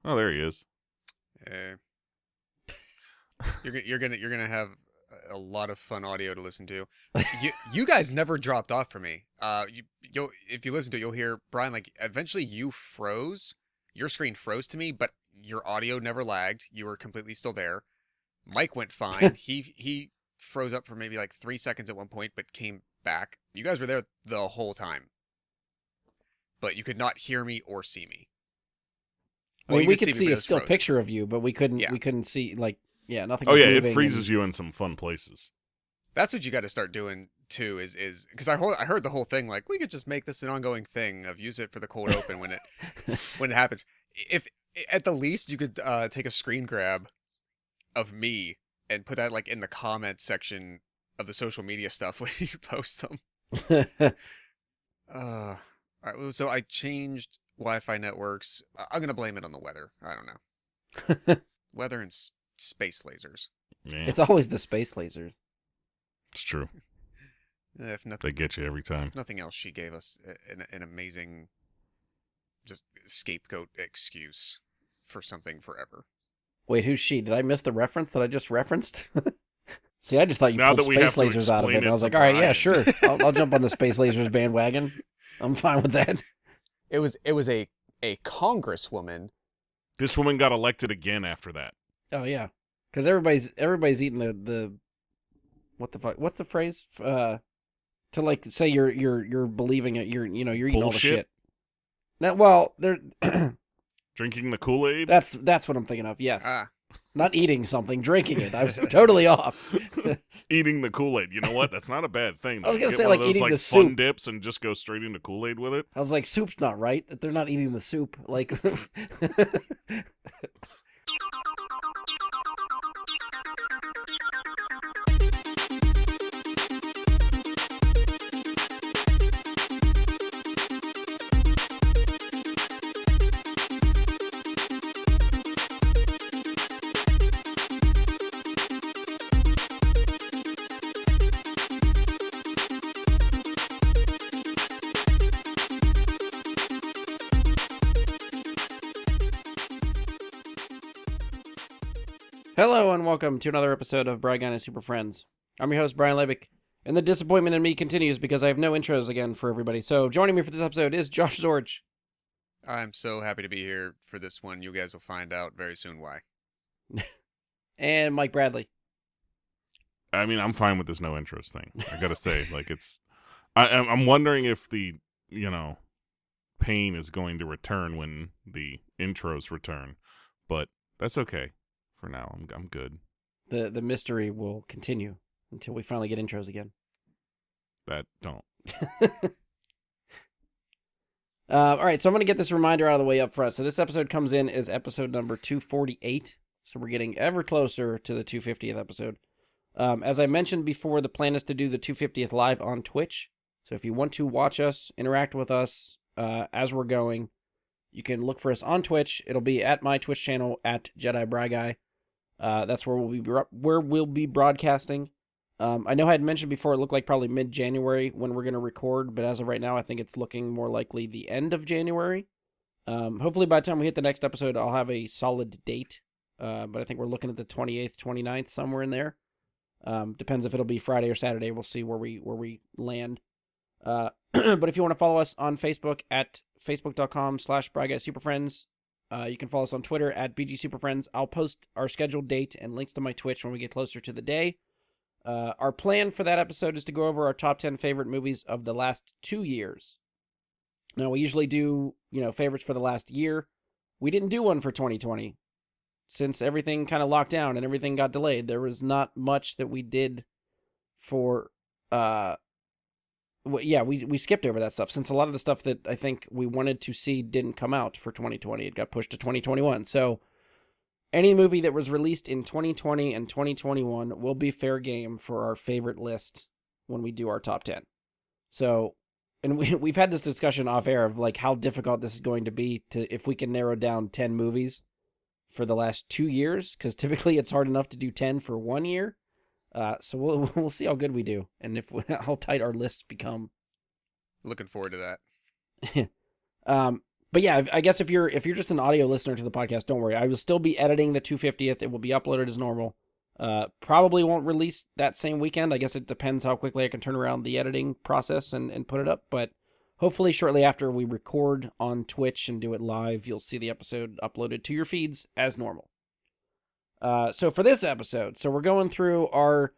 Oh, there he is. Hey. You're gonna have a lot of fun audio to listen to. You guys never dropped off for me. You'll if you listen to it, you'll hear Brian like eventually you froze. Your screen froze to me, but your audio never lagged. You were completely still there. Mike went fine. He froze up for maybe like 3 seconds at one point, but came back. You guys were there the whole time, but you could not hear me or see me. I mean, you we could could me, see but it a was still frozen. picture of you, but we couldn't. Yeah. We couldn't see nothing. Oh was yeah, moving it freezes you in some fun places. That's what you got to start doing too. Is because I heard the whole thing like we could just make this an ongoing thing of use it for the cold open when it happens. If at the least you could take a screen grab of me and put that like in the comments section of the social media stuff when you post them. All right, so I changed Wi-Fi networks. I'm gonna blame it on the weather. I don't know. Weather and space lasers. Yeah, It's always the space lasers. it's true. If nothing, They get you every time. nothing else, she gave us an amazing, just scapegoat excuse for something forever. Wait, who's she? Did I miss the reference that I just referenced? See, I just thought you Now pulled that we have space to lasers out of it. explain And I was it like, to all right, yeah, Brian. sure. I'll jump on the space lasers bandwagon. I'm fine with that. It was a congresswoman. This woman got elected again after that. Oh yeah, because everybody's eating the what the fuck? What's the phrase? To like say you're believing it. You're eating all the Bullshit? shit. Now, well, they're Drinking the Kool-Aid? that's what I'm thinking of. Yes, Ah, not eating something, drinking it. I was totally off. Eating the Kool-Aid. You know what? That's not a bad thing. I was gonna Get say, one like, of those, eating the fun soup. dips and just go straight into Kool-Aid with it. I was like, soup's not right. That they're not eating the soup. Like, hello and welcome to another episode of Brian and Super Friends. I'm your host, Brian Lebick, and the disappointment in me continues because I have no intros again for everybody. So joining me for this episode is Josh Zorge. I'm so happy to be here for this one. You guys will find out very soon why. And Mike Bradley. I mean, I'm fine with this no intros thing. I gotta say, like, it's... I'm wondering if the, pain is going to return when the intros return. But that's okay. For now, I'm good. The mystery will continue until we finally get intros again. That don't. All right, so I'm going to get this reminder out of the way up front. So this episode comes in as episode number 248. So we're getting ever closer to the 250th episode. As I mentioned before, the plan is to do the 250th live on Twitch. So if you want to watch us, interact with us as we're going, you can look for us on Twitch. It'll be at my Twitch channel, at Jedi Bry Guy. That's where we'll be broadcasting. I know I had mentioned before it looked like probably mid-January when we're going to record, but as of right now, I think it's looking more likely the end of January. Hopefully by the time we hit the next episode, I'll have a solid date, but I think we're looking at the 28th, 29th, somewhere in there. Depends if it'll be Friday or Saturday. We'll see where we land. But if you want to follow us on Facebook at facebook.com/BryGuySuperFriends, you can follow us on Twitter at BGSuperFriends. I'll post our scheduled date and links to my Twitch when we get closer to the day. Our plan for that episode is to go over our top 10 favorite movies of the last 2 years. Now, we usually do, favorites for the last year. We didn't do one for 2020. Since everything kind of locked down and everything got delayed, there was not much that we did for... we skipped over that stuff since a lot of the stuff that I think we wanted to see didn't come out for 2020. It got pushed to 2021. So any movie that was released in 2020 and 2021 will be fair game for our favorite list when we do our top 10. So, and we've had this discussion off air of like how difficult this is going to be to if we can narrow down 10 movies for the last 2 years, because typically it's hard enough to do 10 for 1 year. So we'll see how good we do and how tight our lists become. Looking forward to that. But yeah, I guess if you're just an audio listener to the podcast, don't worry. I will still be editing the 250th. It will be uploaded as normal. Probably won't release that same weekend. I guess it depends how quickly I can turn around the editing process and put it up. But hopefully shortly after we record on Twitch and do it live, you'll see the episode uploaded to your feeds as normal. So for this episode, we're going through our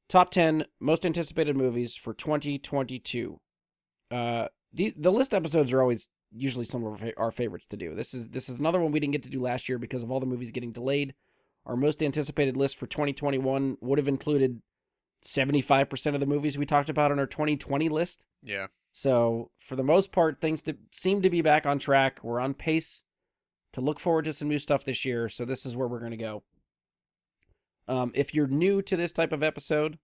top 10 most anticipated movies for 2022. The list episodes are always usually some of our favorites to do. This is another one we didn't get to do last year because of all the movies getting delayed. Our most anticipated list for 2021 would have included 75% of the movies we talked about on our 2020 list. Yeah. So for the most part, things seem to be back on track. We're on pace to look forward to some new stuff this year. So this is where we're going to go. If you're new to this type of episode,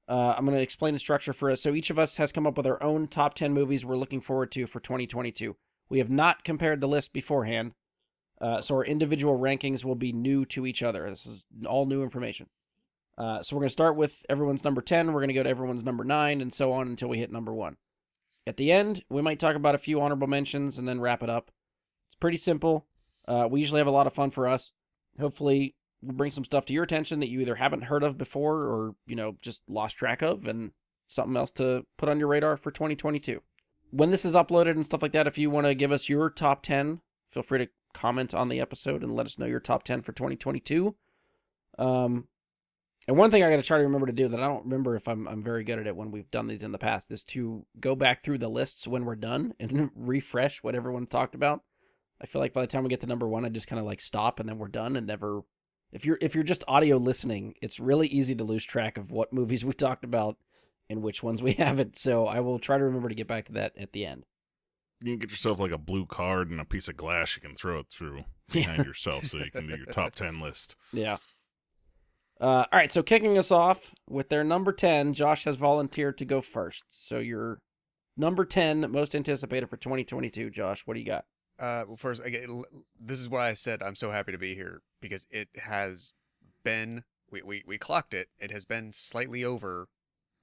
I'm going to explain the structure for us. So each of us has come up with our own top 10 movies we're looking forward to for 2022. We have not compared the list beforehand, so our individual rankings will be new to each other. This is all new information. So we're going to start with everyone's number 10. We're going to go to everyone's number 9, and so on until we hit number 1. At the end, we might talk about a few honorable mentions and then wrap it up. It's pretty simple. We usually have a lot of fun for us. Hopefully, we'll bring some stuff to your attention that you either haven't heard of before or, just lost track of, and something else to put on your radar for 2022. When this is uploaded and stuff like that, if you want to give us your top 10, feel free to comment on the episode and let us know your top 10 for 2022. And one thing I got to try to remember to do that I don't remember if I'm very good at it when we've done these in the past is to go back through the lists when we're done and refresh what everyone talked about. I feel like by the time we get to number 1, I just kind of stop and then we're done and never. If you're just audio listening, it's really easy to lose track of what movies we talked about and which ones we haven't. So I will try to remember to get back to that at the end. You can get yourself a blue card and a piece of glass you can throw it through behind yourself so you can do your top 10 list. Yeah. All right, so kicking us off with their number 10, Josh has volunteered to go first. So your number 10 most anticipated for 2022, Josh, what do you got? Well, first, this is why I said I'm so happy to be here, because it has been, we clocked it. It has been slightly over,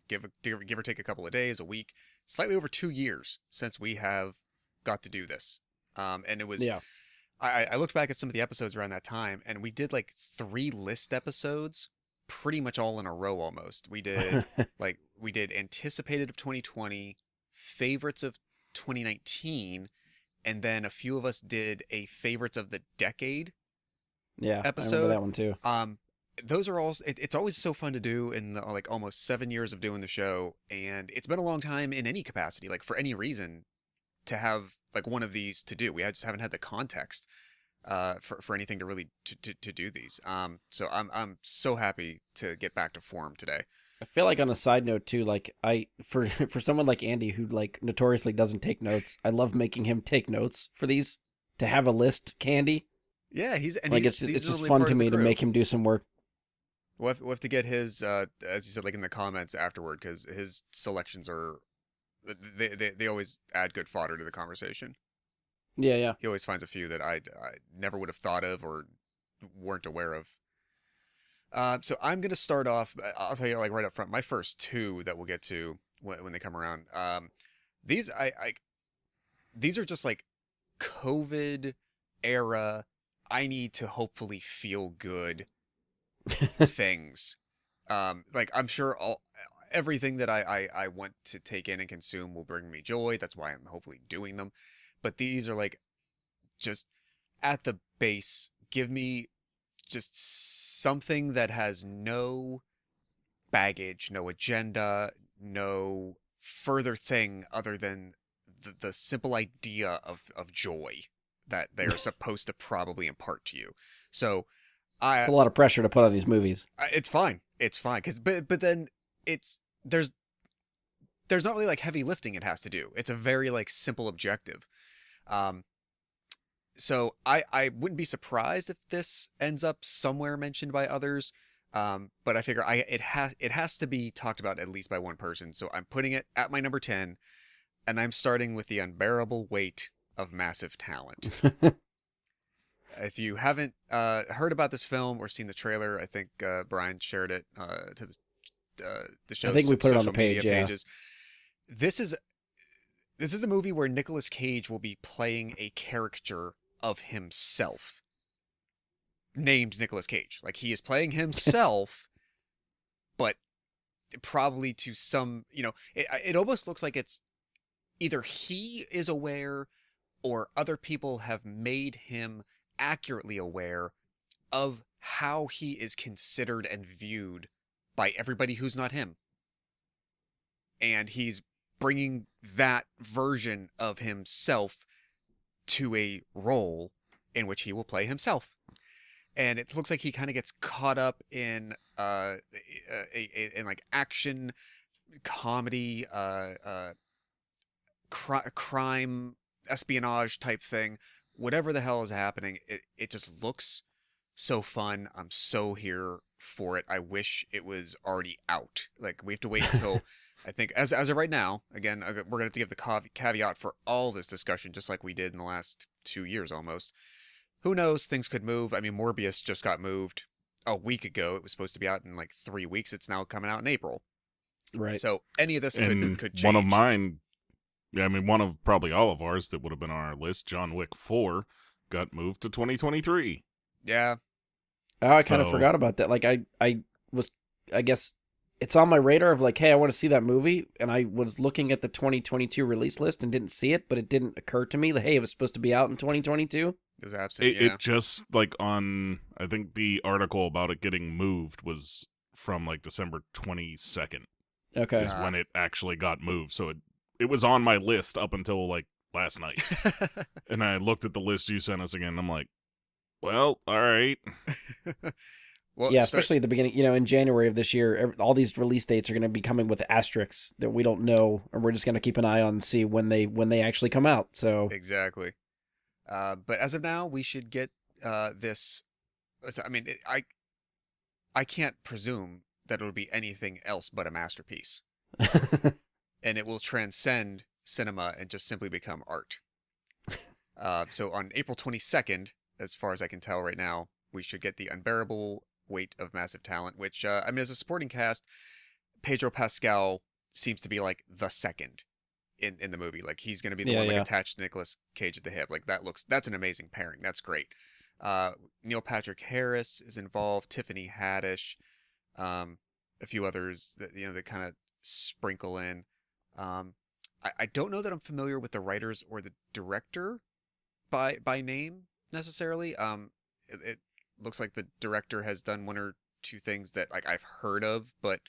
give or take a couple of days, a week, slightly over 2 years since we have got to do this. And it was, yeah. I looked back at some of the episodes around that time, and we did 3 list episodes, pretty much all in a row almost. We did we did anticipated of 2020, favorites of 2019. And then a few of us did a favorites of the decade episode. I remember that one too. Those are all, it's always so fun to do in the almost 7 years of doing the show. And it's been a long time in any capacity, for any reason, to have one of these to do. We just haven't had the context for anything to really to do these. So I'm so happy to get back to form today. I feel like on a side note too, for someone like Andy who notoriously doesn't take notes, I love making him take notes for these to have a list handy. Yeah, it's just fun to me to make him do some work. We'll have to get his as you said, in the comments afterward, because his selections are they always add good fodder to the conversation. Yeah. He always finds a few that I never would have thought of or weren't aware of. So I'm going to start off, I'll tell you right up front, my first 2 that we'll get to when they come around. These these are just COVID era, I need to hopefully feel good things. I'm sure everything that I want to take in and consume will bring me joy. That's why I'm hopefully doing them. But these are just at the base, give me just something that has no baggage, no agenda, no further thing other than the simple idea of joy that they're supposed to probably impart to you. So it's a lot of pressure to put on these movies. It's fine. But then there's not really heavy lifting it has to do. It's a very simple objective. So I wouldn't be surprised if this ends up somewhere mentioned by others, but I figure it has to be talked about at least by one person. So I'm putting it at my number 10, and I'm starting with the unbearable weight of massive talent. If you haven't heard about this film or seen the trailer, I think Brian shared it to the show's I think we put it on the social media page, yeah. pages. This is This is a movie where Nicolas Cage will be playing a character of himself, named Nicolas Cage. Like, he is playing himself, but probably to some, it almost looks like it's either he is aware or other people have made him accurately aware of how he is considered and viewed by everybody who's not him. And he's bringing that version of himself to a role in which he will play himself. And it looks like he kind of gets caught up in in like action, comedy, crime, espionage type thing. Whatever the hell is happening, it just looks so fun. I'm so here for it. I wish it was already out. Like, we have to wait until I think as of right now. Again, we're gonna have to give the caveat for all this discussion, just like we did in the last 2 years almost. Who knows? Things could move. I mean, Morbius just got moved a week ago. It was supposed to be out in like 3 weeks. It's now coming out in April. Right. So any of this And could change. one of mine, yeah, I mean, one of probably all of ours that would have been on our list, John Wick 4, got moved to 2023. Yeah. Oh, I kind of So- forgot about that. Like, I guess it's on my radar of like, hey, I want to see that movie, and I was looking at the 2022 release list and didn't see it, but it didn't occur to me that, hey, it was supposed to be out in 2022. It was absent. It just, like, on, I think the article about it getting moved was from, like, December 22nd Okay. is when it actually got moved. So it was on my list up until, like, last night. And I looked at the list you sent us again, and I'm like, well, all right. Well, Yeah, especially at the beginning, in January of this year, all these release dates are going to be coming with asterisks that we don't know, and we're just going to keep an eye on and see when they actually come out. So exactly. But as of now, we should get this. I mean, I can't presume that it'll be anything else but a masterpiece, and it will transcend cinema and just simply become art. So on April 22nd, as far as I can tell right now, we should get The Unbearable Weight of Massive Talent, which, I mean, as a supporting cast, Pedro Pascal seems to be like the second in the movie. Like, he's going to be the one like attached to Nicolas Cage at the hip. Like, that's an amazing pairing. That's great. Neil Patrick Harris is involved, Tiffany Haddish, a few others that that kind of sprinkle in. I don't know that I'm familiar with the writers or the director by name necessarily. It looks like the director has done one or two things that like I've heard of, but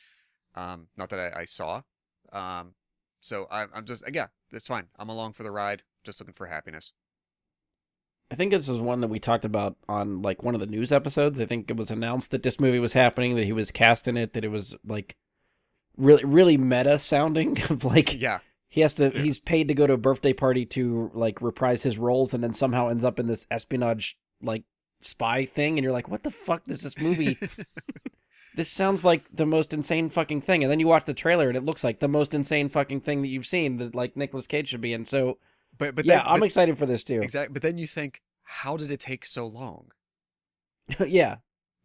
not that I saw. So I'm just yeah, that's fine. I'm along for the ride. Just looking for happiness. I think this is one that we talked about on like one of the news episodes. I think it was announced that this movie was happening, that he was cast in it, that it was like really meta sounding of like Yeah. he's paid to go to a birthday party to like reprise his roles, and then somehow ends up in this espionage like spy thing, and you're like, what the fuck is this movie? This sounds like the most insane fucking thing. And then you watch the trailer and it looks like the most insane fucking thing that you've seen that like Nicolas Cage should be in. So but yeah, then, I'm excited for this too. Exactly. But then you think, how did it take so long? Yeah.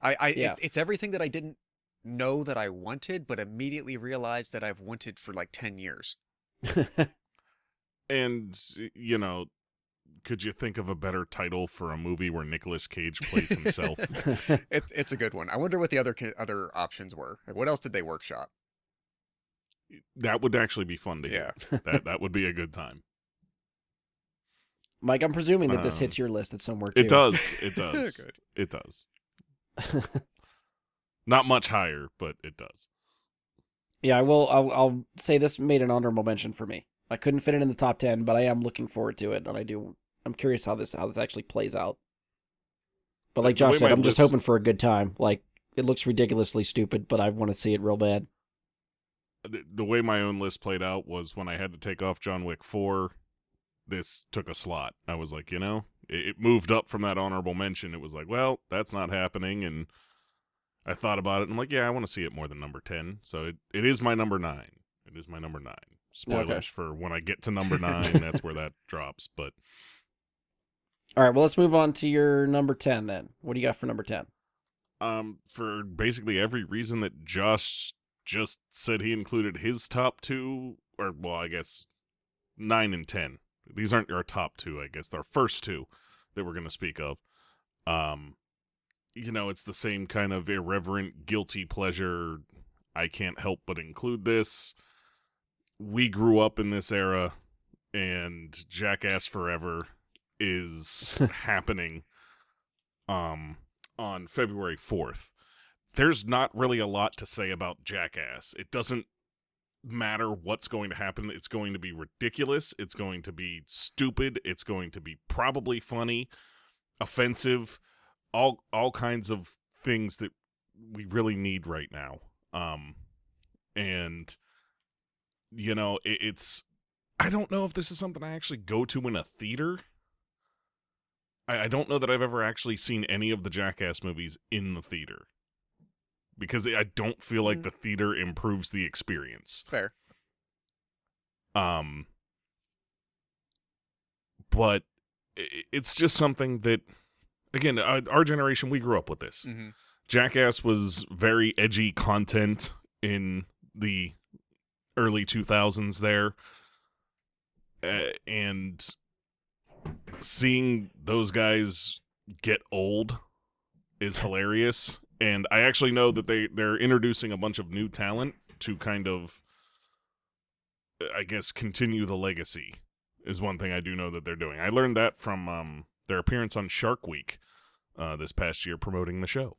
It's everything that I didn't know that I wanted, but immediately realized that I've wanted for like 10 years. And, could you think of a better title for a movie where Nicolas Cage plays himself? It's a good one. I wonder what the other options were. Like, what else did they workshop? That would actually be fun to hear. That would be a good time. Mike, I'm presuming that this hits your list at somewhere too. It does. It does. Good. It does. Not much higher, but it does. Yeah, I'll say this made an honorable mention for me. I couldn't fit it in the top 10, but I am looking forward to it, and I'm curious how this actually plays out. But like Josh said, I'm just hoping for a good time. Like, it looks ridiculously stupid, but I want to see it real bad. The way my own list played out was when I had to take off John Wick 4, this took a slot. I was like, it moved up from that honorable mention. It was like, well, that's not happening, and I thought about it, and I'm like, yeah, I want to see it more than number 10, so it is my number 9. It is my number 9. Spoilers for when I get to number 9, that's where that drops, but... All right, well, let's move on to your number 10 then. What do you got for number 10? For basically every reason that Josh just said he included his top 2, or, well, I guess 9 and 10. These aren't our top two, I guess. Our first two that we're going to speak of. It's the same kind of irreverent, guilty pleasure. I can't help but include this. We grew up in this era, and Jackass Forever is happening on February 4th. There's not really a lot to say about Jackass. It doesn't matter what's going to happen. It's going to be ridiculous. It's going to be stupid. It's going to be probably funny, offensive, all kinds of things that we really need right now. And it's I don't know if this is something I actually go to in a theater. I don't know that I've ever actually seen any of the Jackass movies in the theater, because I don't feel like the theater improves the experience. Fair. But it's just something that, again, our generation, we grew up with this. Mm-hmm. Jackass was very edgy content in the early 2000s there. And seeing those guys get old is hilarious. And I actually know that they're introducing a bunch of new talent to kind of, I guess, continue the legacy, is one thing I do know that they're doing. I learned that from their appearance on Shark Week this past year, promoting the show.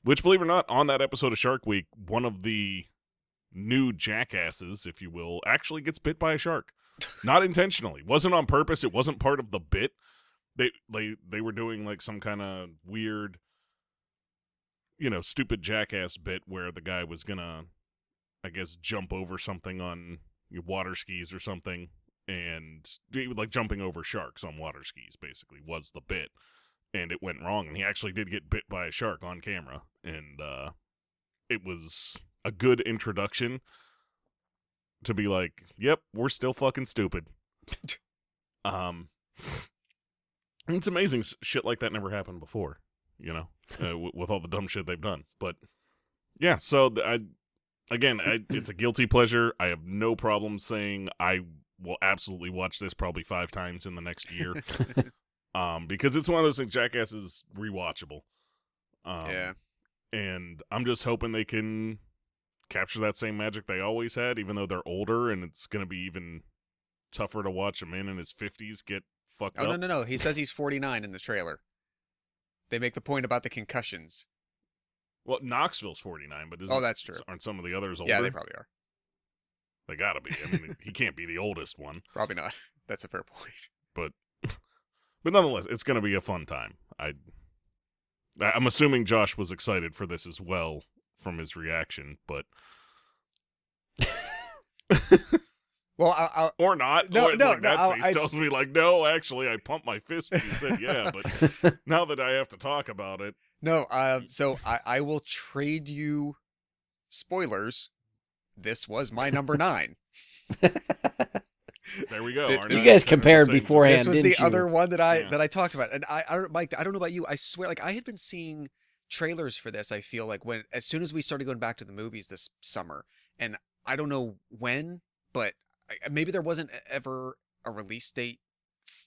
Which, believe it or not, on that episode of Shark Week, one of the new jackasses, if you will, actually gets bit by a shark. Not intentionally. Wasn't on purpose. It wasn't part of the bit. They were doing like some kind of weird, stupid jackass bit where the guy was gonna, I guess, jump over something on water skis or something, and like jumping over sharks on water skis basically was the bit, and it went wrong, and he actually did get bit by a shark on camera, and it was a good introduction to be like, yep, we're still fucking stupid. It's amazing shit like that never happened before, with all the dumb shit they've done. But yeah, so it's a guilty pleasure. I have no problem saying I will absolutely watch this probably 5 times in the next year. Because it's one of those things, Jackass is rewatchable. Yeah. And I'm just hoping they can capture that same magic they always had, even though they're older, and it's going to be even tougher to watch a man in his 50s get fucked up. No. He says he's 49 in the trailer. They make the point about the concussions. Well, Knoxville's 49, but that's true. Aren't some of the others older? Yeah, they probably are. They gotta be. I mean, he can't be the oldest one. Probably not. That's a fair point. But nonetheless, it's gonna be a fun time. I'm assuming Josh was excited for this as well from his reaction, but well, or not. No, that face tells me like, no, actually, I pumped my fist when you said yeah, but now that I have to talk about it. No, so I will trade you spoilers. This was my number 9. There we go. You guys compared beforehand. This was didn't the you? other one that I talked about, and Mike, I don't know about you. I swear, like I had been seeing trailers for this. I feel like as soon as we started going back to the movies this summer, and I don't know when, but maybe there wasn't ever a release date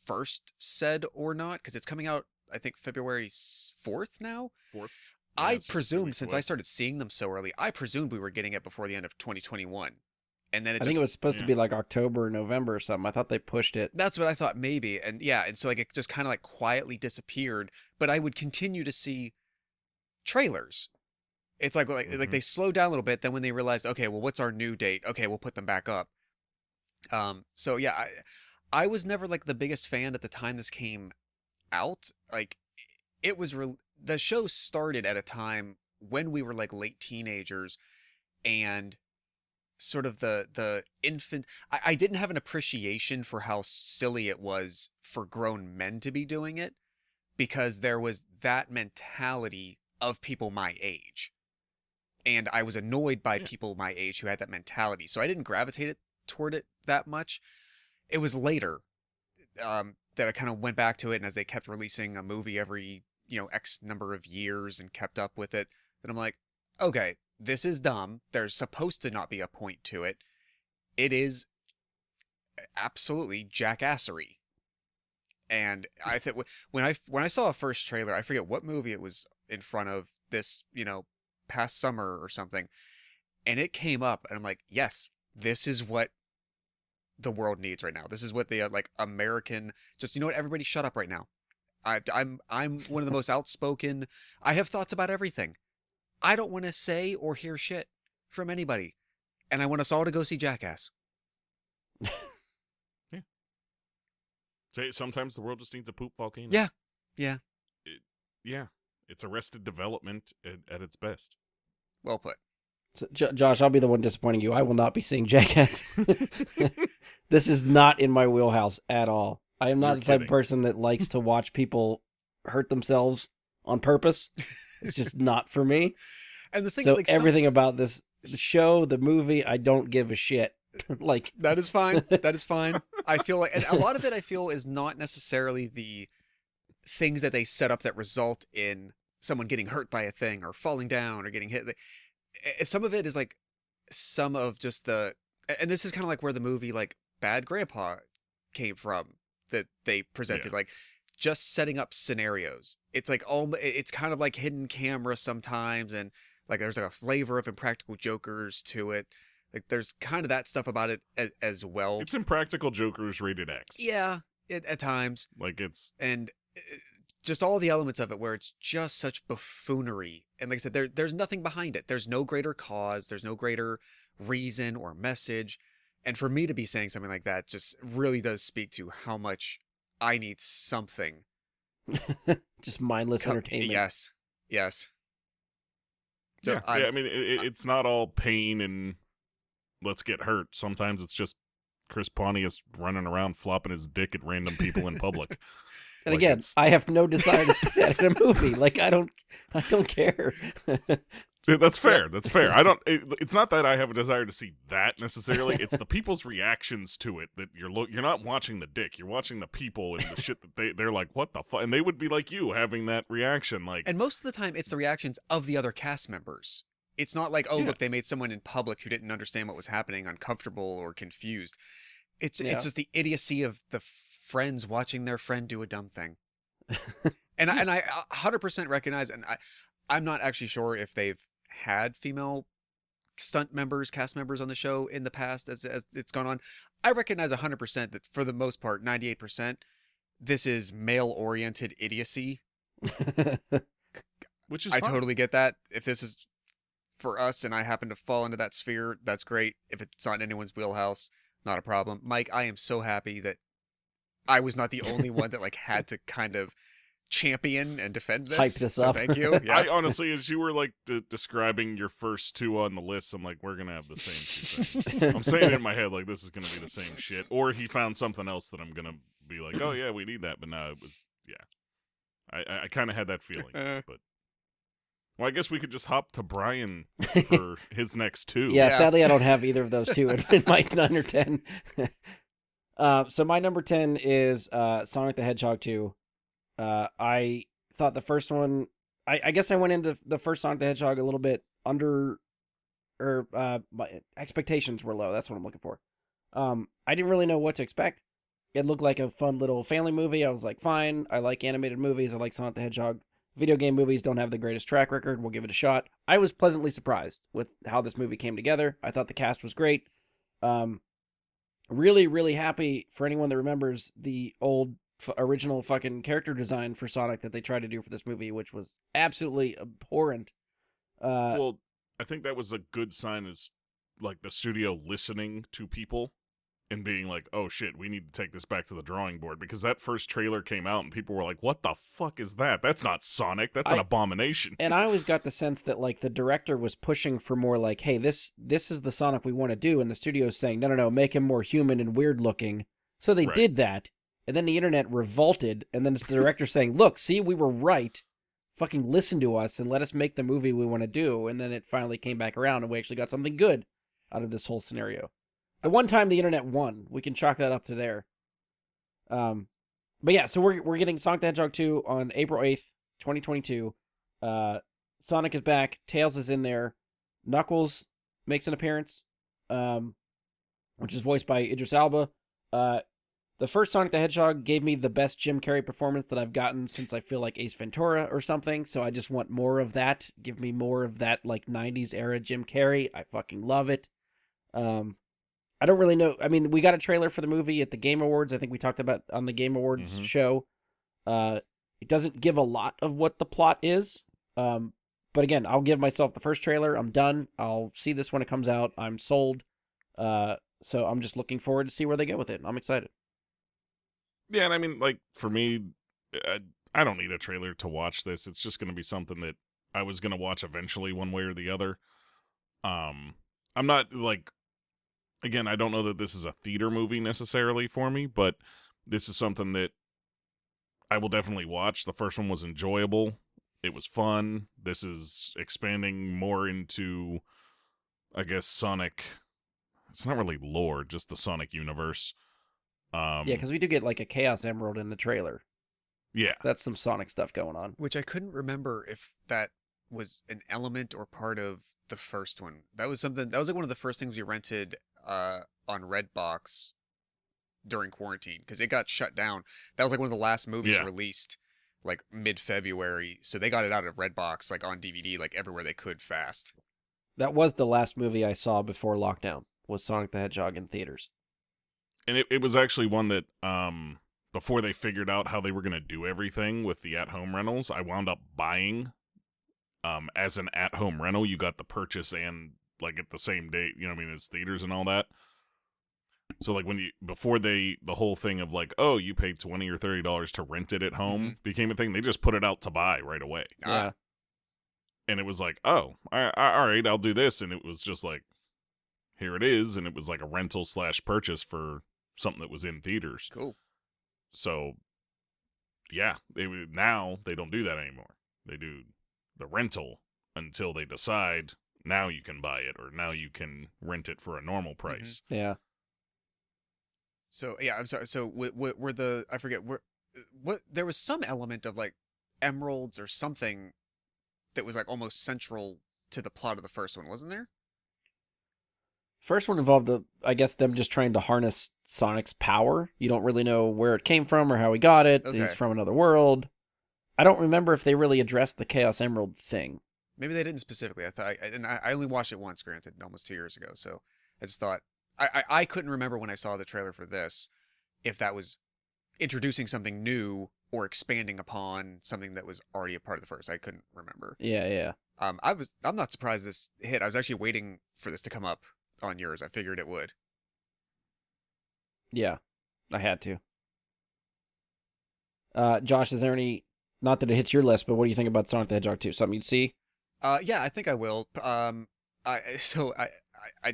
first said or not, because it's coming out, I think, February 4th now. 4th. I presumed, since I started seeing them so early, I presumed we were getting it before the end of 2021. And then I think it was supposed to be like October or November or something. I thought they pushed it. That's what I thought maybe. And yeah, and so like it just kind of like quietly disappeared, but I would continue to see trailers. It's like they slowed down a little bit, then when they realized, okay, well, what's our new date? Okay, we'll put them back up. So yeah, I was never like the biggest fan at the time this came out. Like it was the show started at a time when we were like late teenagers, and sort of the infant. I didn't have an appreciation for how silly it was for grown men to be doing it, because there was that mentality of people my age, and I was annoyed by people my age who had that mentality. So I didn't gravitate toward it that much. It was later that I kind of went back to it, and as they kept releasing a movie every X number of years and kept up with it, then I'm like, okay, this is dumb. There's supposed to not be a point to it. It is absolutely jackassery. And I think when I saw a first trailer, I forget what movie it was in front of this, past summer or something, and it came up, and I'm like, yes, this is what the world needs right now. This is what the like American, just you know what, everybody shut up right now. I'm one of the most outspoken. I have thoughts about everything. I don't want to say or hear shit from anybody, and I want us all to go see Jackass. Yeah. Say sometimes the world just needs a poop volcano. Yeah, yeah. Yeah. It's Arrested Development at its best. Well put. So, Josh, I'll be the one disappointing you. I will not be seeing Jackass. This is not in my wheelhouse at all. I am not the type of person that likes to watch people hurt themselves on purpose. It's just not for me. And the thing, so like, everything about this the show, the movie, I don't give a shit. Like that is fine. That is fine. I feel like, and a lot of it I feel is not necessarily the things that they set up that result in someone getting hurt by a thing or falling down or getting hit. Some of it is like some of just and this is kind of like where the movie like Bad Grandpa came from, that they presented, like just setting up scenarios. It's like it's kind of like hidden camera sometimes, and like there's like a flavor of Impractical Jokers to it. Like there's kind of that stuff about it as well. It's Impractical Jokers rated X. Yeah, at times. Like it's and just all the elements of it where it's just such buffoonery. And like I said, there's nothing behind it. There's no greater cause. There's no greater reason or message. And for me to be saying something like that just really does speak to how much I need something. Just mindless entertainment. Yes. So yeah, I mean, it's not all pain and let's get hurt. Sometimes it's just Chris Pontius running around flopping his dick at random people in public. And like again, I have no desire to see that in a movie. Like I don't care. That's fair. That's fair. It's not that I have a desire to see that necessarily. It's the people's reactions to it that you're not watching the dick. You're watching the people and the shit that they're like, what the fuck? And they would be like you, having that reaction. Like, and most of the time, it's the reactions of the other cast members. It's not like, look, they made someone in public who didn't understand what was happening uncomfortable or confused. It's just the idiocy of the friends watching their friend do a dumb thing. and I 100% recognize, and I'm not actually sure if they've had female cast members on the show in the past as it's gone on. I recognize 100% that for the most part, 98%, this is male-oriented idiocy. Which is I fine. totally get that. If this is for us and I happen to fall into that sphere, that's great. If it's not in anyone's wheelhouse, not a problem. Mike, I am so happy that I was not the only one that like had to kind of champion and defend this. Hype this up. Thank you. Yeah. I honestly, as you were like describing your first two on the list, I'm like, we're gonna have the same two things. I'm saying it in my head like this is gonna be the same shit. Or he found something else that I'm gonna be like, oh yeah, we need that. But no, it was I kind of had that feeling. But well, I guess we could just hop to Brian for his next two. Yeah, sadly I don't have either of those two in my 9 or 10. So my number 10 is Sonic the Hedgehog 2. I thought the first one, I guess I went into the first Sonic the Hedgehog a little bit under, or my expectations were low. That's what I'm looking for. I didn't really know what to expect. It looked like a fun little family movie. I was like, fine. I like animated movies. I like Sonic the Hedgehog. Video game movies don't have the greatest track record. We'll give it a shot. I was pleasantly surprised with how this movie came together. I thought the cast was great. Really, really happy for anyone that remembers the old original fucking character design for Sonic that they tried to do for this movie, which was absolutely abhorrent. Well, I think that was a good sign, is like the studio listening to people and being like, oh shit, we need to take this back to the drawing board, because that first trailer came out and people were like, what the fuck is that? That's not Sonic. That's an abomination. And I always got the sense that like the director was pushing for more like, hey, this is the Sonic we want to do, and the studio's saying, no, make him more human and weird looking. So they did that, and then the internet revolted, and then the director saying, look, see, we were right. Fucking listen to us and let us make the movie we want to do. And then it finally came back around and we actually got something good out of this whole scenario. The one time the internet won, we can chalk that up to there. But yeah, so we're getting Sonic the Hedgehog 2 on April 8th, 2022. Sonic is back. Tails is in there. Knuckles makes an appearance, which is voiced by Idris Elba. The first Sonic the Hedgehog gave me the best Jim Carrey performance that I've gotten since I feel like Ace Ventura or something, so I just want more of that. Give me more of that, like, 90s era Jim Carrey. I fucking love it. I don't really know. I mean, we got a trailer for the movie at the Game Awards. I think we talked about on the Game Awards show. It doesn't give a lot of what the plot is. But again, I'll give myself the first trailer. I'm done. I'll see this when it comes out. I'm sold. So I'm just looking forward to see where they go with it. I'm excited. Yeah, and I mean, like, for me, I don't need a trailer to watch this. It's just going to be something that I was going to watch eventually one way or the other. I'm not, like, again, I don't know that this is a theater movie necessarily for me, but this is something that I will definitely watch. The first one was enjoyable. It was fun. This is expanding more into, I guess, Sonic. It's not really lore, just the Sonic universe. Yeah, because we do get like a Chaos Emerald in the trailer. Yeah. So that's some Sonic stuff going on. Which I couldn't remember if that was an element or part of the first one. That was something, that was like one of the first things we rented on Redbox during quarantine, because it got shut down. That was like one of the last movies released, like mid-February. So they got it out of Redbox, like on DVD, like everywhere they could fast. That was the last movie I saw before lockdown, was Sonic the Hedgehog in theaters. And it was actually one that, before they figured out how they were going to do everything with the at-home rentals, I wound up buying, as an at-home rental. You got the purchase and, like, at the same day, you know what I mean, it's theaters and all that. So, like, before the whole thing of, like, oh, you paid $20 or $30 to rent it at home became a thing, they just put it out to buy right away. Yeah. And it was like, oh, all right, I'll do this. And it was just like, here it is. And it was like a rental / purchase for something that was in theaters. Cool. So, yeah, now they don't do that anymore. They do the rental until they decide now you can buy it or now you can rent it for a normal price. Yeah. So, yeah, I'm sorry. So, were the, I forget, what, there was some element of like emeralds or something that was like almost central to the plot of the first one, wasn't there? First one involved, I guess, them just trying to harness Sonic's power. You don't really know where it came from or how he got it. Okay. He's from another world. I don't remember if they really addressed the Chaos Emerald thing. Maybe they didn't specifically. I only watched it once, granted, almost 2 years ago. So I just thought, I couldn't remember when I saw the trailer for this, if that was introducing something new or expanding upon something that was already a part of the first. I couldn't remember. Yeah. I'm not surprised this hit. I was actually waiting for this to come up on yours. I figured it would. Yeah, I had to. Josh, is there any, not that it hits your list, but what do you think about Sonic the Hedgehog 2? Something you'd see? Yeah, I think I will. I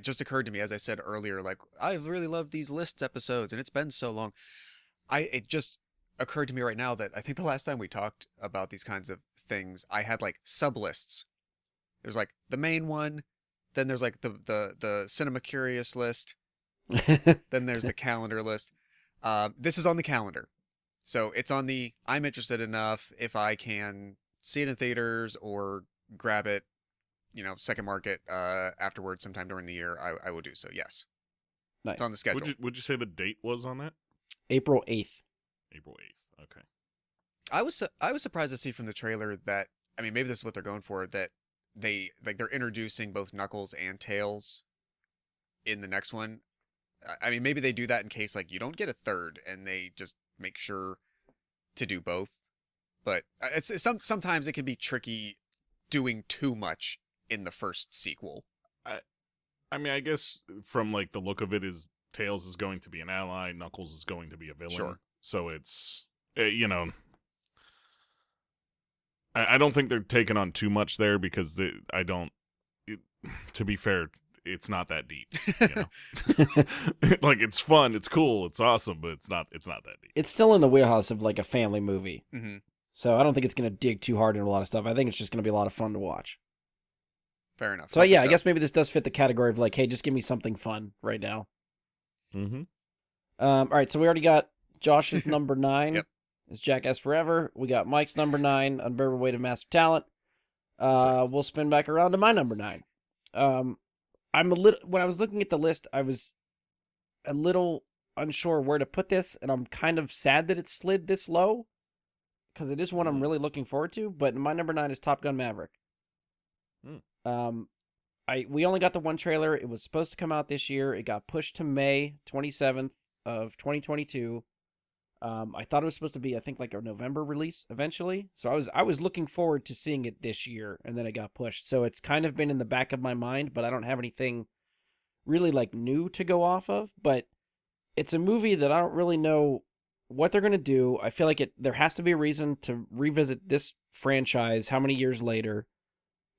just occurred to me, as I said earlier, like, I've really loved these lists episodes, and it's been so long. It just occurred to me right now that I think the last time we talked about these kinds of things, I had like sub lists. There's like the main one, then there's like the Cinema Curious list, then there's the calendar list. This is on the calendar, so it's on the I'm interested enough if I can see it in theaters or grab it, second market afterwards sometime during the year. I will do so. Yes, Nice. It's on the schedule. Would you say the date was on that? April 8th. April 8th. Okay. I was surprised to see from the trailer that, I mean, maybe this is what they're going for, that they're introducing both Knuckles and Tails in the next one. I mean, maybe they do that in case like you don't get a third and they just make sure to do both. But sometimes it can be tricky doing too much in the first sequel. I mean, I guess from like the look of it is Tails is going to be an ally, Knuckles is going to be a villain. Sure. So it's, I don't think they're taking on too much there because to be fair, it's not that deep. Like, it's fun, it's cool, it's awesome, but it's not that deep. It's still in the wheelhouse of like a family movie. Mm-hmm. So I don't think it's going to dig too hard into a lot of stuff. I think it's just going to be a lot of fun to watch. Fair enough. So yeah, I guess maybe this does fit the category of like, hey, just give me something fun right now. Mm-hmm. All right, so we already got Josh's number 9. Yep. Is Jackass Forever. We got Mike's number 9, Unbearable Weight of Massive Talent. We'll spin back around to my number 9. When I was looking at the list, I was a little unsure where to put this, and I'm kind of sad that it slid this low because it is one I'm really looking forward to. But my number 9 is Top Gun Maverick. We only got the one trailer. It was supposed to come out this year. It got pushed to May 27th of 2022. I thought it was supposed to be, I think, like a November release eventually. So I was looking forward to seeing it this year, and then it got pushed. So it's kind of been in the back of my mind, but I don't have anything really like new to go off of. But it's a movie that I don't really know what they're gonna do. I feel like there has to be a reason to revisit this franchise how many years later.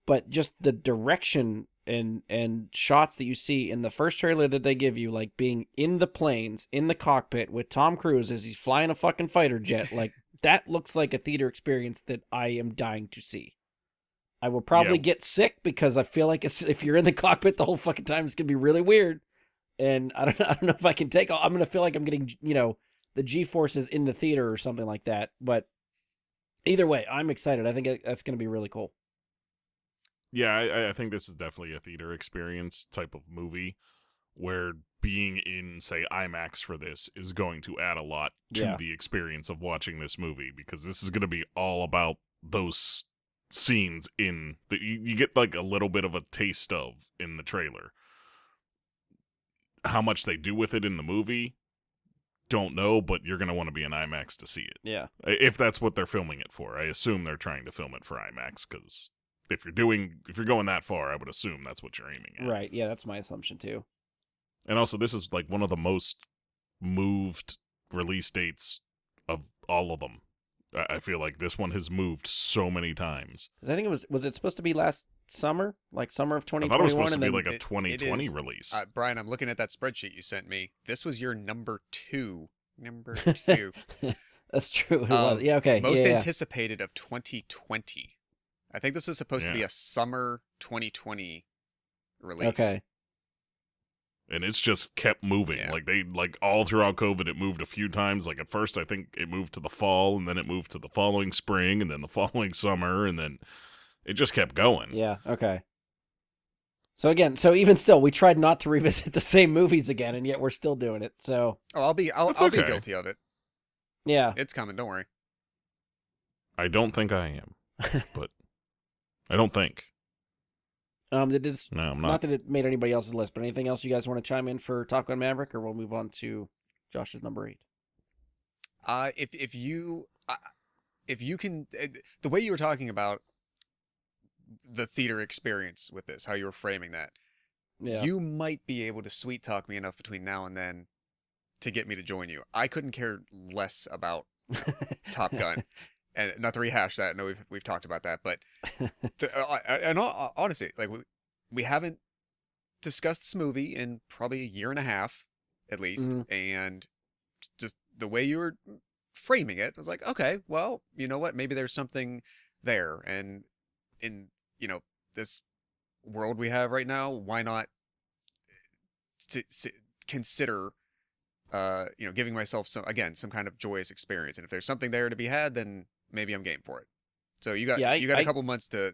But just the direction and shots that you see in the first trailer that they give you, like being in the planes, in the cockpit with Tom Cruise as he's flying a fucking fighter jet, like that looks like a theater experience that I am dying to see. I will probably get sick because I feel like if you're in the cockpit the whole fucking time, it's gonna be really weird. And I don't know if I can take. I'm gonna feel like I'm getting the G-forces in the theater or something like that. But either way, I'm excited. I think that's gonna be really cool. Yeah, I think this is definitely a theater experience type of movie where being in, say, IMAX for this is going to add a lot to the experience of watching this movie, because this is going to be all about those scenes in that you get like a little bit of a taste of in the trailer. How much they do with it in the movie, don't know, but you're going to want to be in IMAX to see it. Yeah. If that's what they're filming it for. I assume they're trying to film it for IMAX, because if you're going that far, I would assume that's what you're aiming at. Right. Yeah, that's my assumption too. And also, this is like one of the most moved release dates of all of them. I feel like this one has moved so many times. I think it was it supposed to be last summer, like summer of 2021? I thought it was supposed to be like a 2020 release. Brian, I'm looking at that spreadsheet you sent me. This was your number 2. Number 2. That's true. It was. Yeah. Okay. Most anticipated of 2020. I think this is supposed to be a summer 2020 release. Okay. And it's just kept moving. Yeah. Like all throughout COVID, it moved a few times. Like at first, I think it moved to the fall, and then it moved to the following spring, and then the following summer, and then it just kept going. Yeah. Okay. So even still, we tried not to revisit the same movies again, and yet we're still doing it. So. Oh, I'll be guilty of it. Yeah. It's coming. Don't worry. I don't think I am, but. I don't think. No, I'm not. Not that it made anybody else's list, but anything else you guys want to chime in for Top Gun Maverick, or we'll move on to Josh's number 8? If you can, the way you were talking about the theater experience with this, how you were framing that, you might be able to sweet talk me enough between now and then to get me to join you. I couldn't care less about Top Gun. And not to rehash that, I know we've talked about that, but honestly, like we haven't discussed this movie in probably a year and a half, at least, and just the way you were framing it, I was like, okay, well, you know what? Maybe there's something there, and in this world we have right now, why not consider giving myself some kind of joyous experience, and if there's something there to be had, then maybe I'm game for it. So you got a couple months to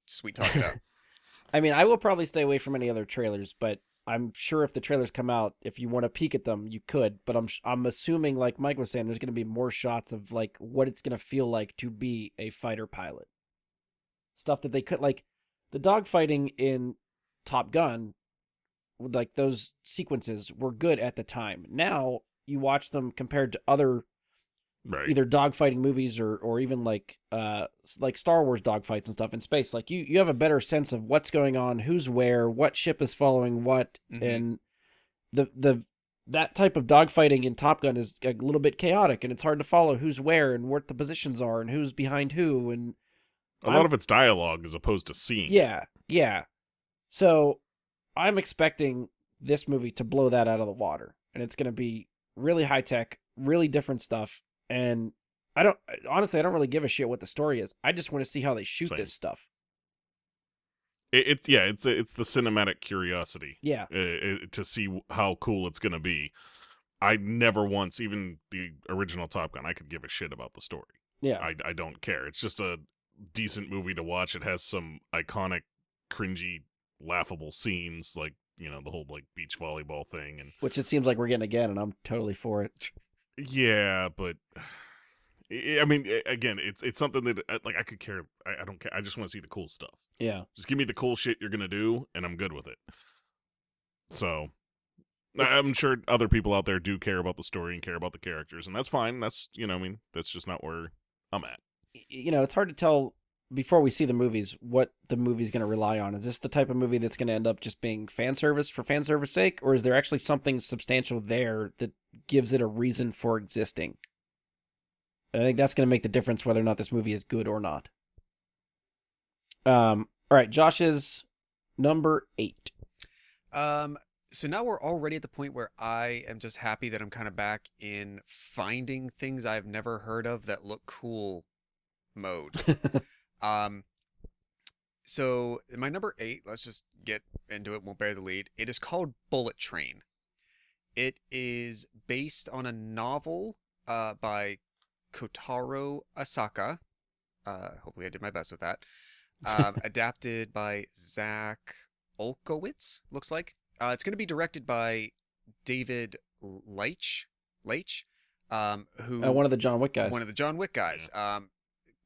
sweet talk it up. I mean, I will probably stay away from any other trailers, but I'm sure if the trailers come out, if you want to peek at them, you could. But I'm assuming, like Mike was saying, there's going to be more shots of like what it's going to feel like to be a fighter pilot. Stuff that they could, like the dogfighting in Top Gun, like those sequences were good at the time. Now you watch them compared to other either dogfighting movies or even like Star Wars dogfights and stuff in space. Like you have a better sense of what's going on, who's where, what ship is following what, and that type of dogfighting in Top Gun is a little bit chaotic, and it's hard to follow who's where and what the positions are and who's behind who, and a lot of it's dialogue as opposed to scene. Yeah. So I'm expecting this movie to blow that out of the water, and it's going to be really high tech, really different stuff. And I don't really give a shit what the story is. I just want to see how they shoot this stuff. It's the cinematic curiosity. Yeah. To see how cool it's going to be. I never once, even the original Top Gun, I could give a shit about the story. Yeah. I don't care. It's just a decent movie to watch. It has some iconic, cringy, laughable scenes. Like, the whole like beach volleyball thing, and Which it seems like we're getting again, and I'm totally for it. yeah, but I mean, again, it's something that like I could care. I don't care. I just want to see the cool stuff. Yeah. Just give me the cool shit you're gonna do, and I'm good with it. So I'm sure other people out there do care about the story and care about the characters, and that's fine. That's I mean, that's just not where I'm at. It's hard to tell before we see the movies what the movie's going to rely on. Is this the type of movie that's going to end up just being fan service for fan service sake, or is there actually something substantial there that gives it a reason for existing? I think that's going to make the difference whether or not this movie is good or not. All right, Josh's number 8. So now we're already at the point where I am just happy that I'm kind of back in finding things I've never heard of that look cool mode. So my number 8, let's just get into it, won't bury the lead. It is called Bullet Train. It is based on a novel by Kotaro Asaka. Hopefully I did my best with that. Adapted by Zach Olkowitz, looks like. It's going to be directed by David Leitch, who One of the John Wick guys. One of the John Wick guys.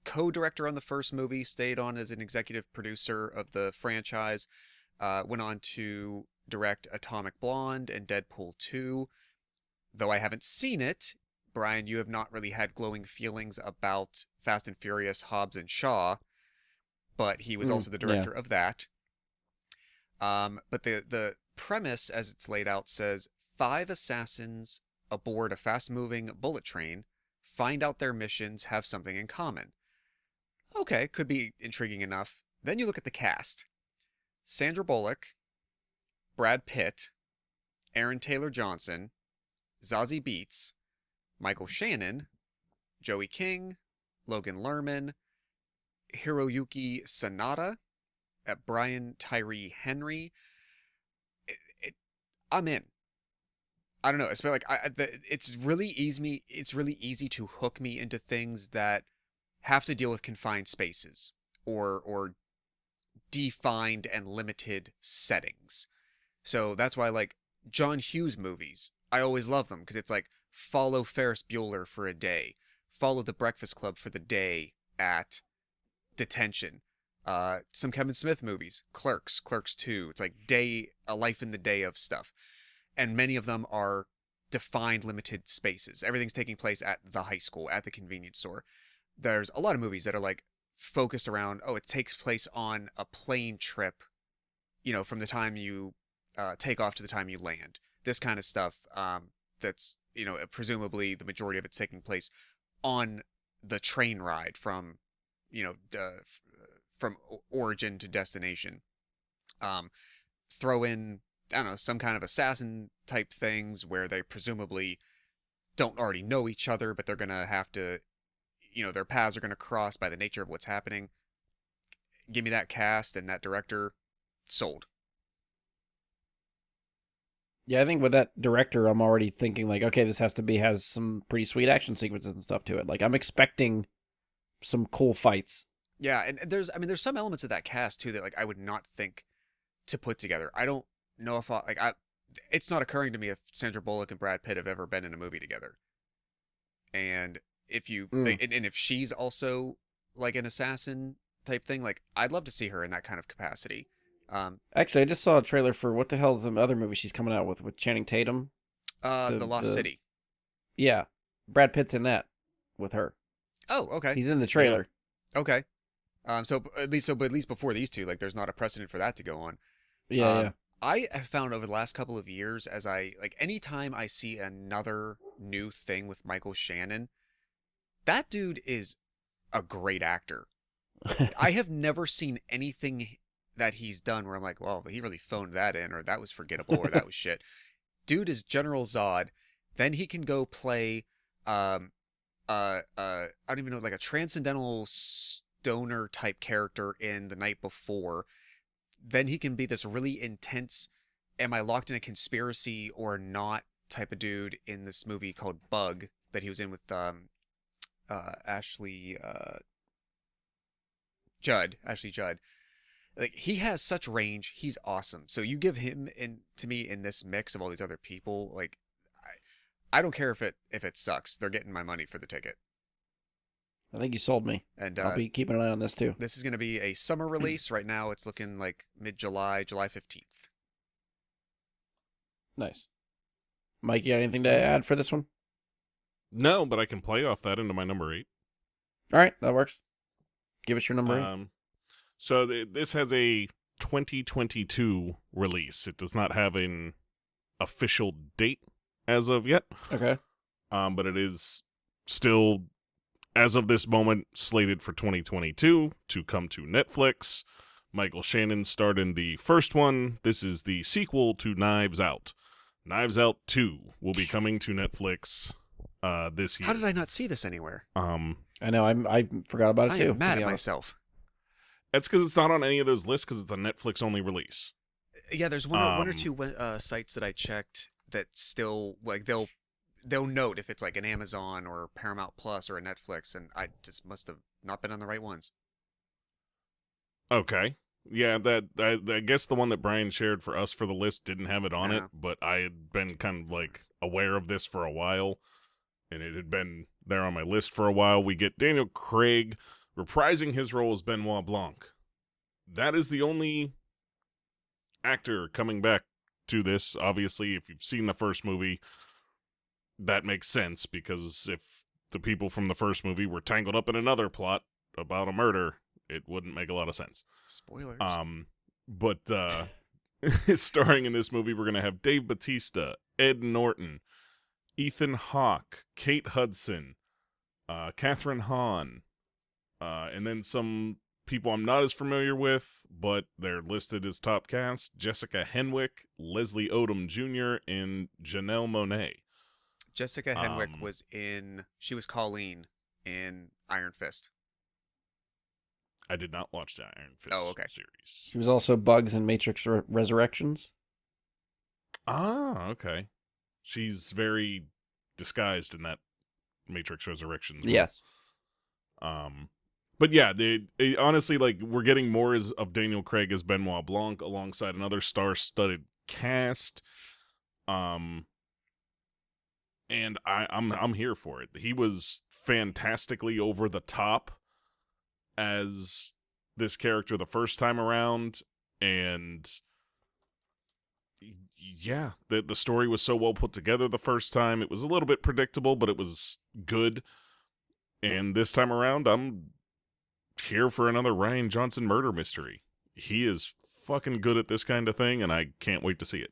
Co-director on the first movie, stayed on as an executive producer of the franchise. Went on to direct Atomic Blonde and Deadpool 2. Though I haven't seen it, Brian, you have not really had glowing feelings about Fast and Furious, Hobbs and Shaw, but he was also the director of that. But the premise, as it's laid out, says 5 assassins aboard a fast-moving bullet train find out their missions have something in common. Okay, could be intriguing enough. Then you look at the cast. Sandra Bullock, Brad Pitt, Aaron Taylor Johnson, Zazie Beetz, Michael Shannon, Joey King, Logan Lerman, Hiroyuki Sanada, Brian Tyree Henry. I'm in. I don't know. It's like it's really easy. It's really easy to hook me into things that have to deal with confined spaces or defined and limited settings. So that's why, like, John Hughes movies, I always love them because it's like follow Ferris Bueller for a day, follow The Breakfast Club for the day at detention. Some Kevin Smith movies, Clerks 2. It's like a life in the day of stuff. And many of them are defined, limited spaces. Everything's taking place at the high school, at the convenience store. There's a lot of movies that are like focused around, it takes place on a plane trip, from the time you take off to the time you land. This kind of stuff that's, presumably the majority of it's taking place on the train ride from, from origin to destination. Throw in, I don't know, some kind of assassin type things where they presumably don't already know each other, but they're going to have to, their paths are going to cross by the nature of what's happening. Give me that cast and that director, sold. Yeah, I think with that director, I'm already thinking like, okay, this has some pretty sweet action sequences and stuff to it. Like, I'm expecting some cool fights. Yeah, and there's some elements of that cast too that like I would not think to put together. I don't know if it's not occurring to me if Sandra Bullock and Brad Pitt have ever been in a movie together. And if and if she's also like an assassin type thing, like I'd love to see her in that kind of capacity. Actually, I just saw a trailer for what the hell is the other movie she's coming out with Channing Tatum? The Lost City. Yeah, Brad Pitt's in that with her. Oh, okay. He's in the trailer. Yeah. Okay. So at least before these two, like, there's not a precedent for that to go on. Yeah. I have found over the last couple of years, anytime I see another new thing with Michael Shannon, that dude is a great actor. I have never seen anything that he's done where I'm like, well, he really phoned that in, or that was forgettable, or that was shit. Dude is General Zod. Then he can go play, I don't even know, like a transcendental stoner type character in The Night Before. Then he can be this really intense, am I locked in a conspiracy or not type of dude in this movie called Bug that he was in with Ashley Judd. like he has such range. He's awesome. So you give him to me in this mix of all these other people, like I don't care if it sucks. They're getting my money for the ticket. I think you sold me. And I'll be keeping an eye on this too. this is going to be a summer release. Right now, it's looking like mid-July, July 15th. Nice. Mike, you got anything to add for this one? No, but I can play off that into my number 8. All right, that works. Give us your number 8. So this has a 2022 release. It does not have an official date as of yet. Okay. But it is still, as of this moment, slated for 2022 to come to Netflix. Michael Shannon starred in the first one. This is the sequel to Knives Out. Knives Out 2 will be coming to Netflix this year. How did I not see this anywhere? I know. I forgot about it I too. am mad to be at honest. myself. That's because it's not on any of those lists because it's a Netflix-only release. Yeah, there's one or two sites that I checked that still like they'll note if it's like an Amazon or Paramount Plus or a Netflix, and I just must have not been on the right ones. Okay. Yeah, I guess the one that Brian shared for us for the list didn't have it on it, Yeah. but I had been kind of like aware of this for a while, and it had been there on my list for a while. We get Daniel Craig reprising his role as Benoit Blanc. That is the only actor coming back to this. Obviously, if you've seen the first movie, that makes sense, because if the people from the first movie were tangled up in another plot about a murder, it wouldn't make a lot of sense. Spoilers. But starring in this movie, we're going to have Dave Bautista, Ed Norton, Ethan Hawke, Kate Hudson, Catherine Hahn, and then some people I'm not as familiar with, but they're listed as top cast: Jessica Henwick, Leslie Odom Jr., and Janelle Monáe. Jessica Henwick she was Colleen in Iron Fist. I did not watch the Iron Fist series. She was also Bugs in Matrix Resurrections. Ah, okay. She's very disguised in that Matrix Resurrections. Yes. But yeah, honestly, like, we're getting more of Daniel Craig as Benoit Blanc alongside another star-studded cast. And I'm here for it. He was fantastically over the top as this character the first time around, and yeah, the story was so well put together the first time. It was a little bit predictable, but it was good. And this time around, I'm here for another Ryan Johnson murder mystery. He is fucking good at this kind of thing, and I can't wait to see it.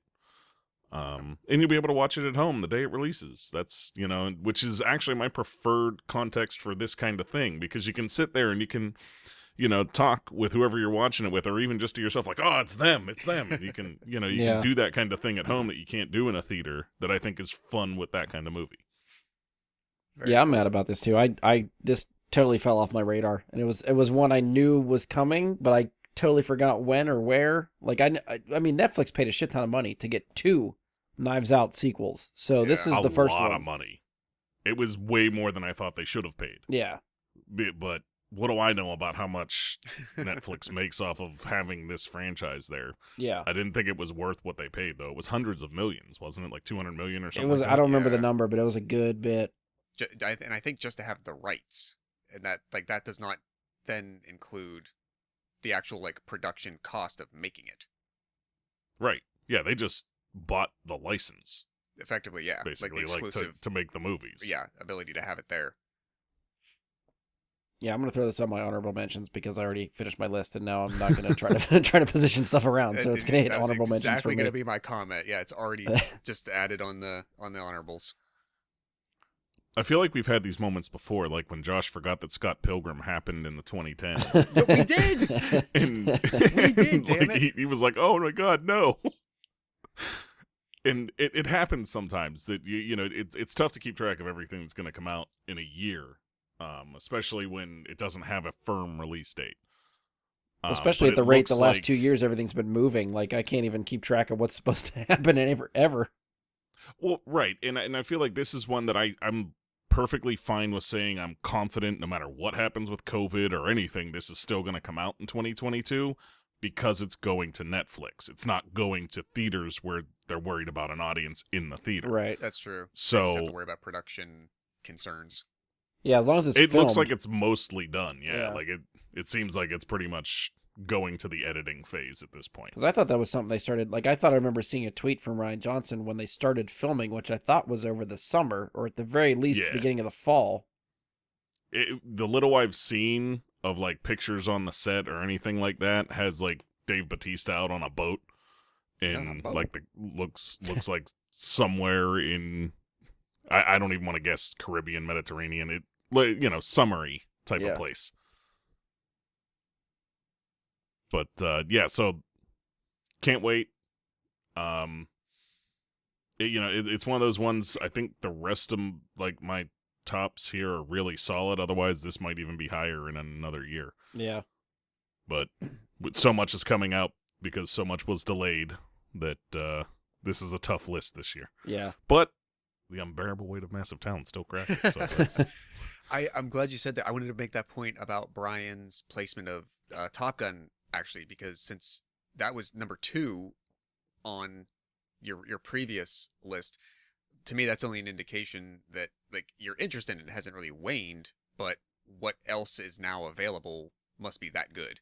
And you'll be able to watch it at home the day it releases. That's, which is actually my preferred context for this kind of thing, because you can sit there and you can, talk with whoever you're watching it with, or even just to yourself, like, oh, it's them. You can, you can do that kind of thing at home that you can't do in a theater, that I think is fun with that kind of movie. I'm mad about this too. This totally fell off my radar, and it was one I knew was coming, but I totally forgot when or where. Like, I mean, Netflix paid a shit ton of money to get 2 Knives Out sequels, so this is the first one. A lot of money. It was way more than I thought they should have paid. Yeah. But what do I know about how much Netflix makes off of having this franchise there? Yeah. I didn't think it was worth what they paid, though. It was hundreds of millions, wasn't it? Like 200 million or something. It was. like that? I don't remember the number, but it was a good bit. And I think just to have the rights, and that does not then include the actual like production cost of making it. Right. Yeah, they just bought the license. Effectively, yeah. Basically, like the exclusive, to make the movies. Yeah, ability to have it there. Yeah, I'm gonna throw this on my honorable mentions because I already finished my list, and now I'm not gonna try to position stuff around. So it's gonna hit honorable mentions for me. Exactly gonna be my comment. Yeah, it's already just added on the honorables. I feel like we've had these moments before, like when Josh forgot that Scott Pilgrim happened in the 2010s. We did. And We did. Damn like, it. he was like, "Oh my god, no!" And it happens sometimes that it's tough to keep track of everything that's going to come out in a year, especially when it doesn't have a firm release date. Especially at the rate the last 2 years everything's been moving. Like, I can't even keep track of what's supposed to happen ever. Well, right, and I feel like this is one that I'm perfectly fine with saying I'm confident no matter what happens with COVID or anything, this is still going to come out in 2022. because it's going to Netflix. It's not going to theaters where they're worried about an audience in the theater. Right. That's true. So They just have to worry about production concerns. Yeah, as long as it's it filmed. looks like it's mostly done. Yeah, Yeah. like it seems like it's pretty much going to the editing phase at this point. Because I thought that was something they started. Like, I thought I remember seeing a tweet from Ryan Johnson when they started filming, which I thought was over the summer, or at the very least, Yeah. beginning of the fall. The little I've seen of like pictures on the set or anything like that has like Dave Bautista out on a boat, He's on a and boat? like the looks like somewhere in I don't even want to guess Caribbean, Mediterranean. It summery type Yeah. of place. But yeah, so can't wait. It's one of those ones. I think the rest of like my tops here are really solid. Otherwise, this might even be higher in another year. Yeah. But with so much is coming out because so much was delayed that this is a tough list this year. Yeah. But the unbearable weight of massive talent still cracking. So that's, I'm glad you said that. I wanted to make that point about Brian's placement of Top Gun, actually, because since that was number 2 on your previous list, to me that's only an indication that like your interest in it hasn't really waned, but what else is now available must be that good.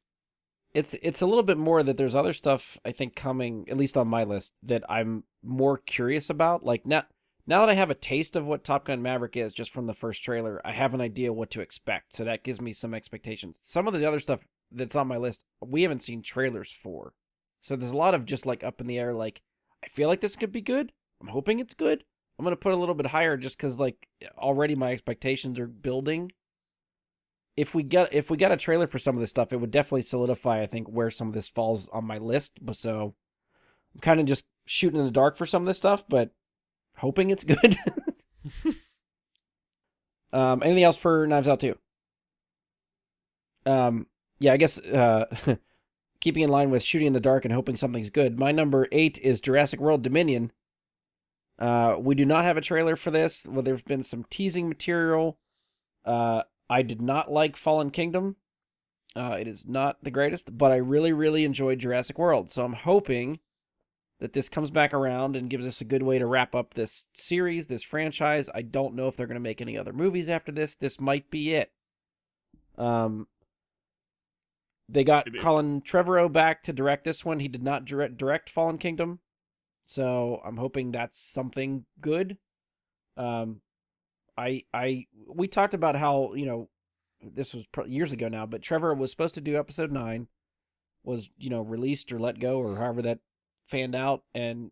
It's a little bit more that there's other stuff I think coming, at least on my list, that I'm more curious about. Like now that I have a taste of what Top Gun Maverick is just from the first trailer, I have an idea what to expect. So that gives me some expectations. Some of the other stuff that's on my list, we haven't seen trailers for. So there's a lot of just like up in the air, like, I feel like this could be good. I'm hoping it's good. I'm going to put a little bit higher just because like already my expectations are building. If we got a trailer for some of this stuff, it would definitely solidify, I think, where some of this falls on my list. But so I'm kind of just shooting in the dark for some of this stuff, but hoping it's good. Anything else for Knives Out 2? Yeah, I guess keeping in line with shooting in the dark and hoping something's good. My number 8 is Jurassic World Dominion. We do not have a trailer for this. Well, there's been some teasing material. I did not like Fallen Kingdom. It is not the greatest, but I really, really enjoyed Jurassic World. So I'm hoping that this comes back around and gives us a good way to wrap up this series, this franchise. I don't know if they're going to make any other movies after this. This might be it. They got Colin Trevorrow back to direct this one. He did not direct Fallen Kingdom. So I'm hoping that's something good. We talked about how, this was years ago now, but Trevor was supposed to do episode 9, was, released or let go or however that fanned out. And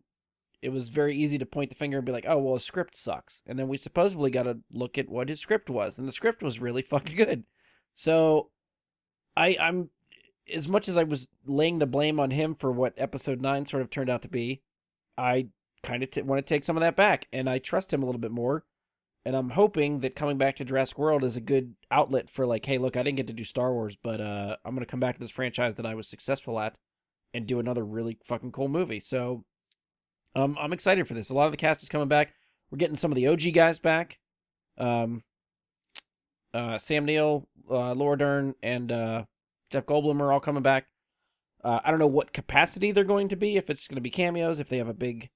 it was very easy to point the finger and be like, oh, well, his script sucks. And then we supposedly got to look at what his script was. And the script was really fucking good. So I'm, as much as I was laying the blame on him for what episode 9 sort of turned out to be, I kind of want to take some of that back. And I trust him a little bit more. And I'm hoping that coming back to Jurassic World is a good outlet for like, hey, look, I didn't get to do Star Wars, but I'm going to come back to this franchise that I was successful at and do another really fucking cool movie. So I'm excited for this. A lot of the cast is coming back. We're getting some of the OG guys back. Sam Neill, Laura Dern, and Jeff Goldblum are all coming back. I don't know what capacity they're going to be, if it's going to be cameos, if they have a big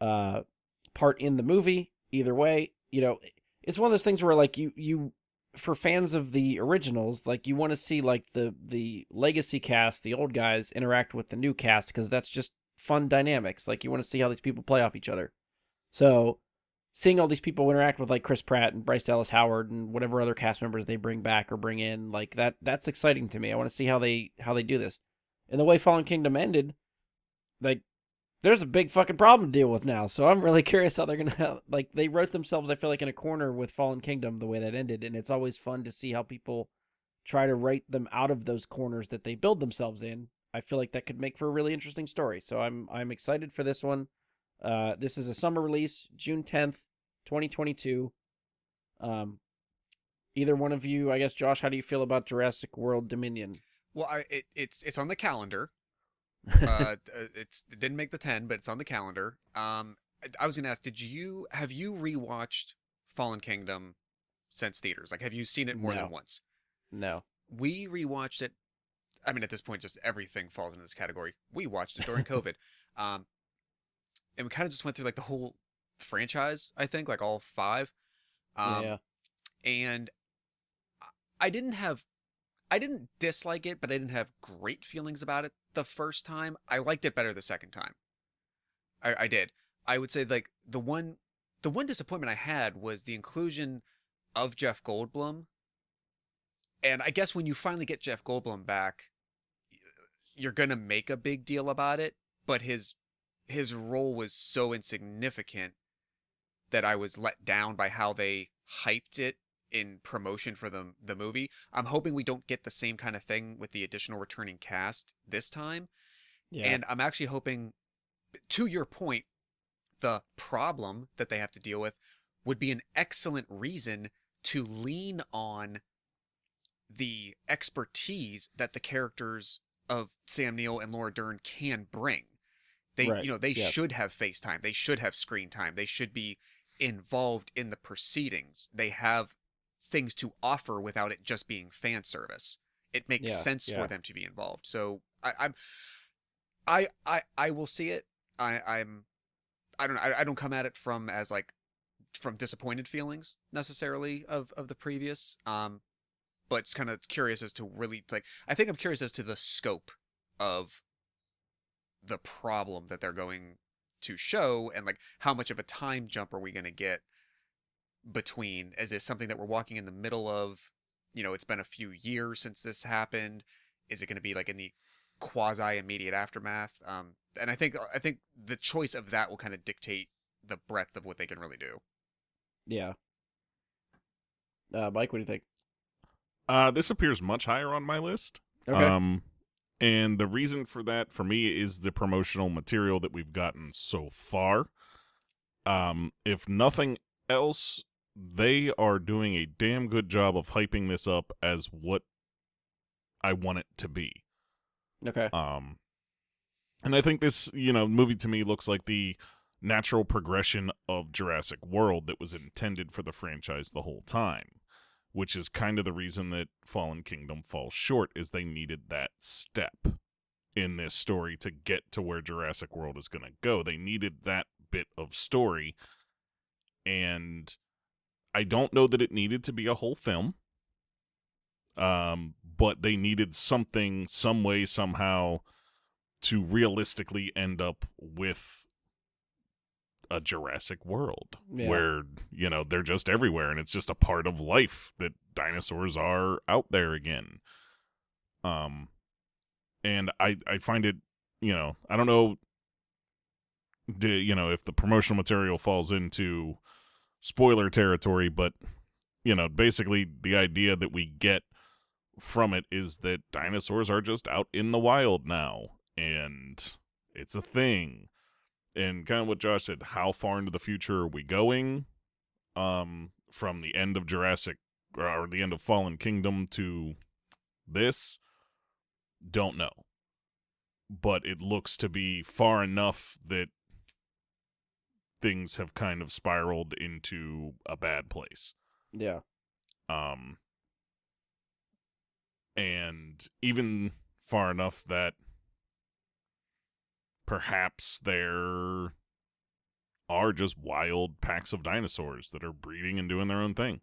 part in the movie. Either way, it's one of those things where like you for fans of the originals, like you want to see like the legacy cast, the old guys interact with the new cast because that's just fun dynamics. Like you want to see how these people play off each other. So seeing all these people interact with like Chris Pratt and Bryce Dallas Howard and whatever other cast members they bring back or bring in, like that's exciting to me. I want to see how they do this. And the way Fallen Kingdom ended, like there's a big fucking problem to deal with now. So I'm really curious how they're going to, like, they wrote themselves, I feel like, in a corner with Fallen Kingdom, the way that ended. And it's always fun to see how people try to write them out of those corners that they build themselves in. I feel like that could make for a really interesting story. So I'm excited for this one. This is a summer release, June 10th, 2022. Either one of you, I guess, Josh, how do you feel about Jurassic World Dominion? Well, it's on the calendar. It didn't make the 10, but it's on the calendar. I was gonna ask, have you rewatched Fallen Kingdom since theaters? Like, have you seen it more than once? No. We rewatched it I mean, at this point, just everything falls into this category. We watched it during COVID, um, and we kind of just went through like the whole franchise. I think like all five, um, Yeah. and I didn't have I didn't dislike it, but I didn't have great feelings about it the first time. I liked it better the second time. I did. I would say like the one disappointment I had was the inclusion of Jeff Goldblum. And I guess when you finally get Jeff Goldblum back, you're gonna make a big deal about it. But his role was so insignificant that I was let down by how they hyped it in promotion for the movie. I'm hoping we don't get the same kind of thing with the additional returning cast this time. Yeah. And I'm actually hoping, to your point, the problem that they have to deal with would be an excellent reason to lean on the expertise that the characters of Sam Neill and Laura Dern can bring. They, Right. they Yeah. should have FaceTime. They should have screen time. They should be involved in the proceedings. They have things to offer without it just being fan service. It makes Yeah, sense yeah. for them to be involved. So I will see it. I don't come at it from as like from disappointed feelings necessarily of the previous. But just kind of curious as to really like I think I'm curious as to the scope of the problem that they're going to show and like how much of a time jump are we going to get between, is this something that we're walking in the middle of, it's been a few years since this happened, is it going to be like in the quasi immediate aftermath, and I think the choice of that will kind of dictate the breadth of what they can really do. Yeah. Mike, what do you think? This appears much higher on my list. Okay. And the reason for that, for me, is the promotional material that we've gotten so far. If nothing else, they are doing a damn good job of hyping this up as what I want it to be. Okay. And I think this, movie to me looks like the natural progression of Jurassic World that was intended for the franchise the whole time, which is kind of the reason that Fallen Kingdom falls short, is they needed that step in this story to get to where Jurassic World is going to go. They needed that bit of story, and I don't know that it needed to be a whole film, but they needed something, some way, somehow, to realistically end up with a Jurassic World where, they're just everywhere and it's just a part of life that dinosaurs are out there again. And I find it, I don't know, if the promotional material falls into spoiler territory, but, basically the idea that we get from it is that dinosaurs are just out in the wild now, and it's a thing. And kind of what Josh said, how far into the future are we going? From the end of Jurassic, or the end of Fallen Kingdom to this? Don't know. But it looks to be far enough that things have kind of spiraled into a bad place. Yeah. And even far enough that perhaps there are just wild packs of dinosaurs that are breeding and doing their own thing.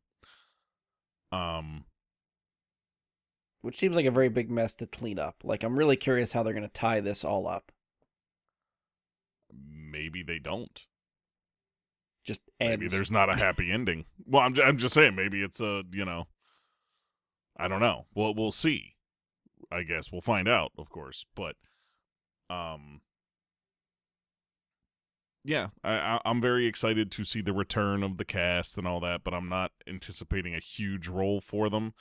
Which seems like a very big mess to clean up. Like, I'm really curious how they're going to tie this all up. Maybe they don't. Just ends. Maybe there's not a happy ending. Well, I'm just saying, maybe it's a, I don't know. Well, we'll see. I guess we'll find out, of course. But, yeah, I'm very excited to see the return of the cast and all that, but I'm not anticipating a huge role for them.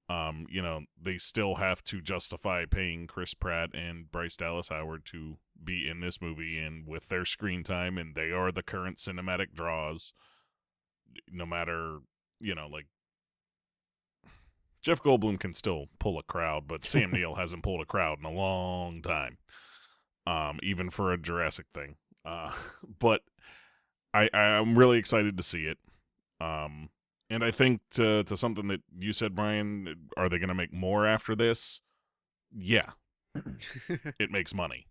They still have to justify paying Chris Pratt and Bryce Dallas Howard to be in this movie and with their screen time, and they are the current cinematic draws. No matter, like, Jeff Goldblum can still pull a crowd, but Sam Neill hasn't pulled a crowd in a long time, even for a Jurassic thing. But I'm really excited to see it. And I think to something that you said, Brian, are they going to make more after this? Yeah, it makes money.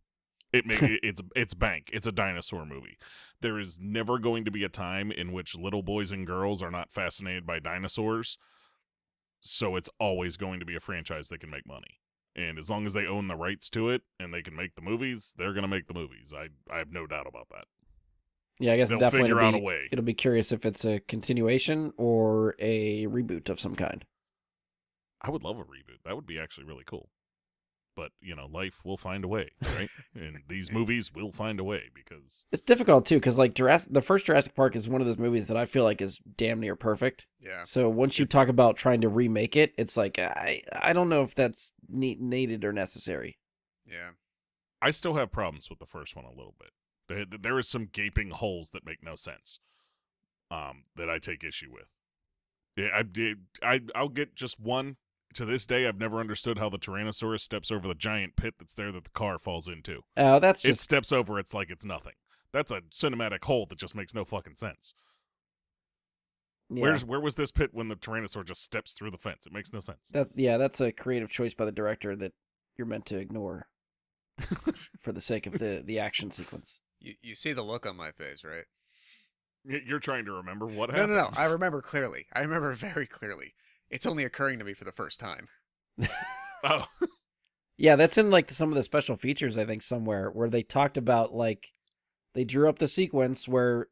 It's bank. It's a dinosaur movie. There is never going to be a time in which little boys and girls are not fascinated by dinosaurs. So it's always going to be a franchise that can make money. And as long as they own the rights to it and they can make the movies, they're going to make the movies. I have no doubt about that. Yeah, I guess They'll definitely figure out a way. It'll be curious if it's a continuation or a reboot of some kind. I would love a reboot. That would be actually really cool. But, life will find a way, right? And these movies will find a way because... It's difficult, too, because like the first Jurassic Park is one of those movies that I feel like is damn near perfect. Yeah. So once you talk about trying to remake it, it's like, I don't know if that's needed or necessary. Yeah. I still have problems with the first one a little bit. There is some gaping holes that make no sense that I take issue with. Yeah, I'll get just one. To this day, I've never understood how the Tyrannosaurus steps over the giant pit that's there that the car falls into. Oh, that's It just... steps over, it's like it's nothing. That's a cinematic hole that just makes no fucking sense. Yeah. Where was this pit when the Tyrannosaur just steps through the fence? It makes no sense. That's a creative choice by the director that you're meant to ignore for the sake of the action sequence. You see the look on my face, right? You're trying to remember what No, happened. no. I remember clearly. I remember very clearly. It's only occurring to me for the first time. Oh. Yeah, that's in like some of the special features, I think, somewhere where they talked about like they drew up the sequence where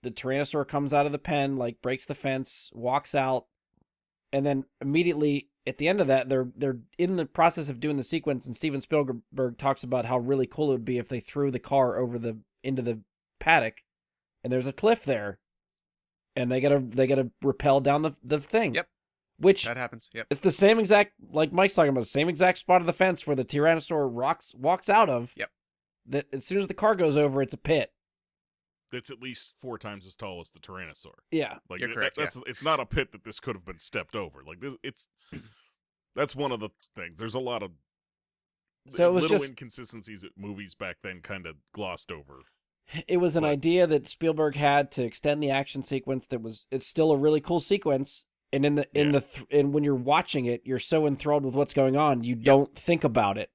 the Tyrannosaur comes out of the pen, like breaks the fence, walks out, and then immediately at the end of that, they're in the process of doing the sequence, and Steven Spielberg talks about how really cool it would be if they threw the car into the paddock, and there's a cliff there, and they gotta rappel down the thing. Yep. Which that happens. Yep. It's the same exact, like Mike's talking about, the same exact spot of the fence where the Tyrannosaur walks out of. Yep. That as soon as the car goes over, it's a pit. It's at least 4 times as tall as the Tyrannosaur. Yeah. Like You're correct. It's not a pit that this could have been stepped over. Like that's one of the things. There's a lot of little inconsistencies that movies back then kind of glossed over. It was an idea that Spielberg had to extend the action sequence. It's still a really cool sequence. And and when you're watching it, you're so enthralled with what's going on, you don't think about it.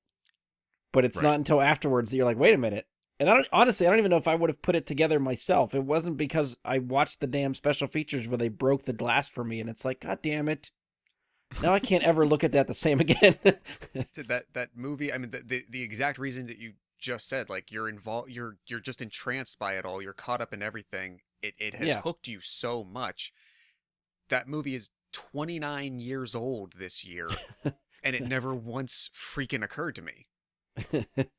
But it's not until afterwards that you're like, wait a minute. And I don't even know if I would have put it together myself. It wasn't because I watched the damn special features where they broke the glass for me, and it's like, God damn it. Now I can't ever look at that the same again. that movie, I mean, the exact reason that you just said, like you're involved, you're just entranced by it all. You're caught up in everything. It has hooked you so much. That movie is 29 years old this year, and it never once freaking occurred to me.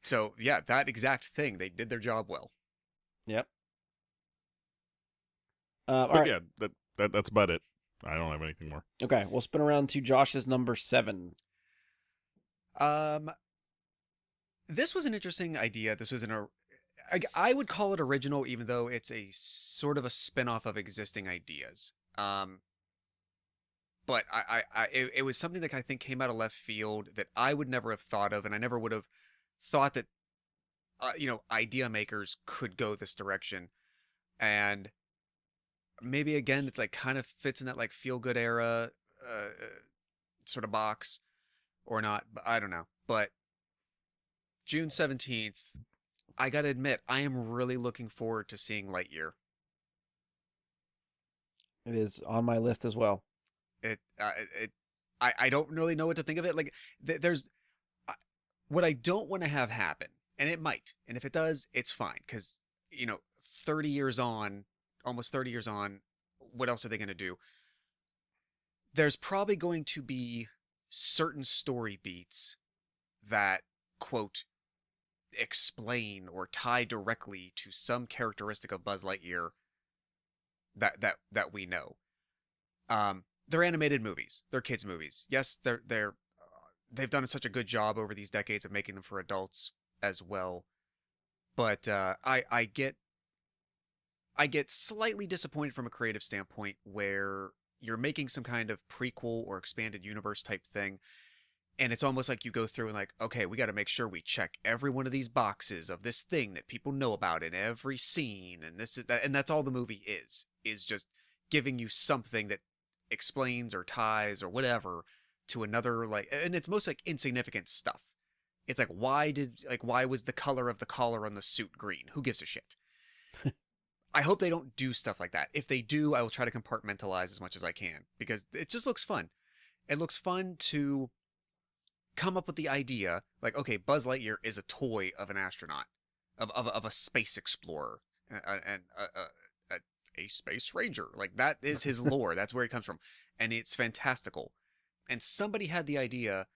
So, yeah, that exact thing. They did their job well. Yep. But right. Yeah, that's about it. I don't have anything more. Okay, we'll spin around to Josh's number 7. This was an interesting idea. This was I would call it original, even though it's a sort of a spin-off of existing ideas. But it was something that I think came out of left field that I would never have thought of, and I never would have thought that, idea makers could go this direction. And maybe again, it's like kind of fits in that like feel good era, sort of box, or not. But I don't know. But June 17th, I gotta admit, I am really looking forward to seeing Lightyear. It is on my list as well. I don't really know what to think of it. Like there's what I don't want to have happen, and it might, and if it does, it's fine, because 30 years on, almost 30 years on, what else are they going to do? There's probably going to be certain story beats that, quote, explain or tie directly to some characteristic of Buzz Lightyear that we know. They're animated movies. They're kids movies. Yes, they've done such a good job over these decades of making them for adults as well. But I get slightly disappointed from a creative standpoint where you're making some kind of prequel or expanded universe type thing, and it's almost like you go through and like, okay, we got to make sure we check every one of these boxes of this thing that people know about in every scene, and this is that, and that's all the movie is just giving you something that explains or ties or whatever to another, like, and it's most like insignificant stuff. It's like, why was the color of the collar on the suit green? Who gives a shit? I hope they don't do stuff like that. If they do, I will try to compartmentalize as much as I can, because it just looks fun. It looks fun to come up with the idea, like, okay, Buzz Lightyear is a toy of an astronaut, of a space explorer, and a space ranger. Like, that is his lore. That's where he comes from, and it's fantastical. And somebody had the idea,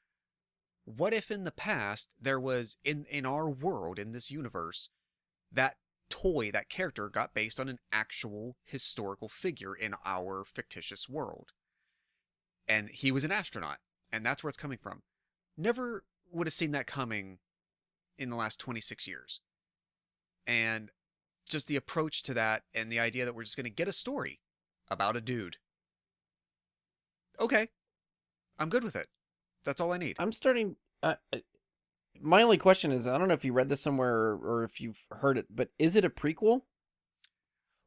what if in the past there was, in our world, in this universe, that toy, that character got based on an actual historical figure in our fictitious world, and he was an astronaut, and that's where it's coming from. Never would have seen that coming in the last 26 years. And just the approach to that, and the idea that we're just going to get a story about a dude. Okay, I'm good with it. That's all I need. I'm starting. My only question is, I don't know if you read this somewhere or if you've heard it, but is it a prequel?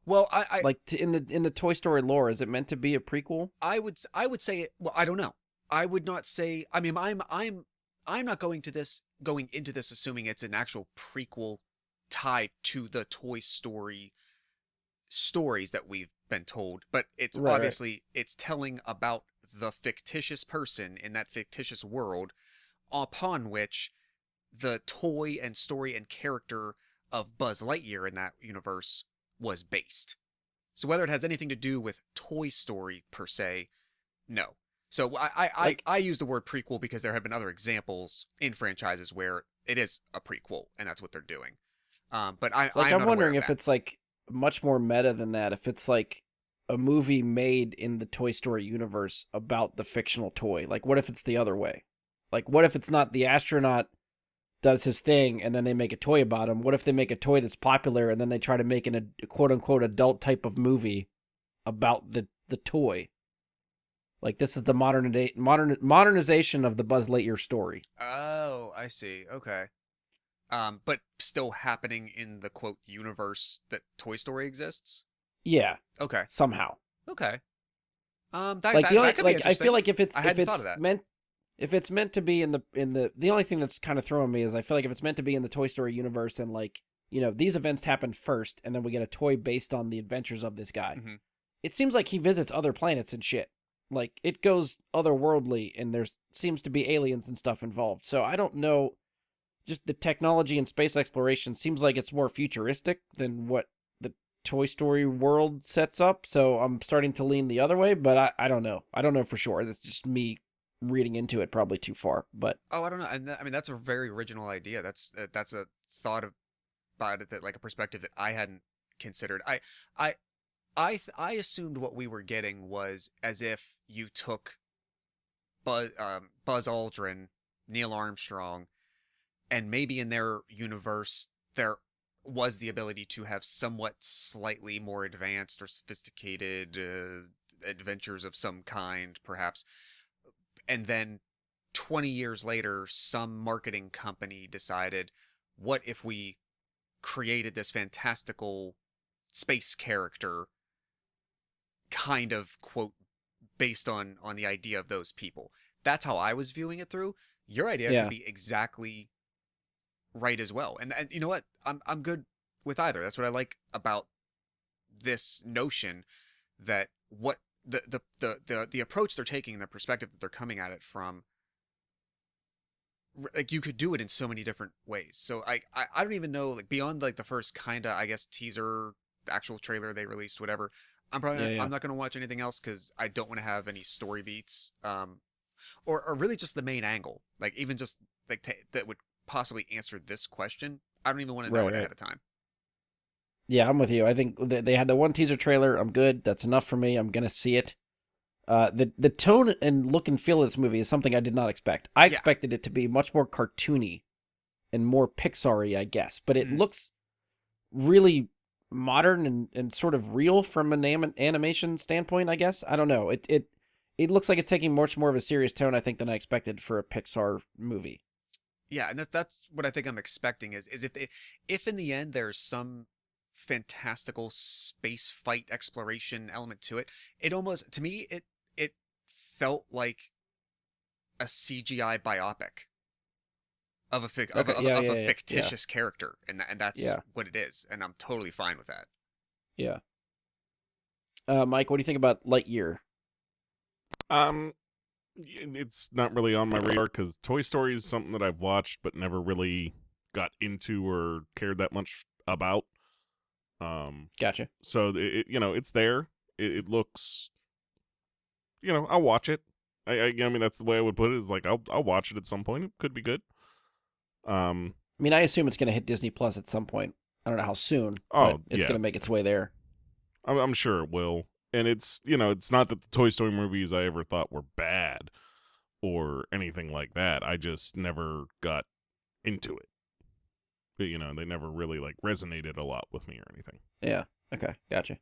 Well, I like in the Toy Story lore, is it meant to be a prequel? I would say it. Well, I don't know. I would not say. I mean, I'm not going into this assuming it's an actual prequel tied to the Toy Story stories that we've been told, but it's obviously it's telling about the fictitious person in that fictitious world, upon which the toy and story and character of Buzz Lightyear in that universe was based. So whether it has anything to do with Toy Story per se, no. So I use the word prequel because there have been other examples in franchises where it is a prequel, and that's what they're doing. But I'm wondering if it's like much more meta than that. If it's like a movie made in the Toy Story universe about the fictional toy. Like, what if it's the other way? Like, what if it's not the astronaut does his thing and then they make a toy about him? What if they make a toy that's popular and then they try to make a quote unquote adult type of movie about the toy? Like, this is the modernization of the Buzz Lightyear story. Oh, I see. Okay. But still happening in the quote universe that Toy Story exists? Yeah. Okay. Somehow. Okay. That could be interesting. I feel like if it's meant to be in the only thing that's kind of throwing me is I feel like if it's meant to be in the Toy Story universe and like, you know, these events happen first and then we get a toy based on the adventures of this guy. Mm-hmm. It seems like he visits other planets and shit. Like, it goes otherworldly and there's seems to be aliens and stuff involved. So I don't know, just the technology and space exploration seems like it's more futuristic than what the Toy Story world sets up. So I'm starting to lean the other way, but I don't know. I don't know for sure. That's just me reading into it probably too far, but I don't know. And I mean, that's a very original idea. That's a thought about it, that like a perspective that I hadn't considered. I assumed what we were getting was as if you took Buzz Aldrin, Neil Armstrong, and maybe in their universe there was the ability to have somewhat slightly more advanced or sophisticated adventures of some kind, perhaps. And then 20 years later, some marketing company decided, what if we created this fantastical space character kind of, quote, based on the idea of those people? That's how I was viewing it through. Your idea could be exactly right as well. And you know what? I'm good with either. That's what I like about this notion that what the approach they're taking and the perspective that they're coming at it from, like, you could do it in so many different ways. So I don't even know, like, beyond like the first kinda, I guess, teaser, the actual trailer they released, whatever. I'm probably I'm not going to watch anything else because I don't want to have any story beats, or really just the main angle, like even just like that would possibly answer this question. I don't even want to know it ahead of time. Yeah, I'm with you. I think they had the one teaser trailer. I'm good. That's enough for me. I'm gonna see it. The tone and look and feel of this movie is something I did not expect. I expected it to be much more cartoony and more Pixar-y, I guess. But it looks really modern and sort of real from an animation standpoint, I guess. I don't know. It looks like it's taking much more of a serious tone, I think, than I expected for a Pixar movie. Yeah, and that's what I think I'm expecting is if in the end there's some fantastical space fight exploration element to it, it almost, to me, it felt like a CGI biopic of a Okay, yeah, yeah, yeah, fictitious character, and that's yeah, what it is, and I'm totally fine with that. yeah. Mike, what do you think about Lightyear? Um, it's not really on my radar because Toy Story is something that I've watched but never really got into or cared that much about. Gotcha. So it's there. It looks, I'll watch it. I mean, that's the way I would put it. Is like I'll watch it at some point. It could be good. I mean, I assume it's going to hit Disney Plus at some point. I don't know how soon, Oh, but it's yeah. going to make its way there. I'm sure it will. And it's not that the Toy Story movies I ever thought were bad or anything like that. I just never got into it. But, they never really like resonated a lot with me or anything. Yeah. Okay. Gotcha.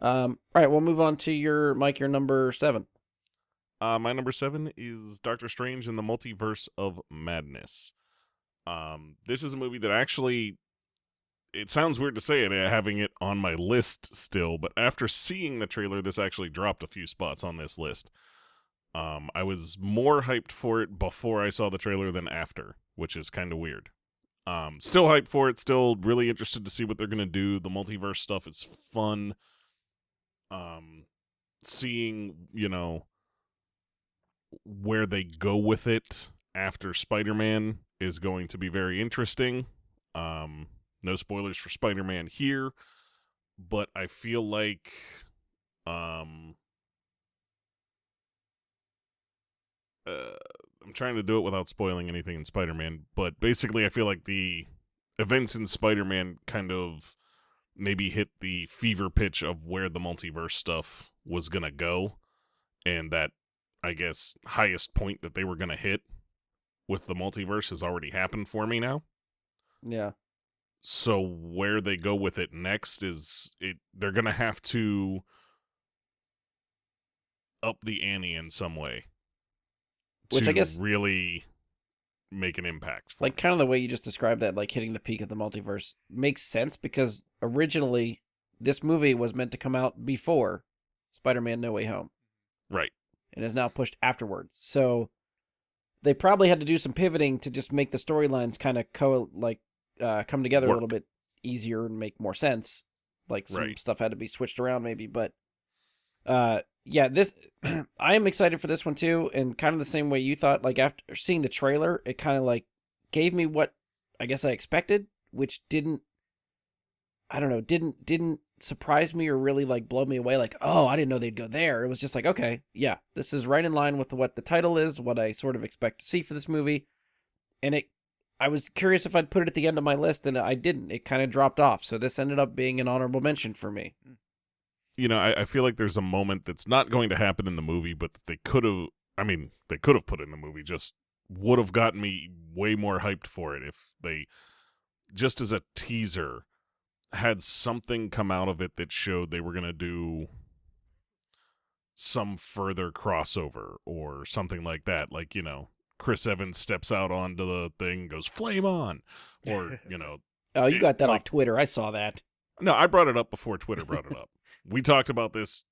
All right. We'll move on to your number 7. My number 7 is Doctor Strange in the Multiverse of Madness. This is a movie that actually, it sounds weird to say it, having it on my list still, but after seeing the trailer, this actually dropped a few spots on this list. I was more hyped for it before I saw the trailer than after, which is kind of weird. Still hyped for it, still really interested to see what they're going to do. The multiverse stuff is fun. Seeing, where they go with it after Spider-Man is going to be very interesting. No spoilers for Spider-Man here, but I feel like I'm trying to do it without spoiling anything in Spider-Man, but basically I feel like the events in Spider-Man kind of maybe hit the fever pitch of where the multiverse stuff was going to go, and that, I guess, highest point that they were going to hit with the multiverse has already happened for me now. Yeah. So where they go with it next they're going to have to up the ante in some way. Which to I guess really make an impact for like me. kind of the way you just described that, like hitting the peak of the multiverse makes sense because originally this movie was meant to come out before Spider-Man No Way Home. Right. And is now pushed afterwards. So they probably had to do some pivoting to just make the storylines kind of come together a little bit easier and make more sense. Like some stuff had to be switched around maybe, but yeah, this I am excited for this one too, and kind of the same way you thought. Like after seeing the trailer, it kind of like gave me what I guess I expected, which didn't surprise me or really like blow me away. Like, oh, I didn't know they'd go there. It was just like, okay, yeah, this is right in line with what the title is, what I sort of expect to see for this movie, and I was curious if I'd put it at the end of my list, and I didn't. It kind of dropped off, so this ended up being an honorable mention for me. I feel like there's a moment that's not going to happen in the movie, but they could have put in the movie, just would have gotten me way more hyped for it if they, just as a teaser, had something come out of it that showed they were going to do some further crossover or something like that. Like, Chris Evans steps out onto the thing, goes, "Flame on!" Or, Oh, you got that off Twitter. I saw that. No, I brought it up before Twitter brought it up. We talked about this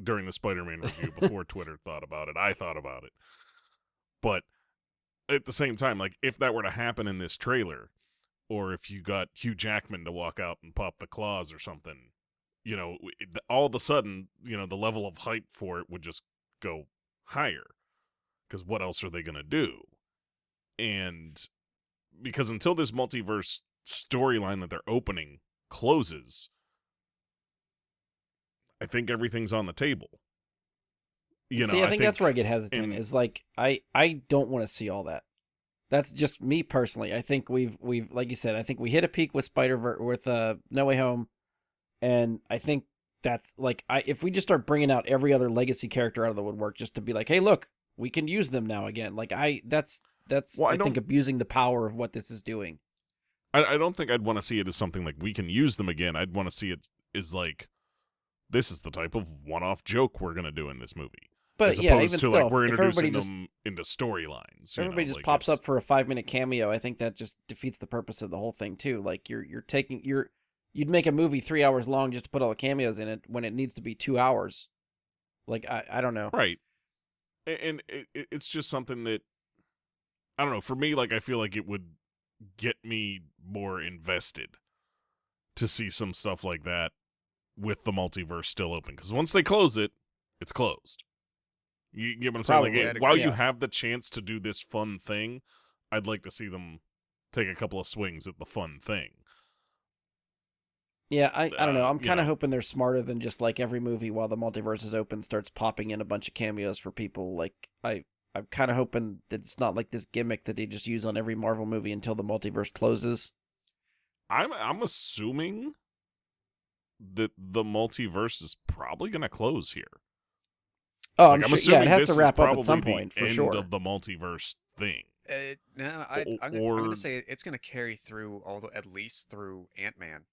during the Spider-Man review before Twitter thought about it. I thought about it. But at the same time, like, if that were to happen in this trailer, or if you got Hugh Jackman to walk out and pop the claws or something, all of a sudden, the level of hype for it would just go higher. Because what else are they going to do? And because until this multiverse storyline that they're opening closes, I think everything's on the table. I think that's where I get hesitant. Is like I don't want to see all that. That's just me personally. I think we've like you said, I think we hit a peak with No Way Home, and I think that's like if we just start bringing out every other legacy character out of the woodwork just to be like, hey, look, we can use them now again. Like that's I think abusing the power of what this is doing. I don't think I'd want to see it as something like we can use them again. I'd want to see it as like, this is the type of one-off joke we're going to do in this movie. But as yeah, opposed even to still, like we're if introducing them into storylines. Everybody just pops up for a 5-minute cameo. I think that just defeats the purpose of the whole thing too. Like you'd make a movie 3 hours long just to put all the cameos in it when it needs to be 2 hours. Like I don't know. Right. And it's just something that, I don't know, for me, like, I feel like it would get me more invested to see some stuff like that with the multiverse still open. Because once they close it, it's closed. You get what I'm saying? Probably. Like, I'd while agree. you Yeah. have the chance to do this fun thing, I'd like to see them take a couple of swings at the fun thing. Yeah, I don't know. I'm You kind of know, hoping they're smarter than just like every movie while the multiverse is open starts popping in a bunch of cameos for people. Like I'm kind of hoping that it's not like this gimmick that they just use on every Marvel movie until the multiverse closes. I'm assuming that the multiverse is probably going to close here. Oh, Like, I'm I'm sure. Yeah, it assuming has this to is wrap up at probably some the point for end sure. of the multiverse thing. No, I'm Or gonna say it's gonna carry through at least through Ant-Man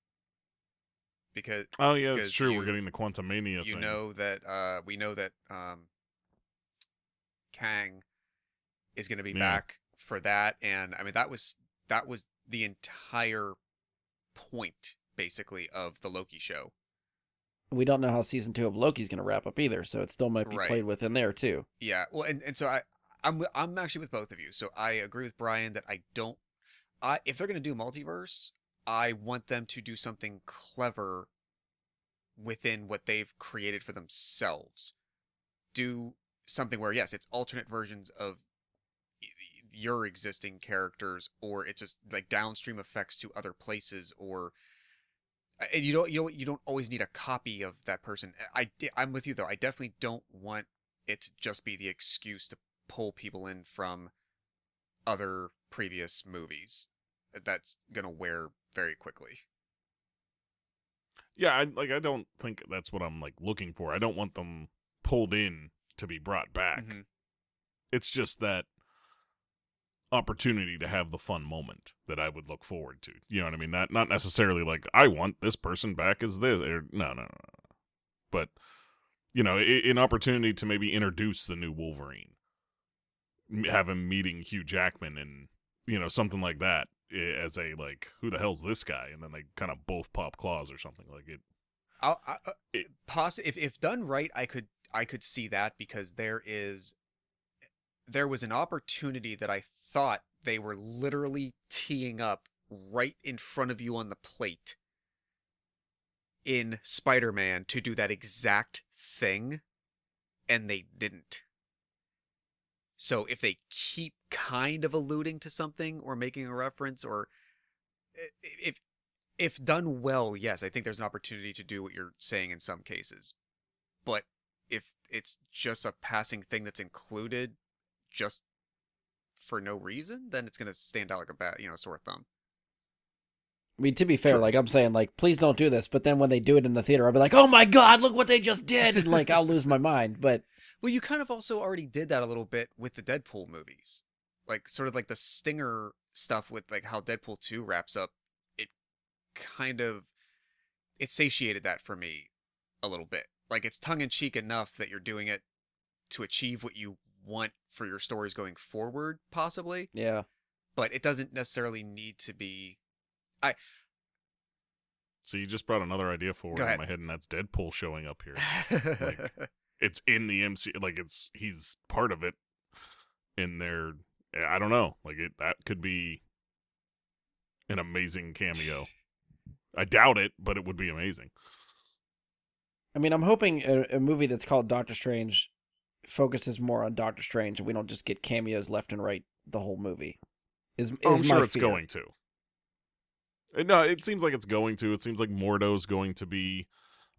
because oh yeah, that's because true. We're getting the Quantumania you thing. know that we know that Kang is gonna be Yeah. back for that, and I mean that was the entire point basically of the Loki show. We don't know how season 2 of Loki's going to wrap up either, so it still might be Right. played within there too. Yeah. Well, and so I'm actually with both of you. So I agree with Brian that I don't. If they're gonna do multiverse, I want them to do something clever within what they've created for themselves. Do something where yes, it's alternate versions of your existing characters, or it's just like downstream effects to other places, or and you don't always need a copy of that person. I'm with you though. I definitely don't want it to just be the excuse to pull people in from other previous movies. That's gonna wear very quickly. Yeah, I don't think that's what I'm like looking for. I don't want them pulled in to be brought back. Mm-hmm. It's just that opportunity to have the fun moment that I would look forward to. You know what I mean? Not necessarily like I want this person back as this. Or, no. But you know, an opportunity to maybe introduce the new Wolverine, have him meeting Hugh Jackman, and you know something like that as a like who the hell's this guy, and then they kind of both pop claws or something like it. If done right, I could see that because there was an opportunity that I thought they were literally teeing up right in front of you on the plate in Spider-Man to do that exact thing, and they didn't. So if they keep kind of alluding to something or making a reference, or if done well, yes, I think there's an opportunity to do what you're saying in some cases. But if it's just a passing thing that's included just for no reason, then it's going to stand out like a bad, sore thumb. I mean, to be fair, Sure. like I'm saying, like please don't do this. But then when they do it in the theater, I'll be like, oh my god, look what they just did, and like I'll lose my mind. But Well, you kind of also already did that a little bit with the Deadpool movies. Like sort of like the stinger stuff with like how Deadpool 2 wraps up. It kind of it satiated that for me a little bit. Like it's tongue in cheek enough that you're doing it to achieve what you want for your stories going forward, possibly. yeah, But it doesn't necessarily need to be. I So you just brought another idea forward Go in ahead. my head, and that's Deadpool showing up here. It's in the MC, like he's part of it in their. I don't know, like that could be an amazing cameo. I doubt it, but it would be amazing. I mean, I'm hoping a movie that's called Doctor Strange focuses more on Doctor Strange, and we don't just get cameos left and right the whole movie. Is I'm my sure it's fear. going to. No, it seems like it's going to. It seems like Mordo's going to be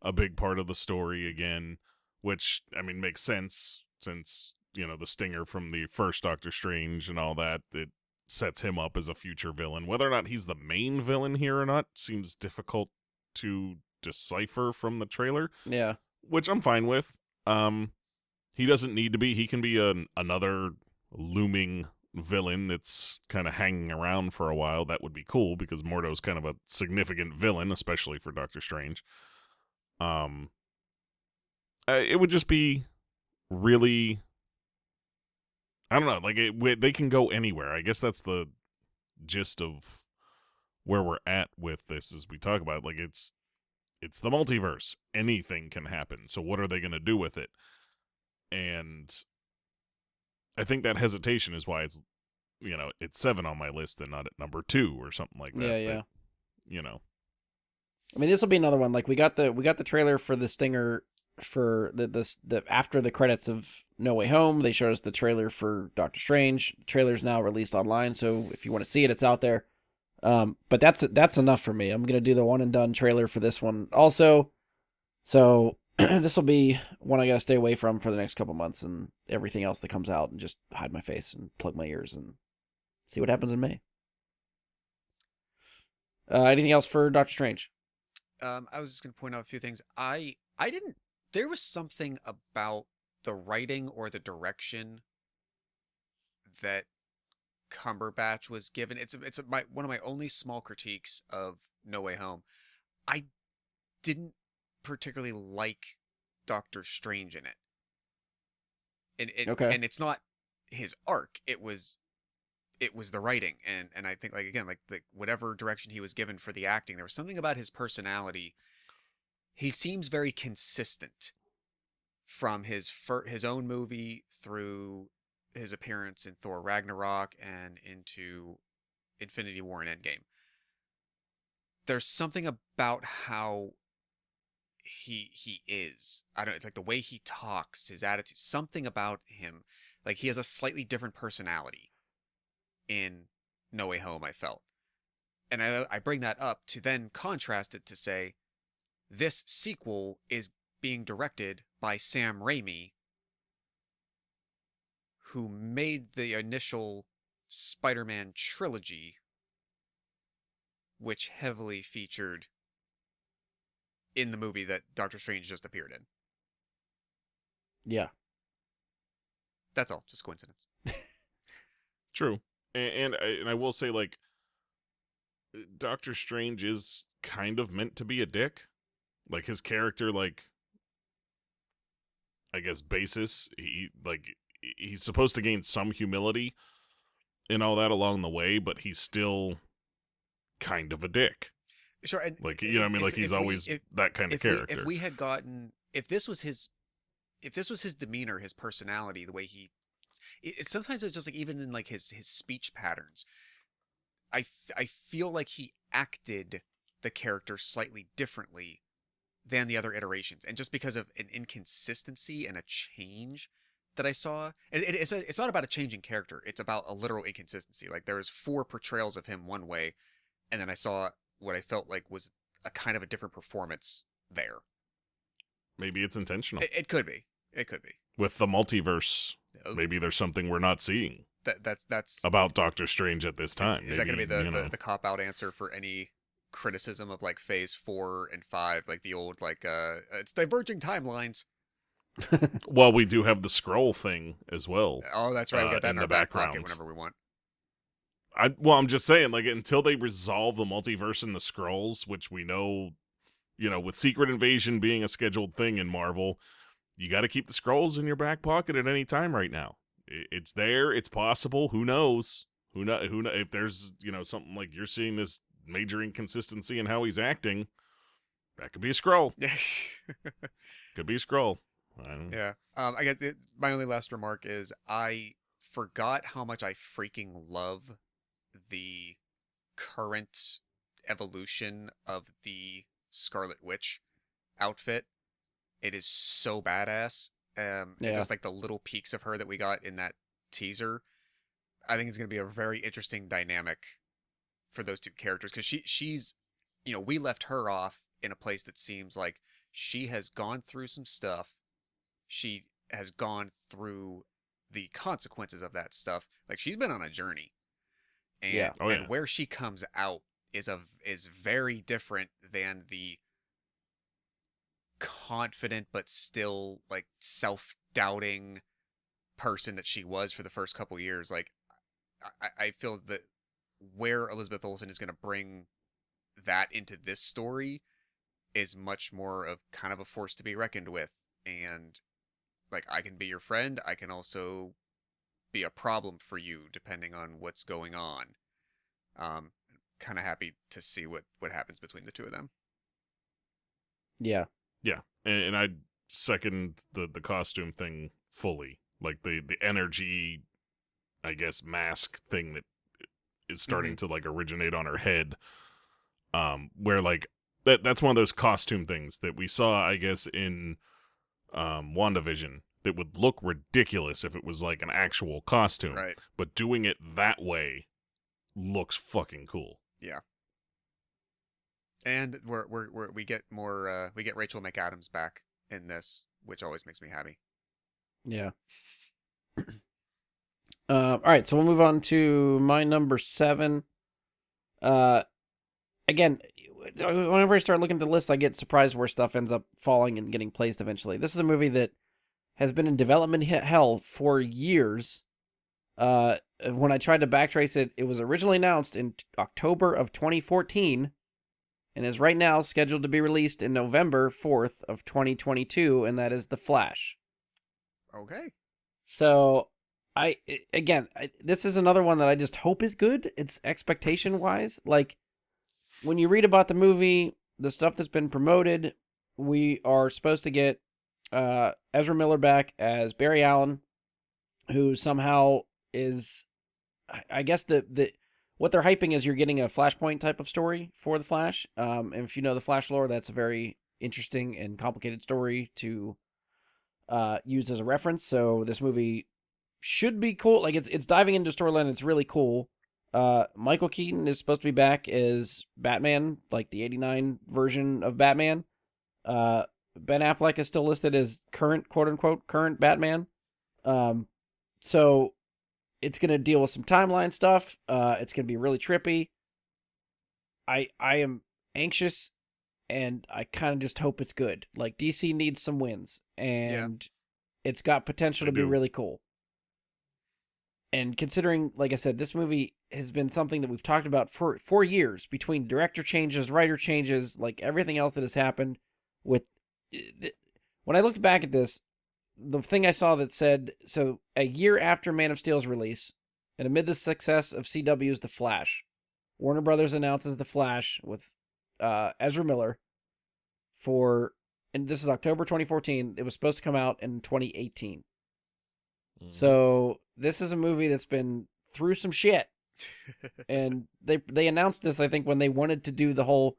a big part of the story again, which, I mean, makes sense since, you know, the stinger from the first Doctor Strange and all that, it sets him up as a future villain. Whether or not he's the main villain here or not seems difficult to decipher from the trailer, Yeah, which I'm fine with. He doesn't need to be. He can be another looming villain that's kind of hanging around for a while. That would be cool because Mordo's kind of a significant villain, especially for Doctor Strange. It would just be really, I don't know, like they can go anywhere. I guess that's the gist of where we're at with this as we talk about it. Like it's the multiverse. Anything can happen. So what are they going to do with it? And I think that hesitation is why it's, it's 7 on my list and not at number 2 or something like that. Yeah, yeah. But, you know, I mean, this will be another one. Like we got the trailer for the Stinger for the after the credits of No Way Home. They showed us the trailer for Doctor Strange. The trailer's now released online, so if you want to see it, it's out there. But that's enough for me. I'm gonna do the one and done trailer for this one also. So this will be one I gotta stay away from for the next couple months, and everything else that comes out, and just hide my face and plug my ears and see what happens in May. Anything else for Doctor Strange? I was just gonna point out a few things. I didn't. There was something about the writing or the direction that Cumberbatch was given. One of my only small critiques of No Way Home. I didn't particularly like Doctor Strange in it. Okay. And it's not his arc. It was the writing, and I think like whatever direction he was given for the acting, there was something about his personality. He seems very consistent from his own movie through his appearance in Thor Ragnarok and into Infinity War and Endgame. There's something about how he is. I don't know, it's like the way he talks, his attitude, something about him. Like he has a slightly different personality in No Way Home, I felt. And I bring that up to then contrast it to say, this sequel is being directed by Sam Raimi, who made the initial Spider-Man trilogy, which heavily featured in the movie that Doctor Strange just appeared in. Yeah. That's all, just coincidence. true. And I will say, like, Doctor Strange is kind of meant to be a dick. Like, his character, like, I guess, basis, he's supposed to gain some humility and all that along the way, but he's still kind of a dick. Sure, and like, you know what I mean? Like, he's always that kind of character. If this was his demeanor, his personality, the way sometimes it's just like, even in like his speech patterns, I feel like he acted the character slightly differently than the other iterations, and just because of an inconsistency and a change that I saw, and it's not about a change in character, it's about a literal inconsistency. Like, there was 4 portrayals of him one way, and then I saw what I felt like was a kind of a different performance there. Maybe it's intentional. It could be. It could be. With the multiverse, maybe there's something we're not seeing. That's about Doctor Strange at this time. Is that going to be the cop-out answer for any criticism of like Phase 4 and 5, like the old it's diverging timelines? Well, we do have the scroll thing as well. Oh, that's right. We got that in our back pocket whenever we want. I'm just saying, like, until they resolve the multiverse and the scrolls, which we know, with Secret Invasion being a scheduled thing in Marvel, you got to keep the scrolls in your back pocket at any time right now. It's there. It's possible. Who knows? Who knows if there's, something like you're seeing this major inconsistency in how he's acting, that could be a scroll. Could be a scroll. Yeah. I get it. My only last remark is I forgot how much I freaking love the current evolution of the Scarlet Witch outfit. It is so badass. And just like the little peaks of her that we got in that teaser, I think it's going to be a very interesting dynamic for those two characters, because she's, we left her off in a place that seems like she has gone through some stuff. She has gone through the consequences of that stuff. Like, she's been on a journey, and and where she comes out is very different than the confident but still like self-doubting person that she was for the first couple years. Like, I feel that where Elizabeth Olsen is going to bring that into this story is much more of kind of a force to be reckoned with. And like, I can be your friend, I can also be a problem for you depending on what's going on. Kind of happy to see what happens between the two of them. Yeah. Yeah, and I second the costume thing fully. like the energy, I guess, mask thing that is starting to like originate on her head. Where like that's one of those costume things that we saw, I guess, in WandaVision that would look ridiculous if it was like an actual costume. Right. But doing it that way looks fucking cool. Yeah. And we get more we get Rachel McAdams back in this, which always makes me happy. Yeah. All right, so we'll move on to my number 7. Again, whenever I start looking at the list, I get surprised where stuff ends up falling and getting placed eventually. This is a movie that has been in development hell for years. When I tried to backtrace it, it was originally announced in October of 2014 and is right now scheduled to be released in November 4th of 2022, and that is The Flash. Okay. So, this is another one that I just hope is good. It's expectation-wise. Like, when you read about the movie, the stuff that's been promoted, we are supposed to get Ezra Miller back as Barry Allen, who somehow is, I guess what they're hyping is you're getting a Flashpoint type of story for the Flash. And if you know the Flash lore, that's a very interesting and complicated story to use as a reference. So this movie should be cool. Like it's diving into storyline. It's really cool. Michael Keaton is supposed to be back as Batman, like the 89 version of Batman. Ben Affleck is still listed as current, quote unquote, current Batman. So it's going to deal with some timeline stuff. It's going to be really trippy. I am anxious, and I kind of just hope it's good. Like, DC needs some wins, and it's got potential to be really cool. And considering, like I said, this movie has been something that we've talked about for 4 years, between director changes, writer changes, like everything else that has happened with... When I looked back at this, the thing I saw that said, so a year after Man of Steel's release, and amid the success of CW's The Flash, Warner Brothers announces The Flash with Ezra Miller and this is October 2014. It was supposed to come out in 2018. Mm-hmm. So this is a movie that's been through some shit. And they announced this, I think, when they wanted to do the whole...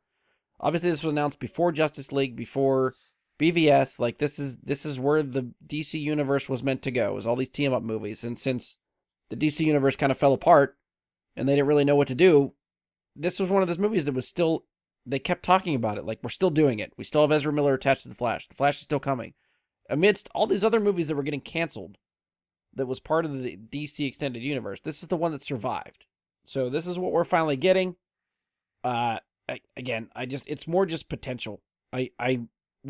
Obviously, this was announced before Justice League, before BVS. Like, this is where the DC universe was meant to go, was all these team-up movies. And since the DC universe kind of fell apart and they didn't really know what to do, this was one of those movies that was still... They kept talking about it. Like, we're still doing it. We still have Ezra Miller attached to The Flash. The Flash is still coming. Amidst all these other movies that were getting canceled that was part of the DC extended universe, this is the one that survived. So this is what we're finally getting. It's more just potential. We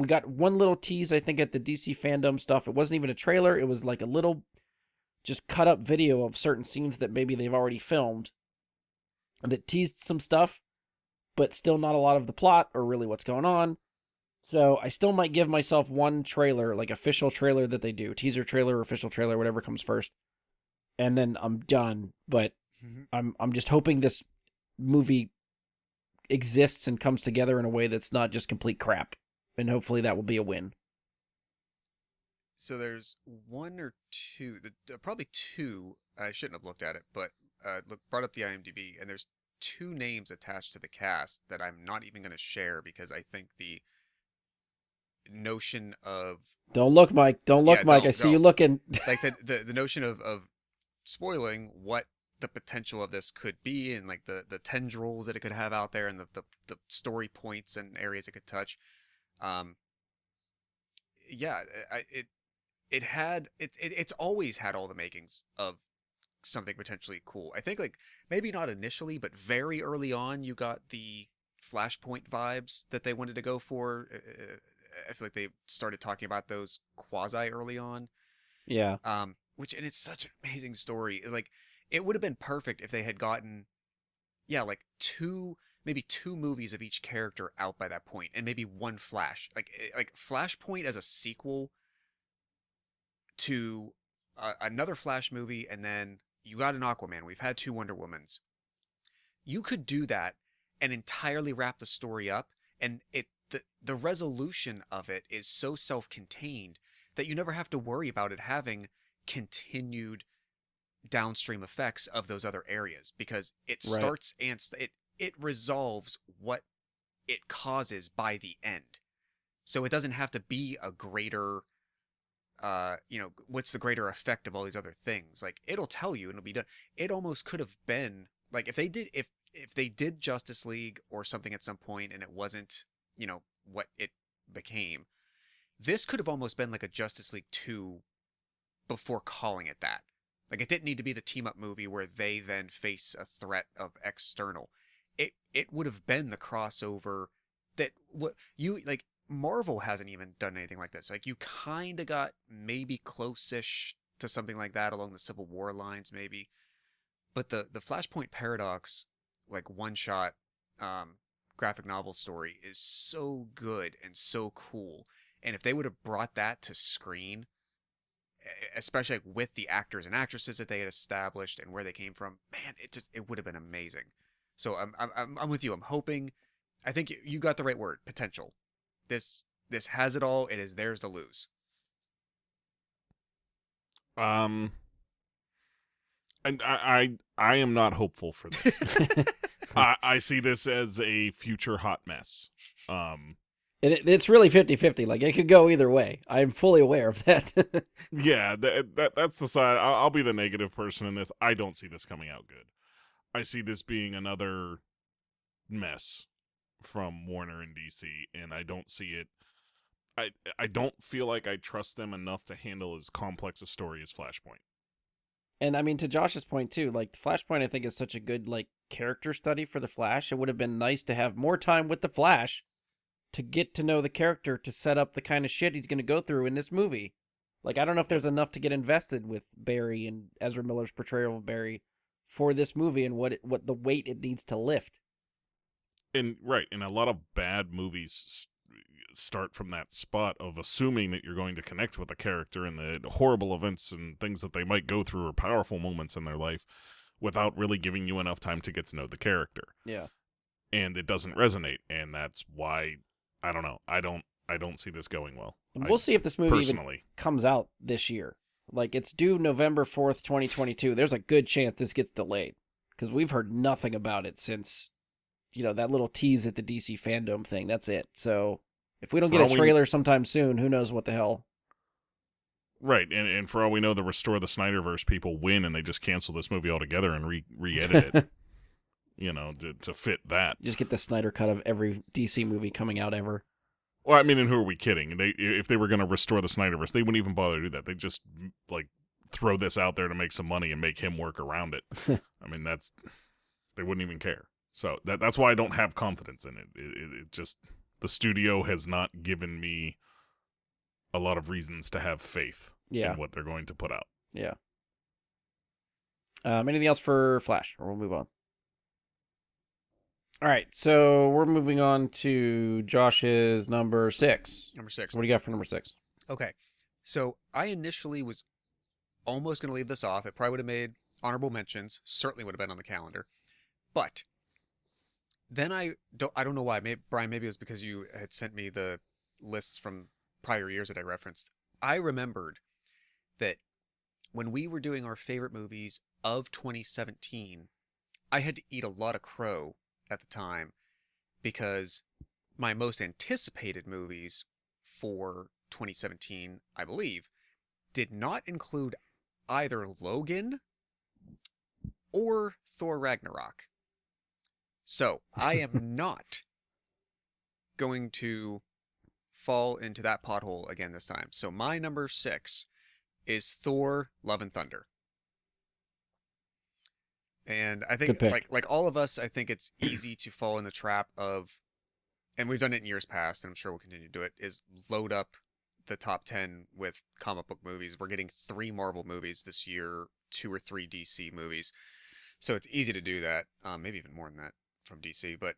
got one little tease, I think, at the DC fandom stuff. It wasn't even a trailer. It was like a little just cut up video of certain scenes that maybe they've already filmed that teased some stuff, but still not a lot of the plot or really what's going on. So I still might give myself one trailer, like official trailer that they do, teaser trailer, official trailer, whatever comes first, and then I'm done. But I'm just hoping this movie exists and comes together in a way that's not just complete crap, and hopefully that will be a win. So there's one or two, probably two. I shouldn't have looked at it, but brought up the IMDb, and there's 2 names attached to the cast that I'm not even going to share because I think the notion of... Don't look, Mike. Don't look, Mike. I see you looking. Like the notion of spoiling what the potential of this could be, and like the tendrils that it could have out there, and the story points and areas it could touch. It's always had all the makings of something potentially cool. I think, like, maybe not initially, but very early on, you got the Flashpoint vibes that they wanted to go for. I feel like they started talking about those quasi early on. Yeah. And it's such an amazing story. Like, it would have been perfect if they had gotten, like maybe 2 movies of each character out by that point, and maybe one Flash. Like Flashpoint as a sequel to another Flash movie, and then you got an Aquaman. We've had 2 Wonder Womans. You could do that and entirely wrap the story up, and the resolution of it is so self-contained that you never have to worry about it having continued downstream effects of those other areas, because it Right. starts and it resolves what it causes by the end. So it doesn't have to be a greater what's the greater effect of all these other things. Like, it'll tell you and it'll be done. It almost could have been like, if they did Justice League or something at some point and it wasn't, what it became. This could have almost been like a Justice League 2 before calling it that. Like, it didn't need to be the team up movie where they then face a threat of external. It would have been the crossover that what you like. Marvel hasn't even done anything like this. Like, you kind of got maybe close-ish to something like that along the Civil War lines, maybe. But the Flashpoint Paradox, like, one-shot graphic novel story is so good and so cool. And if they would have brought that to screen, especially like with the actors and actresses that they had established and where they came from, man, it would have been amazing. So I'm with you. I'm hoping. I think you got the right word, potential. This has it all. It is theirs to lose. And I am not hopeful for this. I see this as a future hot mess. It's really 50-50. Like, it could go either way. I'm fully aware of that. Yeah, that's the side. I'll be the negative person in this. I don't see this coming out good. I see this being another mess from Warner and DC, and I don't see it. I don't feel like I trust them enough to handle as complex a story as Flashpoint. And I mean, to Josh's point too, like, Flashpoint I think is such a good, like, character study for the Flash. It would have been nice to have more time with the Flash to get to know the character, to set up the kind of shit he's going to go through in this movie. Like, I don't know if there's enough to get invested with Barry and Ezra Miller's portrayal of Barry for this movie and what the weight it needs to lift. And a lot of bad movies start from that spot of assuming that you're going to connect with a character and the horrible events and things that they might go through or powerful moments in their life without really giving you enough time to get to know the character. Yeah. And it doesn't resonate, and that's why I don't know. I don't see this going well. And we'll see if this movie even personally comes out this year. Like, it's due November 4th, 2022. There's a good chance this gets delayed because we've heard nothing about it since, that little tease at the DC Fandom thing. That's it. So if we don't get a trailer sometime soon, who knows what the hell. Right, and for all we know, the Restore the Snyderverse people win and they just cancel this movie altogether and re-edit it, to fit that. Just get the Snyder cut of every DC movie coming out ever. Well, I mean, and who are we kidding? If they were going to restore the Snyderverse, they wouldn't even bother to do that. They'd just, like, throw this out there to make some money and make him work around it. I mean, they wouldn't even care. So that's why I don't have confidence in it. It just, the studio has not given me a lot of reasons to have faith in what they're going to put out. Yeah. Anything else for Flash, or we'll move on? All right, so we're moving on to Josh's number 6. Number 6. What do you got for number 6? Okay, so I initially was almost going to leave this off. It probably would have made honorable mentions. Certainly would have been on the calendar. But then I don't know why. Brian, maybe it was because you had sent me the lists from prior years that I referenced. I remembered that when we were doing our favorite movies of 2017, I had to eat a lot of crow at the time because my most anticipated movies for 2017, I believe, did not include either Logan or Thor Ragnarok. So I am not going to fall into that pothole again this time. So my number 6 is Thor Love and Thunder. And I think, like all of us, I think it's easy to fall in the trap of, and we've done it in years past, and I'm sure we'll continue to do it, is load up the top 10 with comic book movies. We're getting 3 Marvel movies this year, 2 or 3 DC movies. So it's easy to do that. Maybe even more than that from DC. But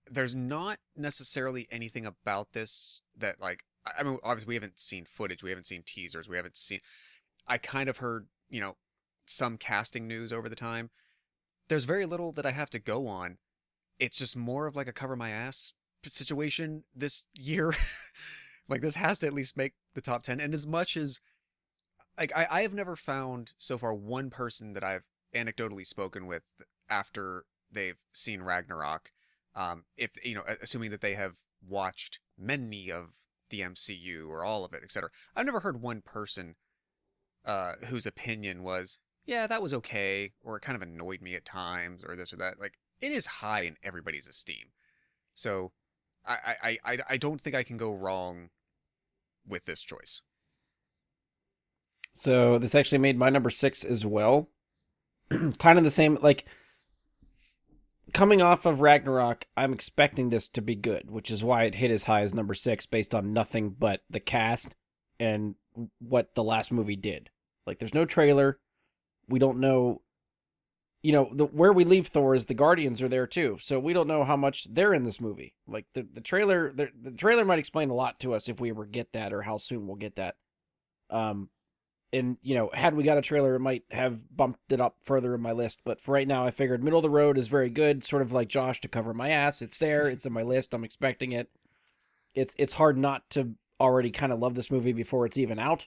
there's not necessarily anything about this that, like, I mean, obviously we haven't seen footage. We haven't seen teasers. We haven't seen... I kind of heard, some casting news over the time. There's very little that I have to go on. It's just more of like a cover my ass situation this year Like, this has to at least make the top 10. And as much as, like, I have never found so far one person that I've anecdotally spoken with after they've seen Ragnarok, if, assuming that they have watched many of the MCU or all of it, etc. I've never heard one person whose opinion was, yeah, that was okay, or it kind of annoyed me at times, or this or that. Like, it is high in everybody's esteem. So I don't think I can go wrong with this choice. So this actually made my number 6 as well. Kind of the same, like, coming off of Ragnarok, I'm expecting this to be good, which is why it hit as high as number 6 based on nothing but the cast and what the last movie did. Like, there's no trailer. We don't know, where we leave Thor is the Guardians are there too. So we don't know how much they're in this movie. Like, the trailer might explain a lot to us if we ever get that, or how soon we'll get that. And, had we got a trailer, it might have bumped it up further in my list. But for right now, I figured middle of the road is very good, sort of like Josh, to cover my ass. It's there. It's in my list. I'm expecting it. It's hard not to already kind of love this movie before it's even out.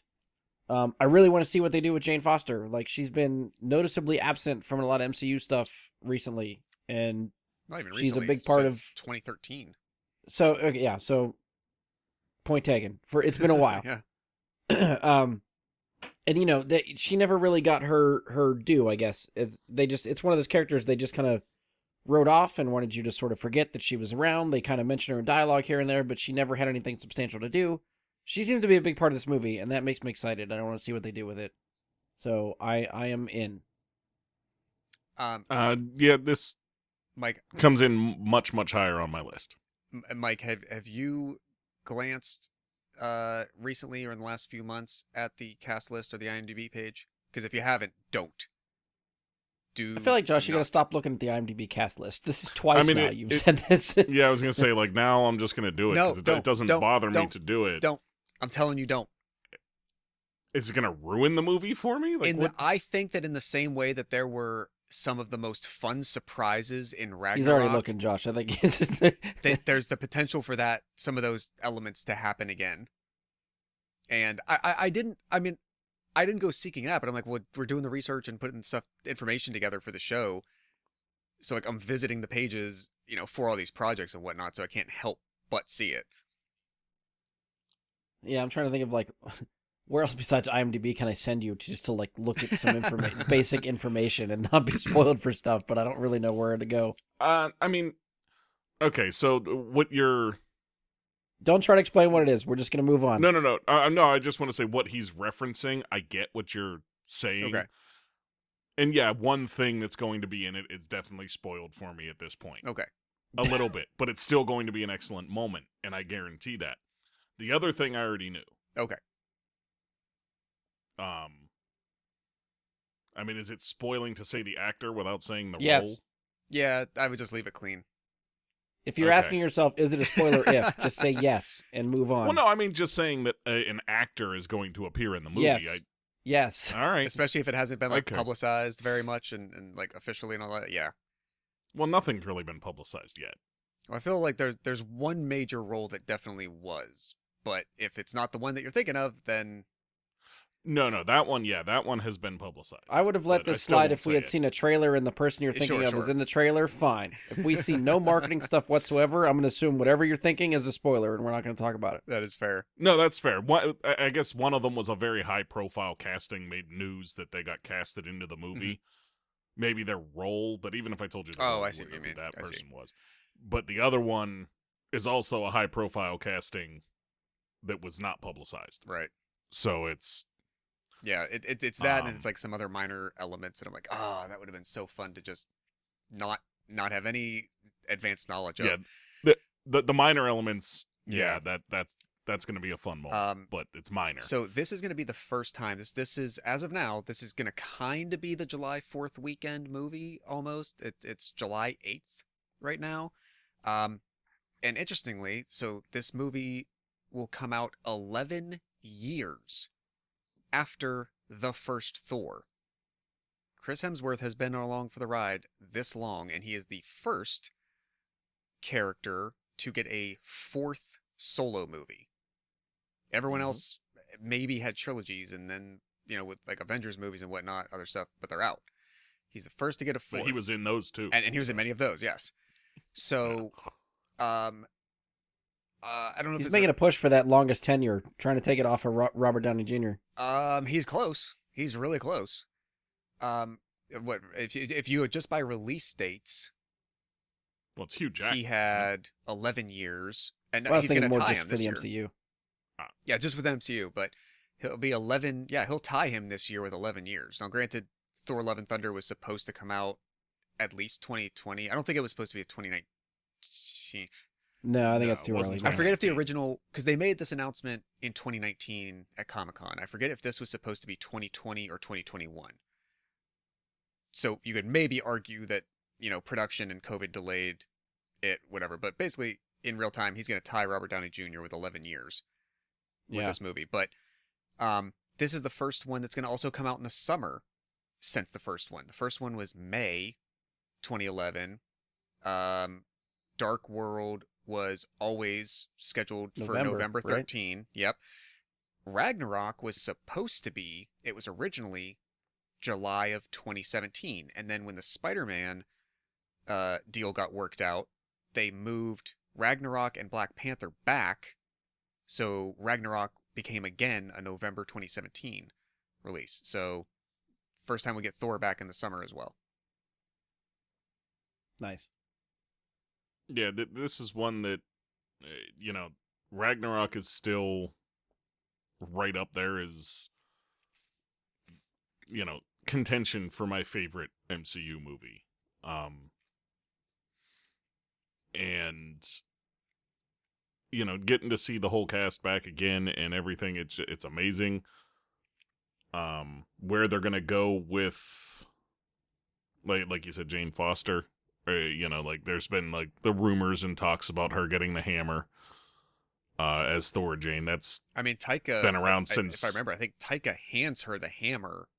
I really want to see what they do with Jane Foster. Like, she's been noticeably absent from a lot of MCU stuff recently. And Not even she's recently, a big part of 2013. So, okay, yeah. So, point taken. It's been a while. Yeah. And she never really got her due, I guess. It's one of those characters they just kind of wrote off and wanted you to sort of forget that she was around. They kind of mentioned her in dialogue here and there, but she never had anything substantial to do. She seems to be a big part of this movie, and that makes me excited. I want to see what they do with it. So I am in. Yeah, this Mike comes in much, much higher on my list. Mike, have you glanced recently or in the last few months at the cast list or the IMDb page? Because if you haven't, don't. I feel like, Josh, you got to stop looking at the IMDb cast list. This is twice now you've said this. Yeah, I was going to say, like, now I'm just going to do it because it doesn't bother me to do it. Don't. I'm telling you, don't. Is it going to ruin the movie for me? Like, I think that in the same way that there were some of the most fun surprises in Ragnarok. He's already looking, Josh. I think it's just there's the potential for some of those elements to happen again. And I didn't go seeking it out, but I'm like, well, we're doing the research and putting information together for the show. So, like, I'm visiting the pages, for all these projects and whatnot, so I can't help but see it. Yeah, I'm trying to think of, like, where else besides IMDb can I send you to like look at some basic information and not be spoiled for stuff, but I don't really know where to go. Okay, so what you're... Don't try to explain what it is. We're just going to move on. No. No, I just want to say what he's referencing. I get what you're saying. Okay. And yeah, one thing that's going to be in it is definitely spoiled for me at this point. Okay. A little bit, but it's still going to be an excellent moment, and I guarantee that. The other thing I already knew. Okay. Is it spoiling to say the actor without saying the yes. role? Yeah, I would just leave it clean. If you're asking yourself, is it a spoiler if, just say yes and move on. Well, no, just saying that an actor is going to appear in the movie. Yes. Yes. All right. Especially if it hasn't been, publicized very much and like, officially and all that, yeah. Well, nothing's really been publicized yet. Well, I feel like there's one major role that definitely was, but if it's not the one that you're thinking of, then... No, that one has been publicized. I would have let this slide if we had seen a trailer and the person you're thinking of is in the trailer, fine. If we see no marketing stuff whatsoever, I'm going to assume whatever you're thinking is a spoiler and we're not going to talk about it. That is fair. No, that's fair. I guess one of them was a very high-profile casting, made news that they got casted into the movie. Mm-hmm. Maybe their role, but even if I told you I see what you mean. That person was. But the other one is also a high-profile casting that was not publicized. Right. So it's... Yeah, it's that, and it's like some other minor elements, and I'm like, that would have been so fun to just not have any advanced knowledge of. Yeah, the minor elements. Yeah, that's going to be a fun moment, but it's minor. So this is going to be the first time. This is, as of now, this is going to kind of be the July 4th weekend movie almost. It's July 8th right now, and interestingly, so this movie will come out 11 years after the first Thor. Chris Hemsworth has been along for the ride this long, and he is the first character to get a fourth solo movie. Everyone Mhm. else maybe had trilogies, and then with like Avengers movies and whatnot, other stuff, but they're out. He's the first to get a But he fourth, was in those too. and he was in So, many of those. Yes. yeah. So, um, I don't know if He's it's making a push for that longest tenure, trying to take it off of Robert Downey Jr. he's close. He's really close. Um, what if you just by release dates, Well, it's Hugh Jackman. he had 11 years, and Well, I was he's thinking gonna more tie just him for this the year. MCU. Yeah, just with MCU, but he'll be 11. Yeah, he'll tie him this year with 11 years. Now, granted, Thor: Love and Thunder was supposed to come out at least 2020. I don't think it was supposed to be a 2019. No, I think No, that's too it wasn't early. I forget if the 2019. original, because they made this announcement in 2019 at Comic-Con. I forget if this was supposed to be 2020 or 2021. So you could maybe argue that, production and COVID delayed it, whatever. But basically, in real time, he's going to tie Robert Downey Jr. with 11 years with Yeah. this movie. But this is the first one that's going to also come out in the summer since the first one. The first one was May 2011. Dark World was always scheduled for November right? 13. Yep. Ragnarok was supposed to be, it was originally July of 2017. And then when the Spider-Man deal got worked out, they moved Ragnarok and Black Panther back. So Ragnarok became again a November 2017 release. So first time we get Thor back in the summer as well. Nice. Yeah, this is one that, Ragnarok is still right up there as, contention for my favorite MCU movie. And, getting to see the whole cast back again and everything, it's amazing. Where they're going to go with, like you said, Jane Foster. There's been like the rumors and talks about her getting the hammer as Thor Jane. That's Taika been around since. if I remember, I think Taika hands her the hammer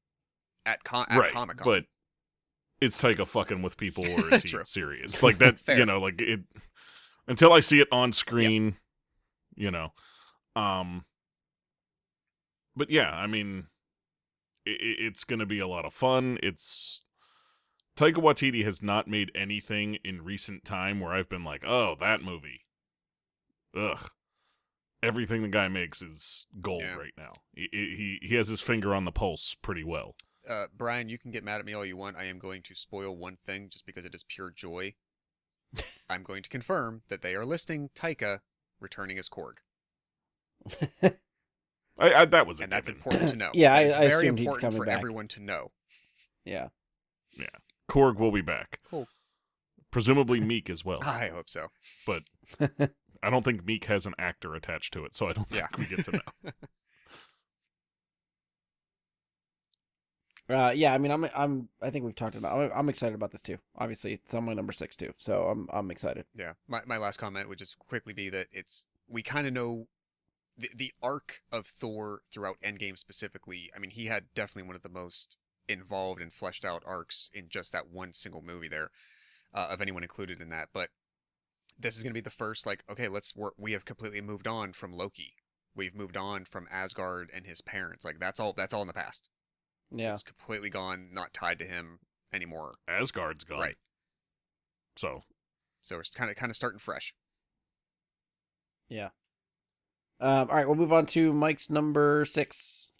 at right, Comic-Con. but it's Taika fucking with people, or is he True. serious? Like that, Fair. like it. Until I see it on screen, But yeah, I mean, it's gonna be a lot of fun. Taika Waititi has not made anything in recent time where I've been like, oh, that movie. Ugh. Everything the guy makes is gold right now. He has his finger on the pulse pretty well. Brian, you can get mad at me all you want. I am going to spoil one thing just because it is pure joy. I'm going to confirm that they are listing Taika returning as Korg. That was and that's given. important to know. Yeah, That is I very assumed he's important coming for back. everyone to know. Yeah. Yeah. Korg will be back. Cool. Presumably Meek as well. I hope so. But I don't think Meek has an actor attached to it, so I don't think we get to know. Yeah, I mean, I think we've talked about. I'm excited about this too. Obviously, it's on my number 6 too, so I'm excited. Yeah. My last comment would just quickly be that we kind of know the arc of Thor throughout Endgame specifically. I mean, he had definitely one of the most involved and fleshed out arcs in just that one single movie there, of anyone included in that. But this is going to be the first, like, okay, let's work. We have completely moved on from Loki. We've moved on from Asgard and his parents. Like, that's all in the past. Yeah. It's completely gone, not tied to him anymore. Asgard's gone. Right. So we're kind of starting fresh. Yeah. All right, we'll move on to Mike's number 6.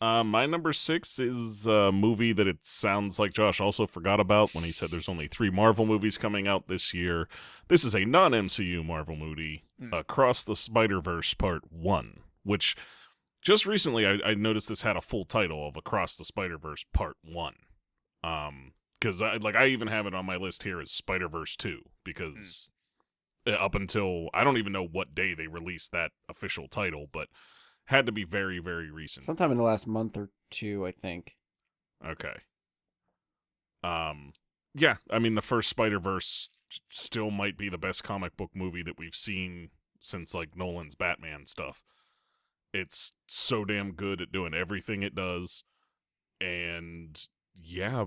my number 6 is a movie that it sounds like Josh also forgot about when he said there's only 3 Marvel movies coming out this year. This is a non-MCU Marvel movie, Across the Spider-Verse Part 1, which just recently I noticed this had a full title of Across the Spider-Verse Part 1. Because I even have it on my list here as Spider-Verse 2, because up until, I don't even know what day they released that official title, but had to be very, very recent. Sometime in the last month or 2, I think. Okay. Yeah, I mean, the first Spider-Verse still might be the best comic book movie that we've seen since, like, Nolan's Batman stuff. It's so damn good at doing everything it does. And, yeah,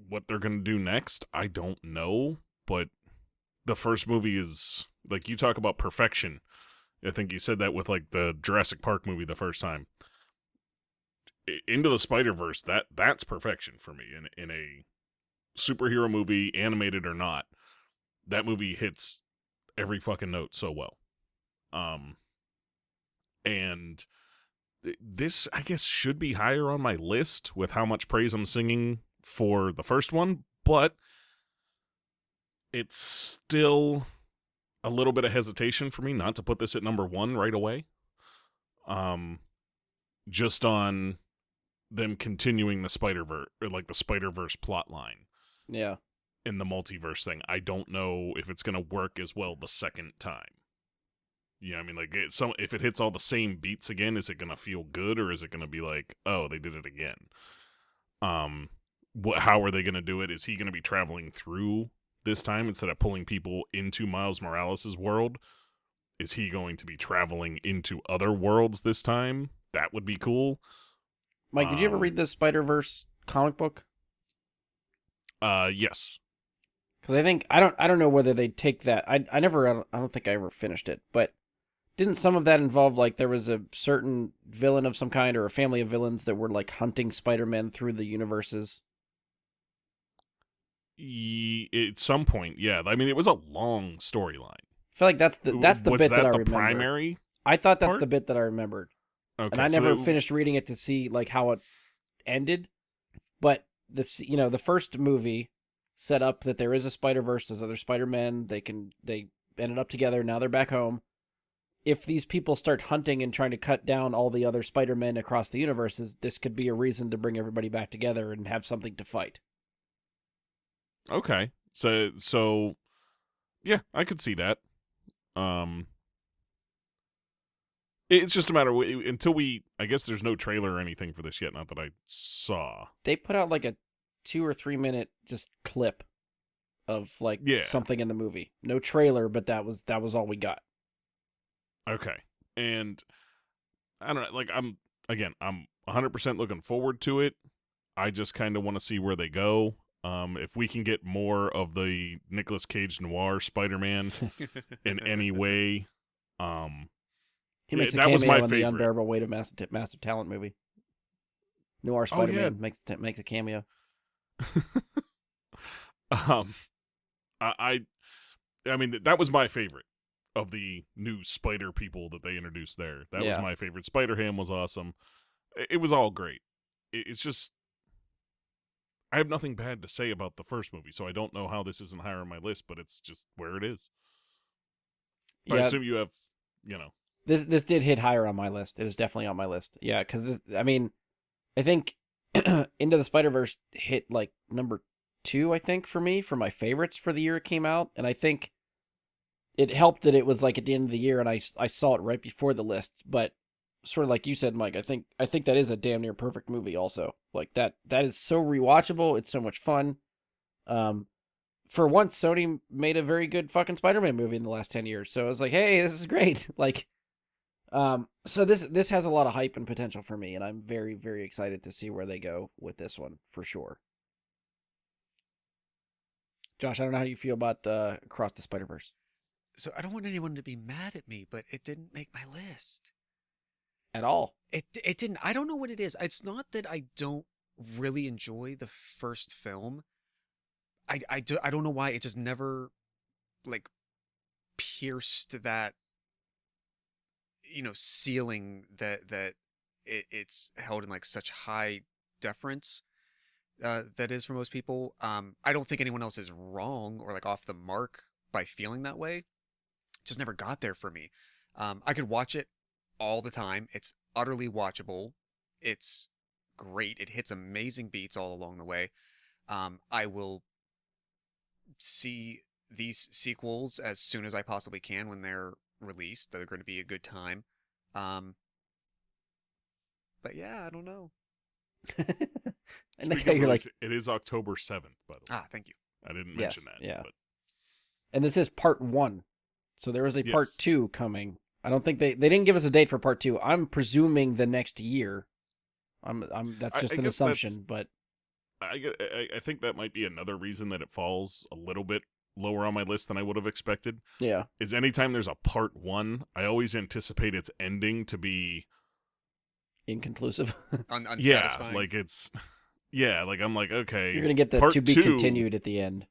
what they're going to do next, I don't know. But the first movie is, like, you talk about perfection I think you said that with like the Jurassic Park movie the first time. Into the Spider-Verse, that's perfection for me in a superhero movie, animated or not. That movie hits every fucking note so well. And this, I guess, should be higher on my list with how much praise I'm singing for the first one, but it's still a little bit of hesitation for me not to put this at number 1 right away. Just on them continuing the Spider-Verse, or like the Spider-Verse plot line. Yeah. In the multiverse thing. I don't know if it's going to work as well the second time. You know what I mean? Like, if it hits all the same beats again, is it going to feel good, or is it going to be like, oh, they did it again? How are they going to do it? Is he going to be traveling through this time instead of pulling people into Miles Morales' world? Is he going to be traveling into other worlds this time? That would be cool. Mike, did you ever read the Spider-Verse comic book? Yes. Because I think I don't know whether they take that. I don't think I ever finished it, but didn't some of that involve like there was a certain villain of some kind or a family of villains that were like hunting Spider-Man through the universes? At some point, yeah. I mean, it was a long storyline. I feel like that's the bit that I remember. Primary? I thought that's part? the bit that I remembered. Okay, and I never finished reading it to see like how it ended. But the first movie set up that there is a Spider-Verse, there's other Spider-Men, they ended up together, now they're back home. If these people start hunting and trying to cut down all the other Spider-Men across the universes, this could be a reason to bring everybody back together and have something to fight. Okay. So yeah, I could see that. It's just a matter of, until I guess there's no trailer or anything for this yet, not that I saw. They put out like a 2 or 3 minute just clip of like something in the movie. No trailer, but that was all we got. Okay. And I don't know, like I'm 100% looking forward to it. I just kind of want to see where they go. If we can get more of the Nicolas Cage noir Spider-Man in any way, he makes a cameo in the Unbearable Weight of Massive Talent movie. Noir Spider-Man makes a cameo. I mean, that was my favorite of the new Spider people that they introduced there. That was my favorite. Spider-Ham was awesome. It was all great. It's just, I have nothing bad to say about the first movie, so I don't know how this isn't higher on my list, but it's just where it is. But I assume you have, This did hit higher on my list. It is definitely on my list. Yeah, because, I think Into the Spider-Verse hit, like, number 2, I think, for me, for my favorites for the year it came out. And I think it helped that it was, like, at the end of the year, and I saw it right before the list. But sort of like you said, Mike, I think that is a damn near perfect movie also. Like, that is so rewatchable. It's so much fun. For once, Sony made a very good fucking Spider-Man movie in the last 10 years. So I was like, hey, this is great. Like, so this has a lot of hype and potential for me, and I'm very, very excited to see where they go with this one, for sure. Josh, I don't know how you feel about Across the Spider-Verse. So I don't want anyone to be mad at me, but it didn't make my list. At all. It didn't. I don't know what it is. It's not that I don't really enjoy the first film. I don't know why it just never, like, pierced that, ceiling that it's held in, like, such high deference that is for most people. I don't think anyone else is wrong or, like, off the mark by feeling that way. It just never got there for me. I could watch it all the time. It's utterly watchable. It's great. It hits amazing beats all along the way. I will see these sequels as soon as I possibly can when they're released. They're going to be a good time. But yeah, I don't know. And you're like, it is October 7th, by the way. Thank you. I didn't mention that. Yeah. But... And this is part 1. So there is a part 2 coming. I don't think they didn't give us a date for part 2. I'm presuming the next year. That's just an assumption, but I think that might be another reason that it falls a little bit lower on my list than I would have expected. Yeah. Is anytime there's a part 1, I always anticipate its ending to be Inconclusive. Unsatisfying. like it's like I'm like, okay, You're gonna get the part to be 2, continued at the end.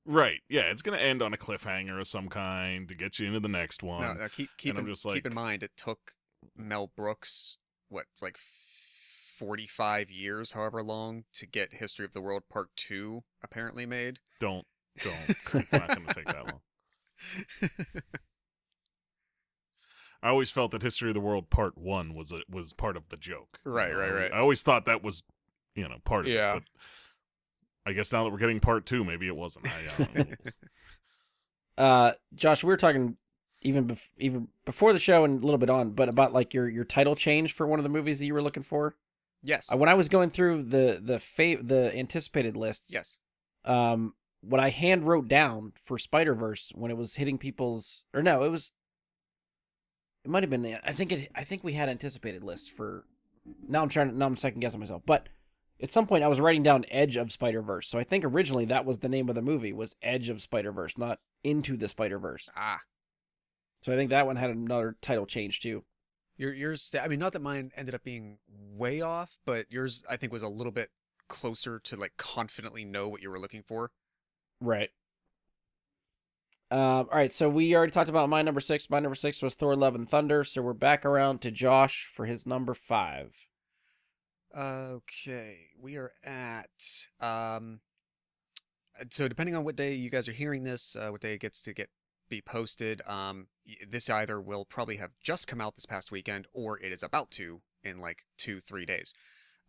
right? Yeah, it's gonna end on a cliffhanger of some kind to get you into the next No, one. no, keep and I'm just like, keep in mind it took Mel Brooks like 45 years, however long, to get History of the World Part 2 apparently made. don't. It's not gonna take that long. I always felt that History of the World Part 1 was part of the joke. Right. I always thought that was, part of Yeah. it. But I guess now that we're getting Part 2, maybe it wasn't. I don't know. Josh, we were talking even before the show and a little bit on, but about like your title change for one of the movies that you were looking for. Yes. When I was going through the anticipated lists, Yes. what I hand wrote down for Spider-Verse when it was hitting people's, or no, it might have been, I think we had anticipated lists for, now I'm second guessing myself, but at some point I was writing down Edge of Spider-Verse. So I think originally that was the name of the movie, was Edge of Spider-Verse, not Into the Spider-Verse. Ah. So I think that one had another title change too. Yours, I mean, not that mine ended up being way off, but yours, I think, was a little bit closer to like confidently know what you were looking for. Right. All right, so we already talked about my number 6. My number 6 was Thor: Love and Thunder, so we're back around to Josh for his number 5. Okay, we are at so depending on what day you guys are hearing this, what day it gets to be posted, this either will probably have just come out this past weekend, or it is about to in like 2-3 days.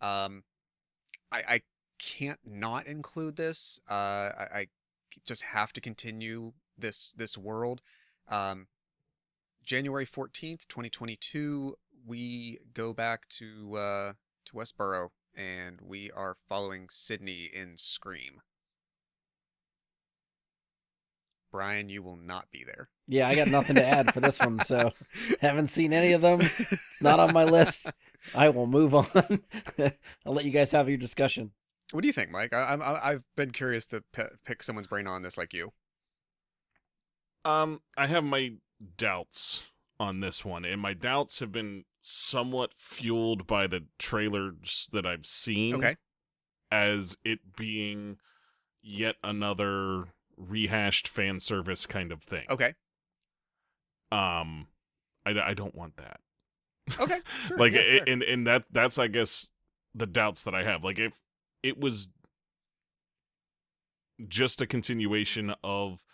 I can't not include this. I just have to continue this world. January 14th, 2022, we go back to Westboro, and we are following Sydney in Scream. Brian, you will not be there. Yeah, I got nothing to add for this one, so haven't seen any of them. It's not on my list. I will move on. I'll let you guys have your discussion. What do you think, Mike? I've been curious to pick someone's brain on this like you. I have my doubts on this one, and my doubts have been somewhat fueled by the trailers that I've seen. Okay. As it being yet another rehashed fan service kind of thing. Okay. I don't want that. Okay. Sure. Like, yeah, and that's I guess the doubts that I have. Like, if it was just a continuation of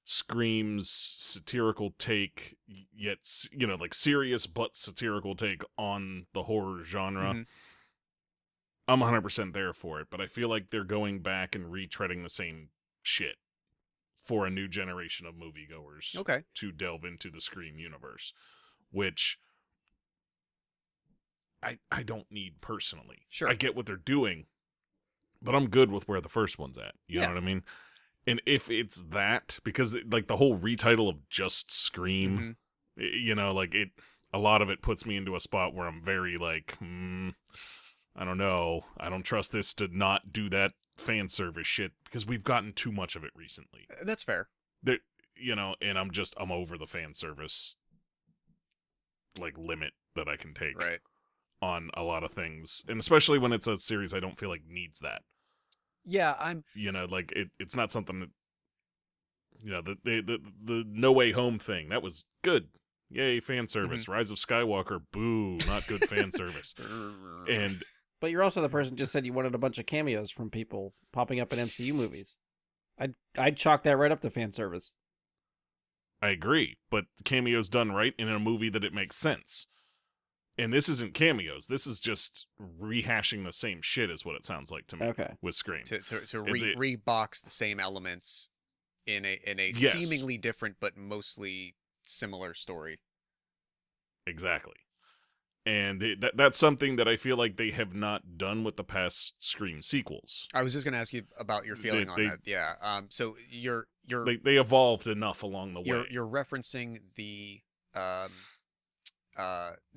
Scream's satirical take, yet like serious but satirical take on the horror genre, Mhm. I'm 100% there for it. But I feel like they're going back and retreading the same shit for a new generation of moviegoers. Okay. To delve into the Scream universe, which I don't need personally. Sure. I get what they're doing, but I'm good with where the first one's at. You know Yeah. what I mean? And if it's that, because like the whole retitle of just Scream, Mhm. like a lot of it puts me into a spot where I'm very like, I don't know. I don't trust this to not do that fan service shit, because we've gotten too much of it recently. That's fair. There, and I'm over the fan service like limit that I can take Right. on a lot of things, and especially when it's a series I don't feel like needs that. Yeah, I'm. Like it's not something that, the No Way Home thing, that was good. Yay, fan service. Rise of Skywalker, boo, not good fan service. And But you're also the person who just said you wanted a bunch of cameos from people popping up in MCU movies. I'd chalk that right up to fan service. I agree, but the cameo's done right in a movie that it makes sense. And this isn't cameos. This is just rehashing the same shit, is what it sounds like to me. Okay. With Scream. To rebox the same elements in a Yes. seemingly different but mostly similar story. Exactly. And that's something that I feel like they have not done with the past Scream sequels. I was just gonna ask you about your feeling on that. Yeah. So you're They evolved enough along the way. you're referencing the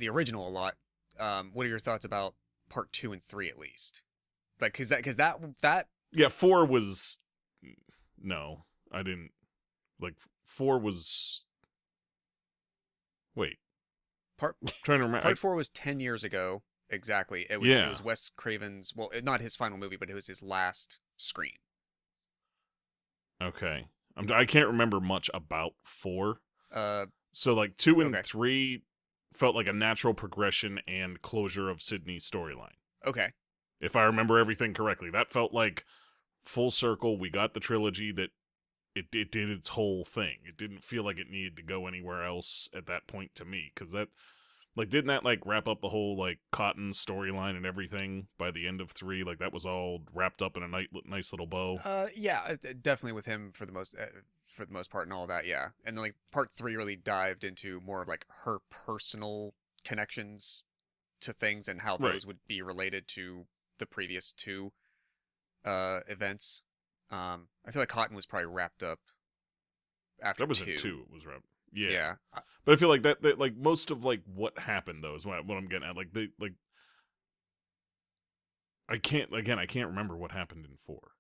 original a lot. What are your thoughts about part 2 and 3 at least? Like, cause that Yeah, 4 was no. I didn't like 4 was. Wait, Part trying to remember. Part 4 was 10 years ago exactly. It Yeah. was Wes Craven's, well, not his final movie, but it was his last screen. Okay, I can't remember much about 4. Uh, So like 2 and Okay. 3 felt like a natural progression and closure of Sydney's storyline. okay. If I remember everything correctly, that felt like full circle. We got the trilogy that it did its whole thing. It didn't feel like it needed to go anywhere else at that point to me, because that, like, didn't that like wrap up the whole like Cotton storyline and everything by the end of 3? Like that was all wrapped up in a nice little bow. Yeah, definitely with him for the most part and all that, yeah. And then like part 3 really dived into more of like her personal connections to things and how Right. those would be related to the previous 2 events. I feel like Cotton was probably wrapped up after That was 2. in 2. It was wrapped. Yeah. Yeah. But I feel like that like most of like what happened though is what I'm getting at. Like they like I can't remember what happened in 4.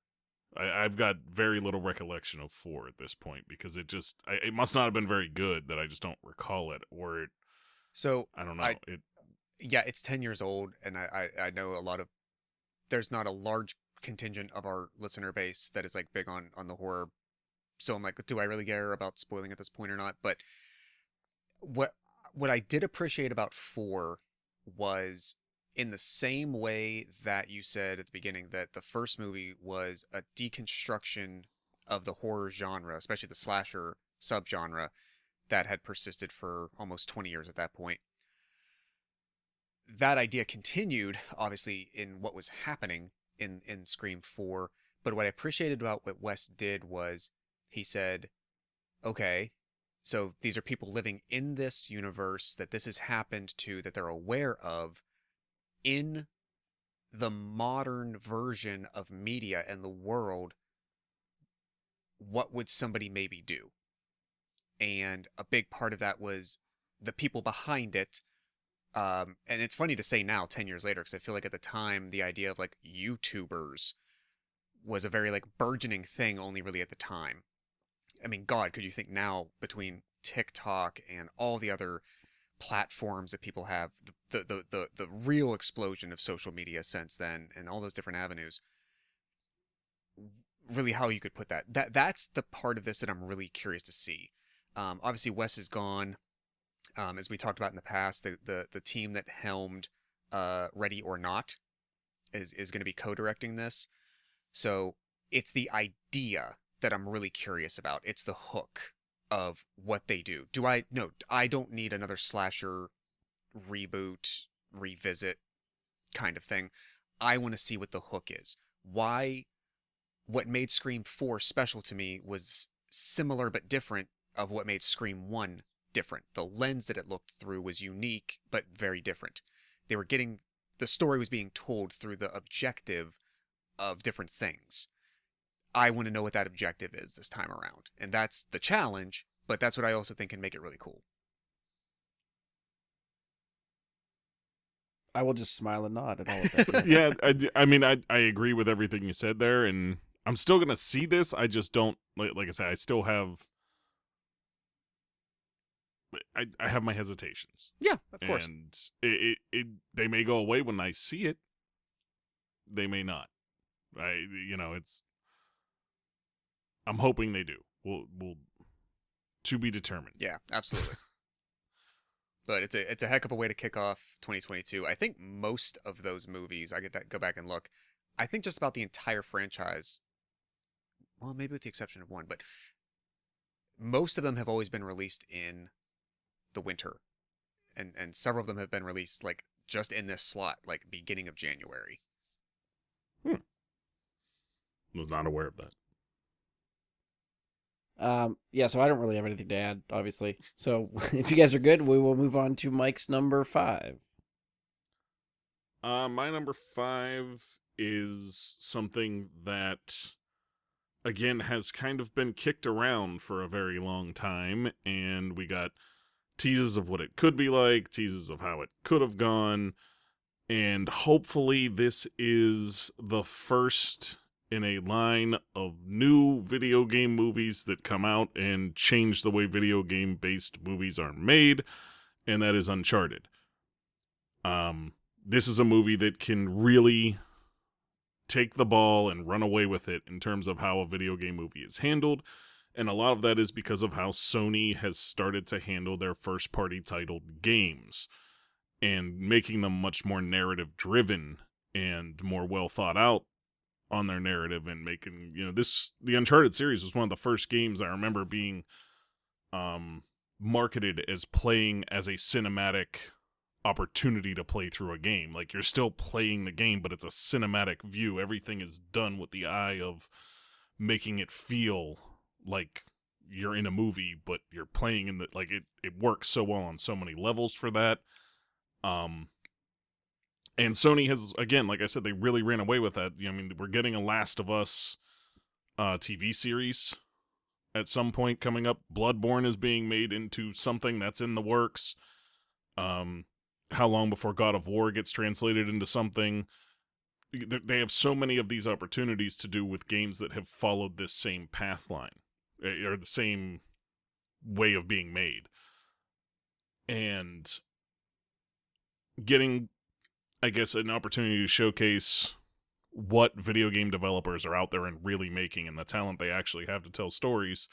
I've got very little recollection of 4 at this point because it must not have been very good that I just don't recall it, or So I don't know. yeah, it's 10 years old, and I know there's not a large contingent of our listener base that is like big on the horror. So I'm like, do I really care about spoiling at this point or not? But what I did appreciate about 4 was, in the same way that you said at the beginning that the first movie was a deconstruction of the horror genre, especially the slasher subgenre that had persisted for almost 20 years at that point. That idea continued, obviously, in what was happening in Scream 4. But what I appreciated about what Wes did was he said, okay, so these are people living in this universe that this has happened to, that they're aware of in the modern version of media and the world. What would somebody maybe do? And a big part of that was the people behind it. And it's funny to say now, 10 years later, because I feel like at the time, the idea of like YouTubers was a very like burgeoning thing only really at the time. I mean, God, could you think now between TikTok and all the other platforms that people have, the real explosion of social media since then and all those different avenues, really how you could put that's the part of this that I'm really curious to see. Obviously Wes is gone. As we talked about in the past, the team that helmed Ready or Not is going to be co-directing this. So it's the idea that I'm really curious about. It's the hook of what they do. No, I don't need another slasher reboot, revisit kind of thing. I want to see what the hook is. What made Scream 4 special to me was similar but different of what made Scream 1 different. The lens that it looked through was unique but very different. The story was being told through the objective of different things. I want to know what that objective is this time around. And that's the challenge, but that's what I also think can make it really cool. I will just smile and nod at all of that. Yeah, I mean, I agree with everything you said there, and I'm still gonna see this. I just don't like I said. I still have. I have my hesitations. Yeah, of course. And they may go away when I see it. They may not. It's. I'm hoping they do. We'll to be determined. Yeah, absolutely. But it's a heck of a way to kick off 2022. I think most of those movies, I get to go back and look. I think just about the entire franchise. Well, maybe with the exception of one, but most of them have always been released in the winter, and several of them have been released like just in this slot, like beginning of January. Was not aware of that. Yeah, so I don't really have anything to add, obviously. So if you guys are good, we will move on to Mike's number 5. My number 5 is something that, again, has kind of been kicked around for a very long time, and we got teases of what it could be like, teases of how it could have gone, and hopefully this is the first in a line of new video game movies that come out and change the way video game based movies are made, and that is Uncharted. This is a movie that can really take the ball and run away with it in terms of how a video game movie is handled, and a lot of that is because of how Sony has started to handle their first party titled games and making them much more narrative driven and more well thought out on their narrative, and making, the Uncharted series was one of the first games I remember being marketed as playing as a cinematic opportunity to play through a game. Like, you're still playing the game, but it's a cinematic view. Everything is done with the eye of making it feel like you're in a movie, but you're playing in the, like, it works so well on so many levels for that. And Sony has, again, like I said, they really ran away with that. I mean, we're getting a Last of Us TV series at some point coming up. Bloodborne is being made into something that's in the works. How long before God of War gets translated into something? They have so many of these opportunities to do with games that have followed this same path line, or the same way of being made. And getting, I guess, an opportunity to showcase what video game developers are out there and really making, and the talent they actually have to tell stories,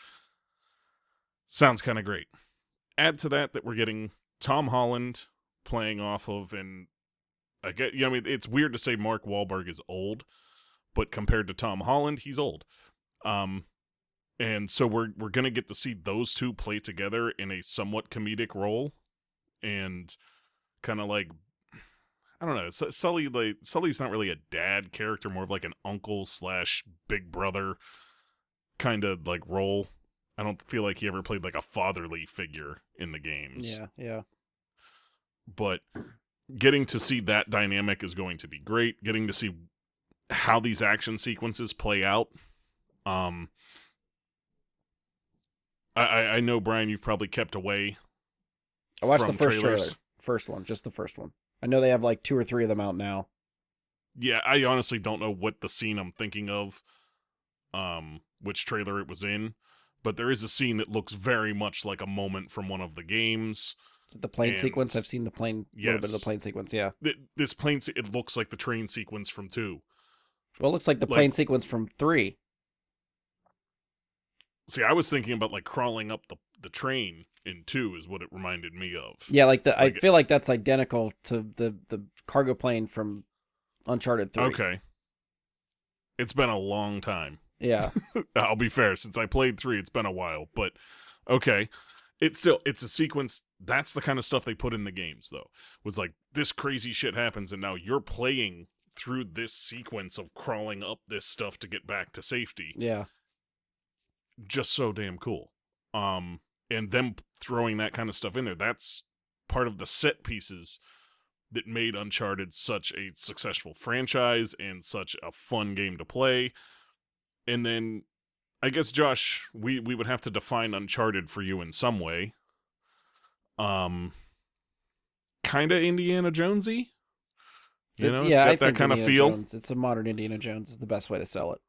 sounds kind of great. Add to that we're getting Tom Holland playing off of, and it's weird to say Mark Wahlberg is old, but compared to Tom Holland, he's old. And so we're gonna get to see those two play together in a somewhat comedic role, and kind of like, I don't know, Sully's not really a dad character, more of like an uncle / big brother kind of like role. I don't feel like he ever played like a fatherly figure in the games. Yeah. But getting to see that dynamic is going to be great. Getting to see how these action sequences play out. I know, Brian, you've probably kept away. I watched the first trailers. trailer. First one, just the first one. I know they have like 2 or 3 of them out now. Yeah, I honestly don't know what the scene I'm thinking of, which trailer it was in, but there is a scene that looks very much like a moment from one of the games. Is it the plane sequence? I've seen the plane, little bit of the plane sequence, yeah. This plane, it looks like the train sequence from 2. Well, it looks like the plane sequence from 3. See, I was thinking about like crawling up the train in 2 is what it reminded me of. Yeah, I feel like that's identical to the cargo plane from Uncharted 3. Okay. It's been a long time. Yeah. I'll be fair, since I played 3, it's been a while, but okay. It's a sequence. That's the kind of stuff they put in the games, though. Was like, this crazy shit happens, and now you're playing through this sequence of crawling up this stuff to get back to safety. Yeah. Just so damn cool. And them throwing that kind of stuff in there, that's part of the set pieces that made Uncharted such a successful franchise and such a fun game to play. And then, I guess, Josh, we would have to define Uncharted for you in some way. Kind of Indiana Jonesy? It's got that kind of feel. Jones, it's a modern Indiana Jones is the best way to sell it.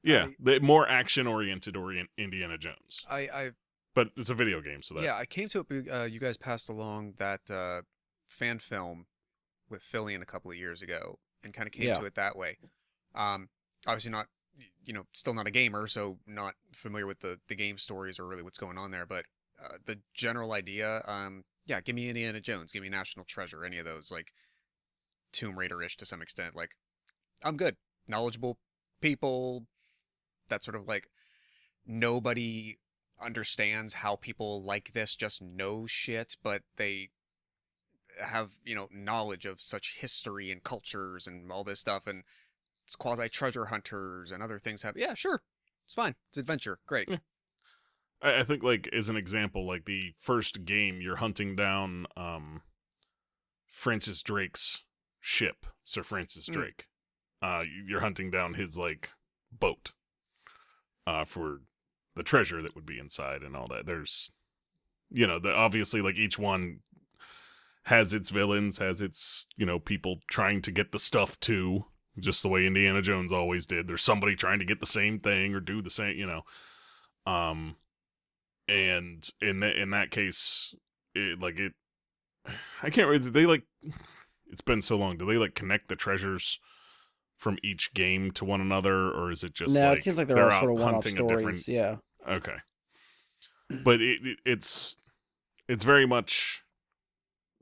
Yeah, the more action-oriented Indiana Jones. But it's a video game, so that... Yeah, I came to it, you guys passed along that fan film with Fillion a couple of years ago, and kind of came to it that way. Obviously not, still not a gamer, so not familiar with the game stories or really what's going on there, but the general idea, give me Indiana Jones, give me National Treasure, any of those, like, Tomb Raider-ish to some extent, like, I'm good. Knowledgeable people, that sort of, like, nobody understands how people like this just know shit, but they have, knowledge of such history and cultures and all this stuff, and it's quasi treasure hunters and other things have. Yeah, sure, it's fine. It's adventure, great. Yeah. I think, like, as an example, like the first game, you're hunting down Francis Drake's ship, Sir Francis Drake. You're hunting down his like boat for the treasure that would be inside and all that. There's, obviously, like, each one has its villains, has its, people trying to get the stuff too, just the way Indiana Jones always did. There's somebody trying to get the same thing or do the same, and in that case, I can't really. They like. It's been so long. Do they like connect the treasures from each game to one another, or is it just No, like it seems like they're all out sort of one-off hunting stories. a different? Yeah. Okay, but it's very much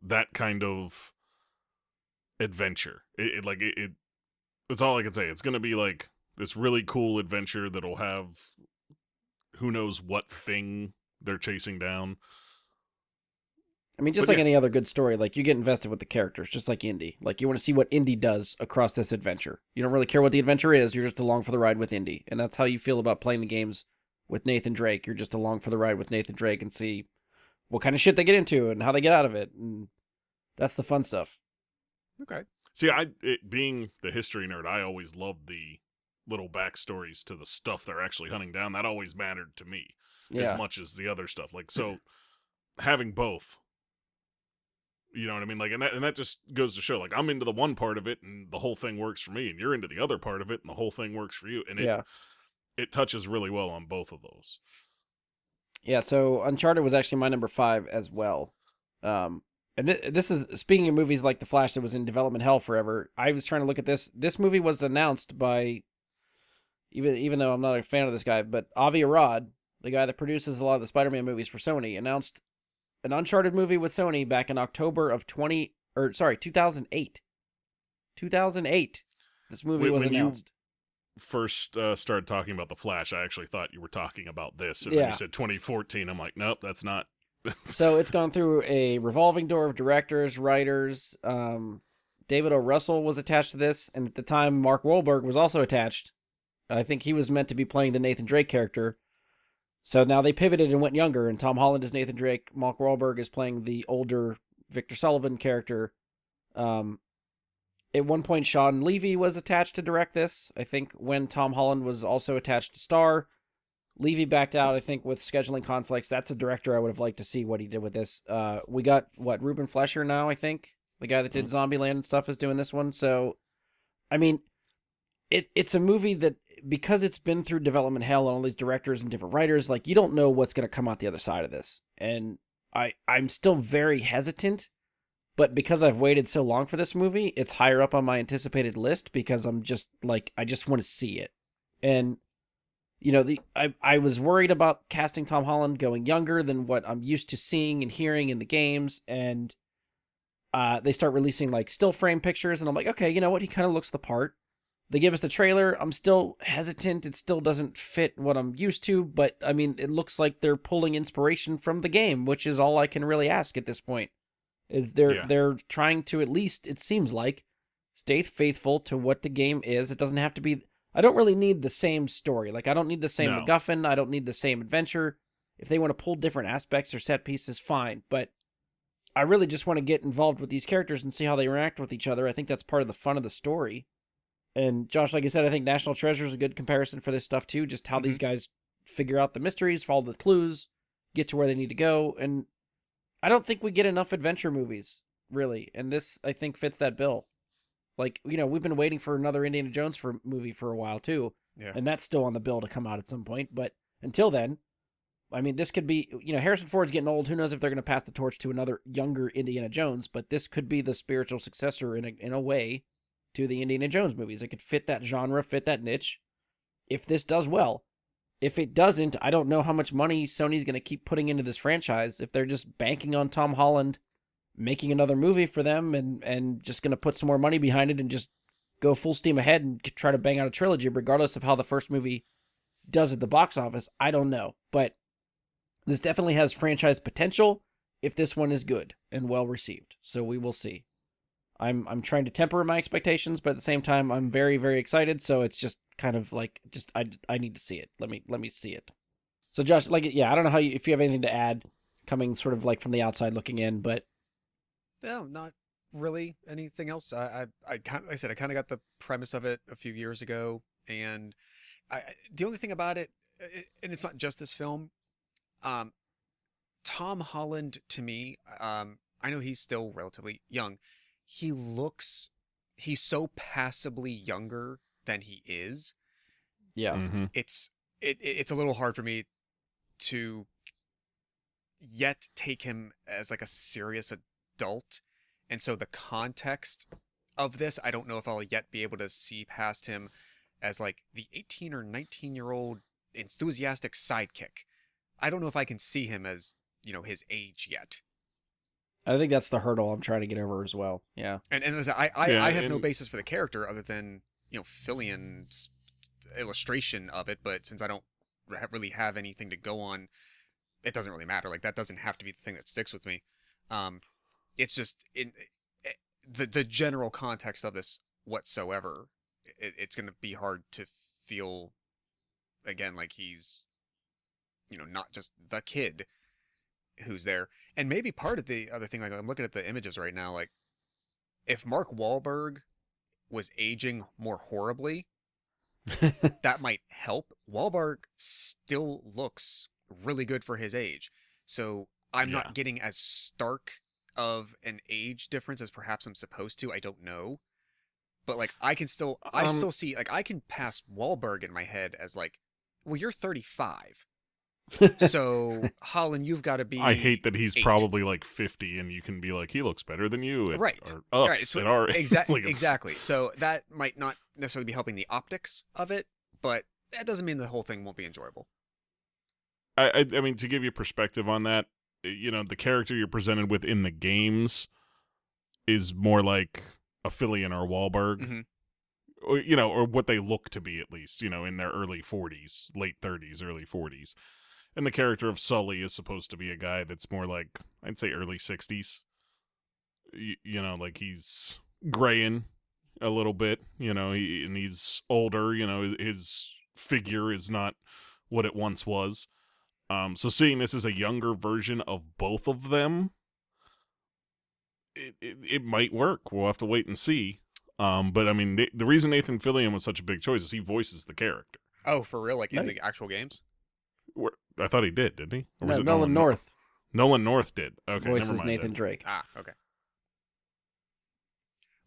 that kind of adventure. It's all I can say. It's gonna be like this really cool adventure that'll have who knows what thing they're chasing down. I mean, just But like yeah. any other good story, like you get invested with the characters, just like Indy. Like you want to see what Indy does across this adventure. You don't really care what the adventure is. You're just along for the ride with Indy, and that's how you feel about playing the games with Nathan Drake. You're just along for the ride with Nathan Drake and see what kind of shit they get into and how they get out of it, and that's the fun stuff. Okay. See, being the history nerd, I always loved the little backstories to the stuff they're actually hunting down. That always mattered to me Yeah. as much as the other stuff. Like, so having both, you know what I mean? Like, and that just goes to show, like, I'm into the one part of it and the whole thing works for me, and you're into the other part of it and the whole thing works for you. And it touches really well on both of those. Yeah, so Uncharted was actually my number 5 as well. And this is, speaking of movies like The Flash that was in development hell forever, I was trying to look at this. This movie was announced by, even though I'm not a fan of this guy, but Avi Arad, the guy that produces a lot of the Spider-Man movies for Sony, announced an Uncharted movie with Sony back in October of 2008. 2008. This movie was announced. First started talking about The Flash, I actually thought you were talking about this, and then Yeah. you said 2014. I'm like, nope, that's not. So it's gone through a revolving door of directors, writers. David O. Russell was attached to this, and at the time, Mark Wahlberg was also attached. I think he was meant to be playing the Nathan Drake character. So now they pivoted and went younger, and Tom Holland is Nathan Drake. Mark Wahlberg is playing the older Victor Sullivan character. At one point, Sean Levy was attached to direct this. I think when Tom Holland was also attached to star. Levy backed out, I think, with scheduling conflicts. That's a director I would have liked to see what he did with this. We got, Ruben Fleischer now, I think? The guy that did Zombieland and stuff is doing this one. So, I mean, it's a movie that, because it's been through development hell and all these directors and different writers, like, you don't know what's going to come out the other side of this. And I'm still very hesitant, but because I've waited so long for this movie, it's higher up on my anticipated list because I'm just, like, I just want to see it. And you know, I was worried about casting Tom Holland going younger than what I'm used to seeing and hearing in the games, and they start releasing like still frame pictures, and I'm like, okay, you know what? He kind of looks the part. They give us the trailer. I'm still hesitant. It still doesn't fit what I'm used to, but I mean, it looks like they're pulling inspiration from the game, which is all I can really ask at this point. Is they're trying to, at least it seems like, stay faithful to what the game is. It doesn't have to be. I don't really need the same story. Like, I don't need the same MacGuffin. I don't need the same adventure. If they want to pull different aspects or set pieces, fine. But I really just want to get involved with these characters and see how they interact with each other. I think that's part of the fun of the story. And Josh, like I said, I think National Treasure is a good comparison for this stuff too. Just how these guys figure out the mysteries, follow the clues, get to where they need to go. And I don't think we get enough adventure movies, really. And this, I think, fits that bill. Like, you know, we've been waiting for another Indiana Jones movie for a while, too. Yeah. And that's still on the bill to come out at some point. But until then, I mean, this could be, you know, Harrison Ford's getting old. Who knows if they're going to pass the torch to another younger Indiana Jones. But this could be the spiritual successor in a way to the Indiana Jones movies. It could fit that genre, fit that niche, if this does well. If it doesn't, I don't know how much money Sony's going to keep putting into this franchise. If they're just banking on Tom Holland making another movie for them and just going to put some more money behind it and just go full steam ahead and try to bang out a trilogy, regardless of how the first movie does at the box office, I don't know. But this definitely has franchise potential if this one is good and well received. So we will see. I'm trying to temper my expectations, but at the same time, I'm very, very excited. So it's just kind of like, I need to see it. Let me see it. So Josh, like, yeah, I don't know if you have anything to add coming sort of like from the outside looking in, but No, not really anything else. Like I said, I kind of got the premise of it a few years ago, and the only thing about it, and it's not just this film, Tom Holland to me, I know he's still relatively young. He looks he's so passably younger than he is. Yeah. Mm-hmm. It's a little hard for me to yet take him as like a serious adult, and so the context of this, I don't know if I'll yet be able to see past him as like the 18 or 19-year-old enthusiastic sidekick. I don't know if I can see him as, his age yet. I think that's the hurdle I'm trying to get over as well. Yeah. And as I have no basis for the character other than, Fillion's illustration of it, but since I don't really have anything to go on, it doesn't really matter. Like, that doesn't have to be the thing that sticks with me. It's just the general context of this whatsoever. It's going to be hard to feel again like he's, not just the kid who's there. And maybe part of the other thing, like I'm looking at the images right now, like if Mark Wahlberg was aging more horribly, that might help. Wahlberg still looks really good for his age. So I'm not getting as stark of an age difference as perhaps I'm supposed to. I don't know. But like I still see, like I can pass Wahlberg in my head as like, well, you're 35. So Holland, you've got to be. I hate that he's 8. probably like 50, and you can be like, he looks better than you, Right? Or us Right. So, at our exactly. So that might not necessarily be helping the optics of it, but that doesn't mean the whole thing won't be enjoyable. I mean, to give you perspective on that, the character you're presented with in the games is more like a Fillion or Wahlberg, Mm-hmm. or what they look to be, at least, in their early 40s, late 30s, early 40s. And the character of Sully is supposed to be a guy that's more like, I'd say, early 60s. Like he's graying a little bit, and he's older, his figure is not what it once was. So seeing this as a younger version of both of them, it might work. We'll have to wait and see. But I mean, the reason Nathan Fillion was such a big choice is he voices the character. Oh, for real? Like in the actual games? I thought he did, didn't he? Or was No, it Nolan North Nolan North did. Okay, voices never mind Nathan then. Drake. Ah, okay.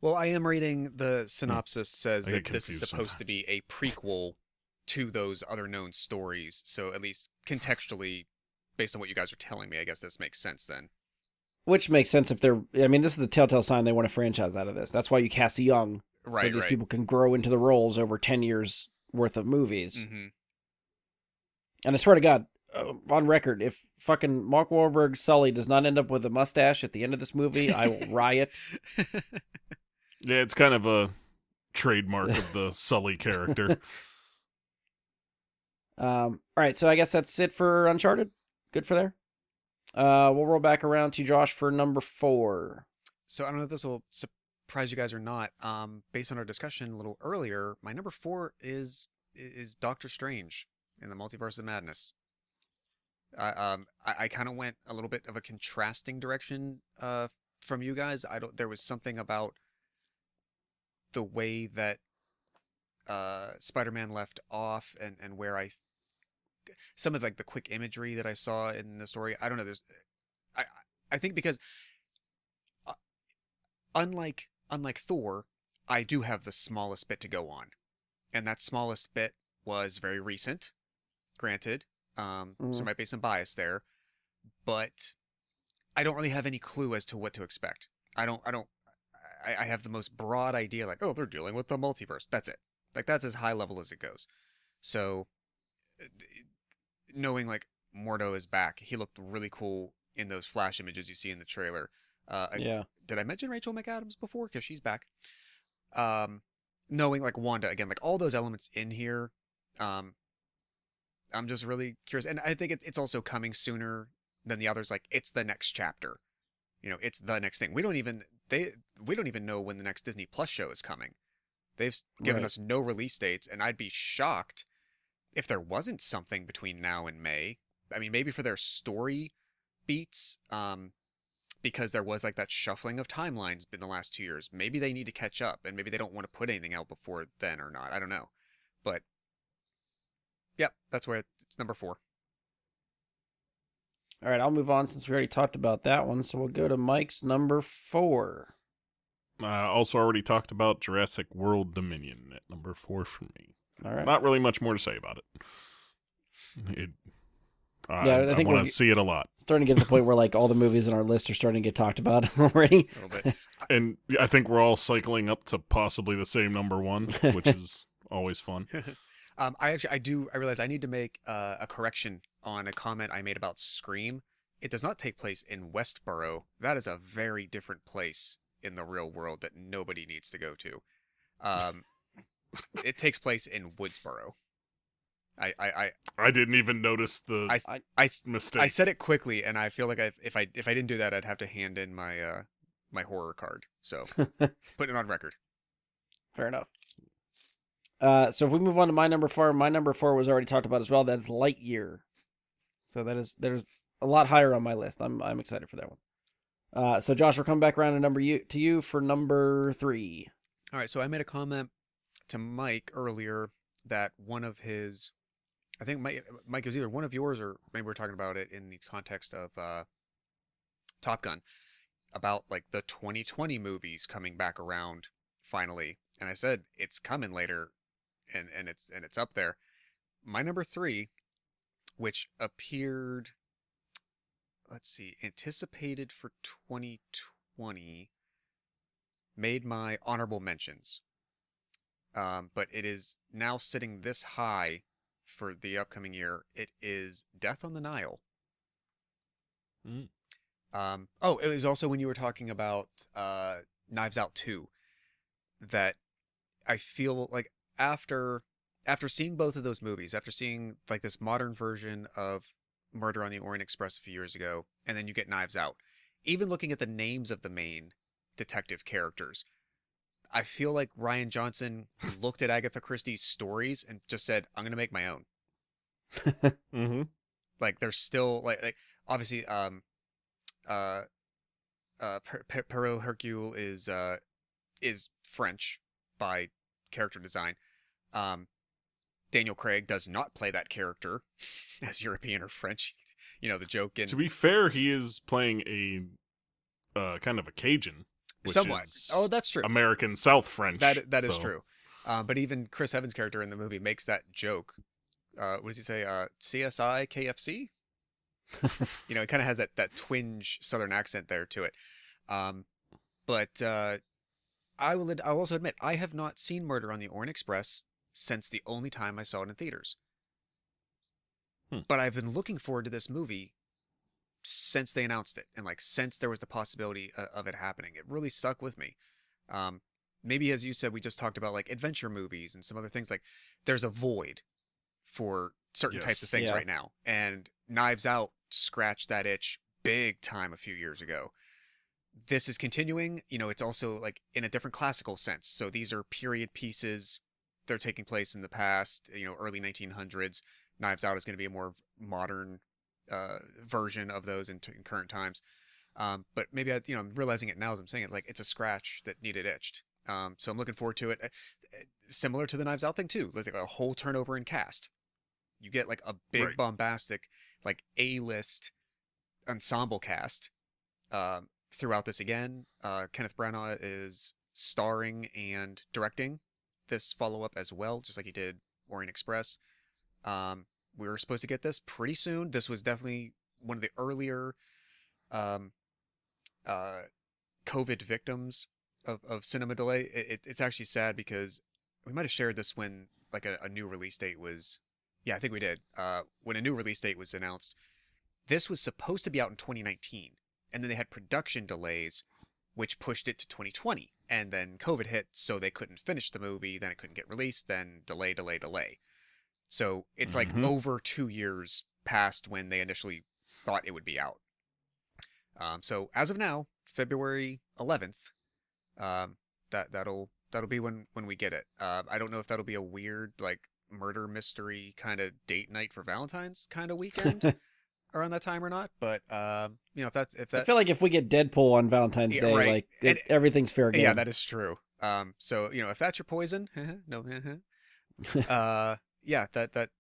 Well, I am reading the synopsis says I that get this is confused supposed to be a prequel to those other known stories. So at least contextually, based on what you guys are telling me, I guess this makes sense then. Which makes sense if they're. I mean, this is the telltale sign they want a franchise out of this. That's why you cast young, Right, so these right. people can grow into the roles over 10 years worth of movies. Mm-hmm. And I swear to God, on record, if fucking Mark Wahlberg Sully does not end up with a mustache at the end of this movie, I will riot. Yeah, it's kind of a trademark of the Sully character. All right, so I guess that's it for Uncharted. Good for there. We'll roll back around to Josh for number 4. So I don't know if this will surprise you guys or not. Based on our discussion a little earlier, my number 4 is Doctor Strange in the Multiverse of Madness. I kind of went a little bit of a contrasting direction from you guys. There was something about the way that Spider-Man left off and where some of like the quick imagery that I saw in the story. I don't know. I think because unlike Thor, I do have the smallest bit to go on, and that smallest bit was very recent. Granted, so there might be some bias there, but I don't really have any clue as to what to expect. I have the most broad idea, like, oh, they're dealing with the multiverse. That's it. Like, that's as high level as it goes. So, knowing, like, Mordo is back, he looked really cool in those flash images you see in the trailer. Yeah. Did I mention Rachel McAdams before? Because she's back. Knowing, like, Wanda, again, like, all those elements in here, I'm just really curious. And I think it's also coming sooner than the others. Like, it's the next chapter. It's the next thing. We don't even know when the next Disney Plus show is coming. They've given us no release dates, and I'd be shocked if there wasn't something between now and May. I mean, maybe for their story beats, because there was like that shuffling of timelines in the last 2 years. Maybe they need to catch up, and maybe they don't want to put anything out before then or not. I don't know. But, yep, that's where it's number 4. All right, I'll move on since we already talked about that one. So we'll go to Mike's number 4. Also already talked about Jurassic World Dominion at number 4 for me. All right. Not really much more to say about it. Yeah, I I think want we're to see it a lot. starting to get to the point where like all the movies in our list are starting to get talked about already. A little bit. And I think we're all cycling up to possibly the same number 1, which is always fun. I realize I need to make a correction on a comment I made about Scream. It does not take place in Westboro. That is a very different place in the real world that nobody needs to go to. It takes place in Woodsboro. I didn't even notice the mistake. I said it quickly, and I feel like if I didn't do that, I'd have to hand in my my horror card. So putting it on record. Fair enough. So if we move on to my number 4 was already talked about as well. That's Lightyear. So there's a lot higher on my list. I'm excited for that one. So Josh, we're coming back around to you for number 3. All right. So I made a comment to Mike earlier that one of his, I think Mike is either one of yours or maybe we're talking about it in the context of Top Gun, about like the 2020 movies coming back around finally. And I said it's coming later, and it's up there. My number 3, which appeared, let's see, anticipated for 2020, made my honorable mentions. But it is now sitting this high for the upcoming year. It is Death on the Nile. Mm. It was also when you were talking about Knives Out 2 that I feel like after seeing both of those movies, after seeing like this modern version of Murder on the Orient Express a few years ago, and then you get Knives Out, even looking at the names of the main detective characters, I feel like Rian Johnson looked at Agatha Christie's stories and just said, I'm going to make my own. Mm-hmm. Like there's still like obviously Perot Hercule is French by character design. Daniel Craig does not play that character as European or French. You know, the joke in... To be fair, he is playing a kind of a Cajun. Which somewhat. Oh, that's true. American South French. That is true. But even Chris Evans' character in the movie makes that joke. What does he say? CSI, KFC? You know, it kind of has that twinge Southern accent there to it. But I'll also admit, I have not seen Murder on the Orient Express since the only time I saw it in theaters. But I've been looking forward to this movie since they announced it, and like since there was the possibility of it happening. It really stuck with me. Maybe as you said, we just talked about like adventure movies and some other things. Like there's a void for certain types of things right now, and Knives Out scratched that itch big time a few years ago. This is continuing. You know, it's also like in a different classical sense. So these are period pieces. They're taking place in the past, you know, early 1900s. Knives Out is going to be a more modern version of those in current times. But maybe I'm realizing it now as I'm saying it, like it's a scratch that needed itched. So I'm looking forward to it. Similar to the Knives Out thing too. Like a whole turnover in cast. You get like a big bombastic, like A-list ensemble cast throughout this again. Kenneth Branagh is starring and directing this follow-up as well, just like he did Orient Express. We were supposed to get this pretty soon. This was definitely one of the earlier COVID victims of cinema delay. It's actually sad because we might have shared this when like a new release date was... Yeah, I think we did. When a new release date was announced, this was supposed to be out in 2019. And then they had production delays, which pushed it to 2020. And then COVID hit, so they couldn't finish the movie. Then it couldn't get released. Then delay. So it's like over 2 years past when they initially thought it would be out. So as of now, February 11th, that'll be when we get it. I don't know if that'll be a weird like murder mystery kind of date night for Valentine's kind of weekend around that time or not. But you know, if that I feel like if we get Deadpool on Valentine's Day, right. like everything's fair game. Yeah, that is true. So you know, if that's your poison, no, yeah, that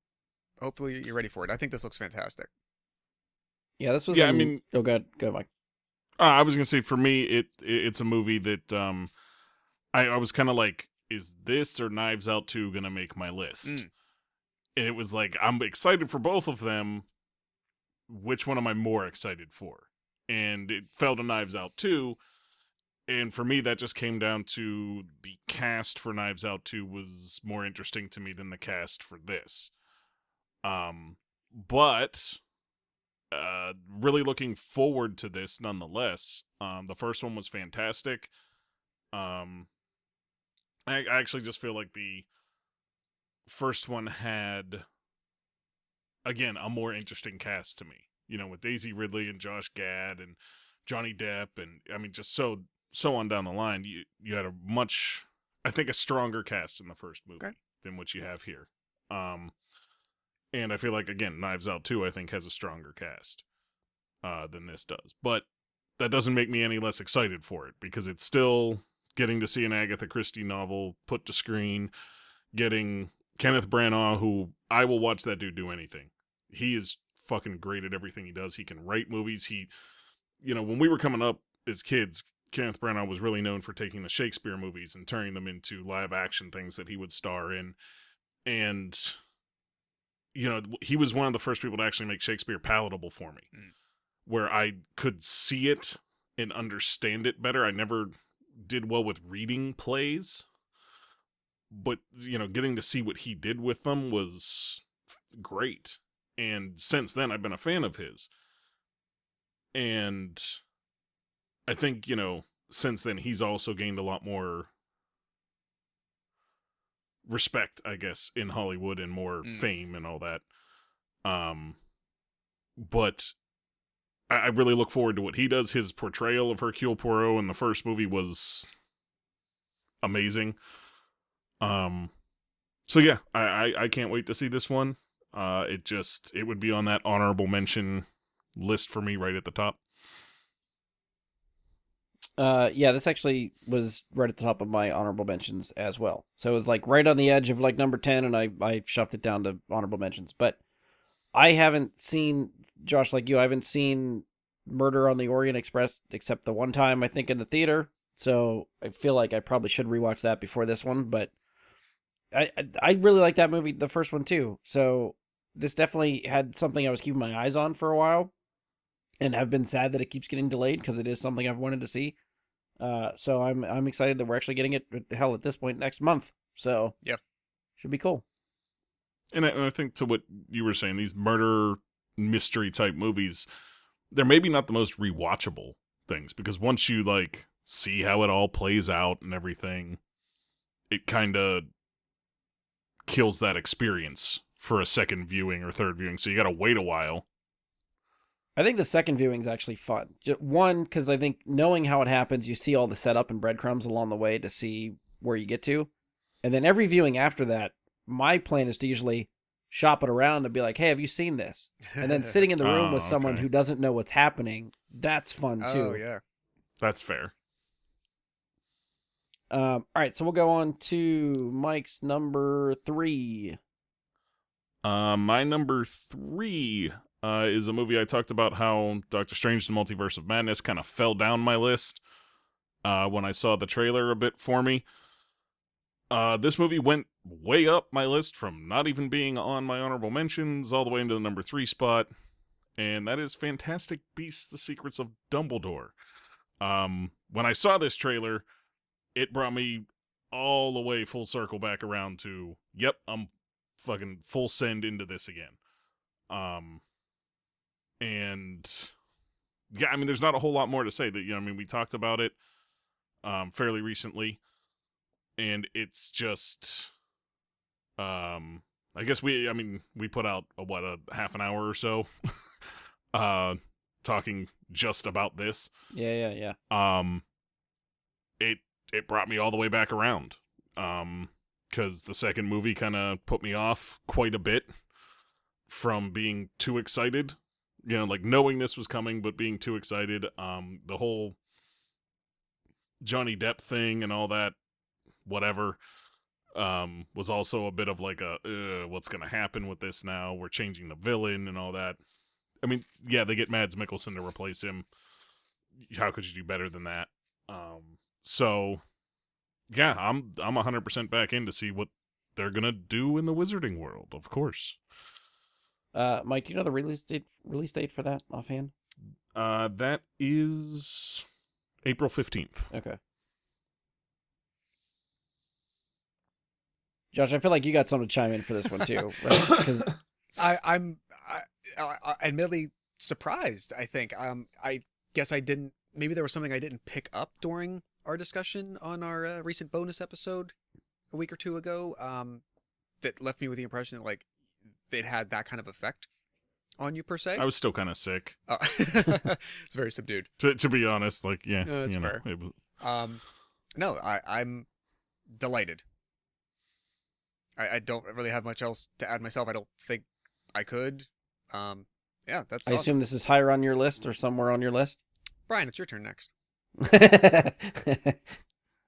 hopefully you're ready for it. I think this looks fantastic. Yeah, this was. Yeah, I mean, go ahead, Mike. I was gonna say for me, it's a movie that I was kind of like, is this or Knives Out 2 gonna make my list? Mm. And it was like, I'm excited for both of them. Which one am I more excited for? And it fell to Knives Out 2. And for me, that just came down to the cast for Knives Out 2 was more interesting to me than the cast for this. But really looking forward to this nonetheless. The first one was fantastic. I actually just feel like the first one had, again, a more interesting cast to me. You know, with Daisy Ridley and Josh Gad and Johnny Depp, and I mean, just so on down the line. You had a stronger cast in the first movie than what you have here. And I feel like, again, Knives Out 2, I think, has a stronger cast than this does. But that doesn't make me any less excited for it, because it's still getting to see an Agatha Christie novel put to screen, getting Kenneth Branagh, who I will watch that dude do anything. He is fucking great at everything he does. He can write movies. When we were coming up as kids, Kenneth Branagh was really known for taking the Shakespeare movies and turning them into live action things that he would star in. And, he was one of the first people to actually make Shakespeare palatable for me, where I could see it and understand it better. I never did well with reading plays, but, getting to see what he did with them was great. And since then, I've been a fan of his. And I think, since then, he's also gained a lot more respect, I guess, in Hollywood and more fame and all that. But I really look forward to what he does. His portrayal of Hercule Poirot in the first movie was amazing. So yeah, I can't wait to see this one. It would be on that honorable mention list for me right at the top. Yeah, this actually was right at the top of my honorable mentions as well. So it was like right on the edge of like number 10, and I shoved it down to honorable mentions. But I haven't seen, Josh, like you, I haven't seen Murder on the Orient Express except the one time, I think, in the theater. So I feel like I probably should rewatch that before this one. But I really like that movie, the first one too. So this definitely had something I was keeping my eyes on for a while, and I've been sad that it keeps getting delayed because it is something I've wanted to see. So I'm excited that we're actually getting it, hell, at this point, next month. So yeah, should be cool. And I think, to what you were saying, these murder mystery type movies, they're maybe not the most rewatchable things, because once you like see how it all plays out and everything, it kind of kills that experience for a second viewing or third viewing. So you got to wait a while. I think the second viewing is actually fun. One, because I think knowing how it happens, you see all the setup and breadcrumbs along the way to see where you get to. And then every viewing after that, my plan is to usually shop it around and be like, hey, have you seen this? And then sitting in the room with someone who doesn't know what's happening, that's fun too. Oh, yeah. That's fair. All right, so we'll go on to Mike's number 3. My number 3 is a movie I talked about how Doctor Strange: The Multiverse of Madness kind of fell down my list when I saw the trailer a bit for me. This movie went way up my list from not even being on my honorable mentions all the way into the number 3 spot, and that is Fantastic Beasts: The Secrets of Dumbledore. When I saw this trailer, it brought me all the way full circle back around to, yep, I'm fucking full send into this again. And yeah, I mean, there's not a whole lot more to say. That, we talked about it fairly recently, and it's just, I guess we put out a half an hour or so, talking just about this. Yeah. It brought me all the way back around, because the second movie kind of put me off quite a bit from being too excited. Like knowing this was coming, but being too excited. The whole Johnny Depp thing and all that, whatever, was also a bit of like what's going to happen with this now? We're changing the villain and all that. I mean, yeah, they get Mads Mikkelsen to replace him. How could you do better than that? So, yeah, I'm 100% back in to see what they're gonna do in the Wizarding world. Of course. Mike, do you know the release date for that offhand? That is April 15th. Okay. Josh, I feel like you got something to chime in for this one too, right? Because I'm admittedly surprised. I think I guess I didn't. Maybe there was something I didn't pick up during our discussion on our recent bonus episode a week or two ago. That left me with the impression that like it had that kind of effect on you per se. I was still kind of sick. Oh. It's very subdued. To be honest, like yeah, That's fair. No, I'm delighted. I don't really have much else to add myself. I don't think I could. Yeah, that's I awesome. assume this is higher on your list or somewhere on your list. Brian, it's your turn next.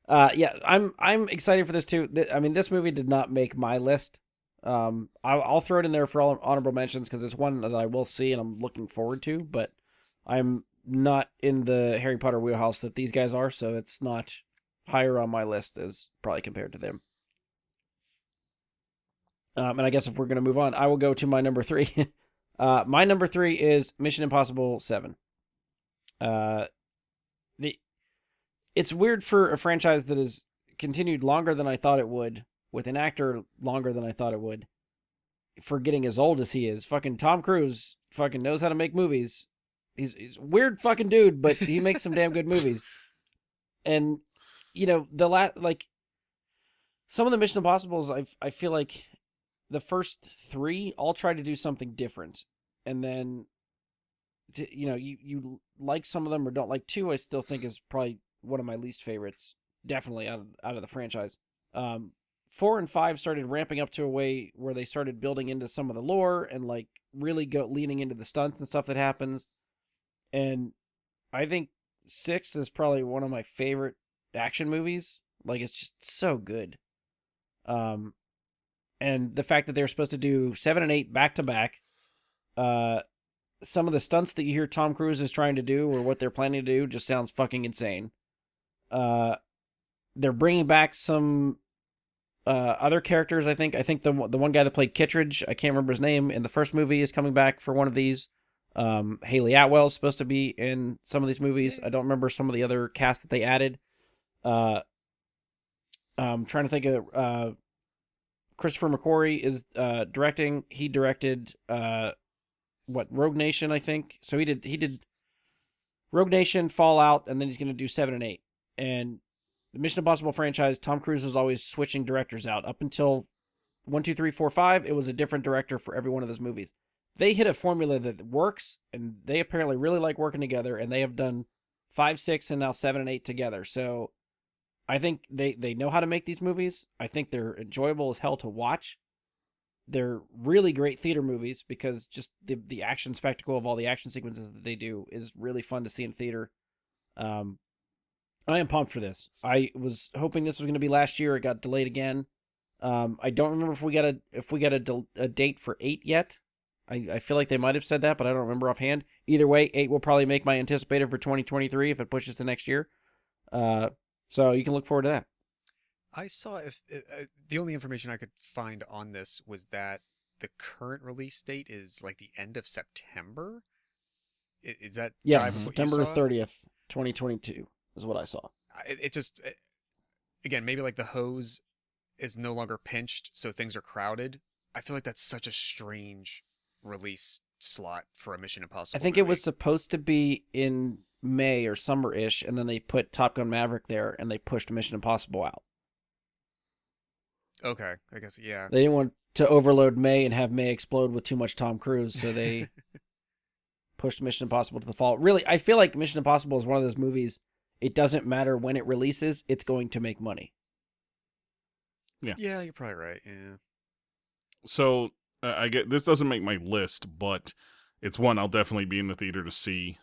Yeah, I'm excited for this too. I mean, this movie did not make my list. I'll throw it in there for all honorable mentions because it's one that I will see and I'm looking forward to. But I'm not in the Harry Potter wheelhouse that these guys are, so it's not higher on my list as probably compared to them. And I guess if we're going to move on, I will go to my number 3. My number 3 is Mission Impossible 7. It's weird for a franchise that has continued longer than I thought it would, with an actor longer than I thought it would, for getting as old as he is. Fucking Tom Cruise fucking knows how to make movies. He's a weird fucking dude, but he makes some damn good movies. And, you know, some of the Mission Impossibles, I feel like the first 3 all try to do something different. And then, you know, you like some of them or don't like 2, I still think is probably one of my least favorites, definitely out of the franchise. 4 and 5 started ramping up to a way where they started building into some of the lore and like really leaning into the stunts and stuff that happens. And I think 6 is probably one of my favorite action movies. Like, it's just so good. And the fact that they're supposed to do 7 and 8 back to back, some of the stunts that you hear Tom Cruise is trying to do or what they're planning to do just sounds fucking insane. They're bringing back some other characters. I think the one guy that played Kittredge, I can't remember his name, in the first movie is coming back for one of these. Haley Atwell is supposed to be in some of these movies. I don't remember some of the other cast that they added. I'm trying to think of Christopher McQuarrie is directing. He directed Rogue Nation, I think. So he did Rogue Nation, Fallout, and then he's going to do 7 and 8. And the Mission Impossible franchise, Tom Cruise was always switching directors out. Up until 1, 2, 3, 4, 5, it was a different director for every one of those movies. They hit a formula that works, and they apparently really like working together, and they have done 5, 6, and now 7 and 8 together. So I think they know how to make these movies. I think they're enjoyable as hell to watch. They're really great theater movies because just the action spectacle of all the action sequences that they do is really fun to see in theater. I am pumped for this. I was hoping this was going to be last year. It got delayed again. I don't remember if we got a date for 8 yet. I feel like they might have said that, but I don't remember offhand. Either way, 8 will probably make my anticipated for 2023 if it pushes to next year. So you can look forward to that. I saw the only information I could find on this was that the current release date is like the end of September. Is that yes? September 30th, 2022 is what I saw. Again, maybe like the hose is no longer pinched, so things are crowded. I feel like that's such a strange release slot for a Mission Impossible. I think it was supposed to be in May or summer-ish, and then they put Top Gun Maverick there, and they pushed Mission Impossible out. Okay, I guess, yeah. They didn't want to overload May and have May explode with too much Tom Cruise, so they pushed Mission Impossible to the fall. Really, I feel like Mission Impossible is one of those movies, it doesn't matter when it releases, it's going to make money. Yeah. Yeah, you're probably right, yeah. So, I get this doesn't make my list, but it's one I'll definitely be in the theater to see.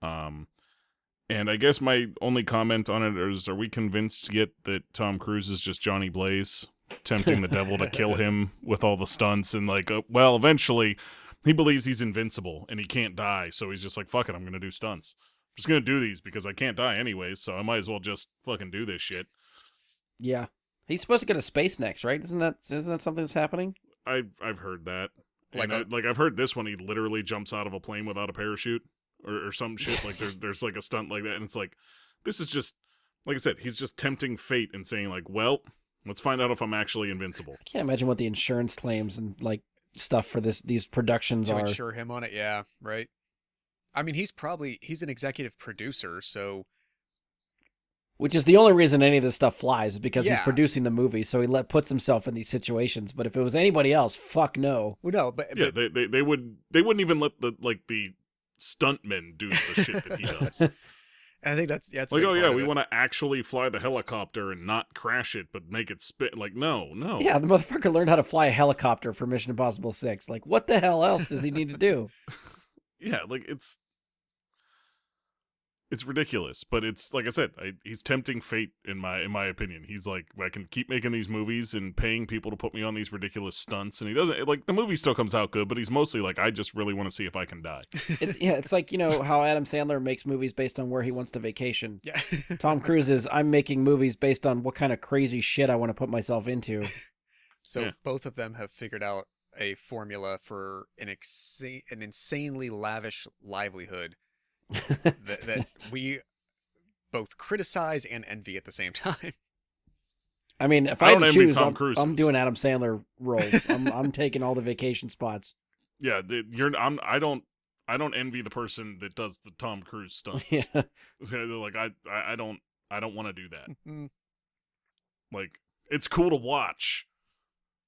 And I guess my only comment on it is, are we convinced yet that Tom Cruise is just Johnny Blaze, tempting the devil to kill him with all the stunts and like, well, eventually he believes he's invincible and he can't die, so he's just like, fuck it, I'm gonna do stunts. I'm just gonna do these because I can't die anyways, so I might as well just fucking do this shit. Yeah. He's supposed to go to space next, right? Isn't that something that's happening? I've heard that. Like And I've heard this one. He literally jumps out of a plane without a parachute or some shit. Like there's like a stunt like that, and it's like this is just like I said. He's just tempting fate and saying like, well, let's find out if I'm actually invincible. I can't imagine what the insurance claims and like stuff for these productions to are. insure him on it, yeah, right. I mean, he's an executive producer, so Which is the only reason any of this stuff flies, is because he's Yeah. producing the movie, so he puts himself in these situations. But if it was anybody else, fuck no. well, no, but Yeah, they wouldn't even let the stuntmen do the shit that he does. I think that's a Like, big oh part yeah, of we it. want to actually fly the helicopter and not crash it, but make it spin. Like, no. Yeah, the motherfucker learned how to fly a helicopter for Mission Impossible 6. Like, what the hell else does he need to do? Yeah, like it's ridiculous, but it's like I said, he's tempting fate in my opinion. He's like, I can keep making these movies and paying people to put me on these ridiculous stunts, and he doesn't like the movie still comes out good, but he's mostly like, I just really want to see if I can die. It's like, how Adam Sandler makes movies based on where he wants to vacation. Yeah. Tom Cruise is, I'm making movies based on what kind of crazy shit I want to put myself into. So Yeah. both of them have figured out a formula for an insanely lavish livelihood that we both criticize and envy at the same time. I mean, if I I had don't to envy choose, Tom I'm Cruise's. doing Adam Sandler roles. I'm taking all the vacation spots. Yeah, I don't envy the person that does the Tom Cruise stunts. Yeah. Like I don't want to do that. Mhm. Like, it's cool to watch.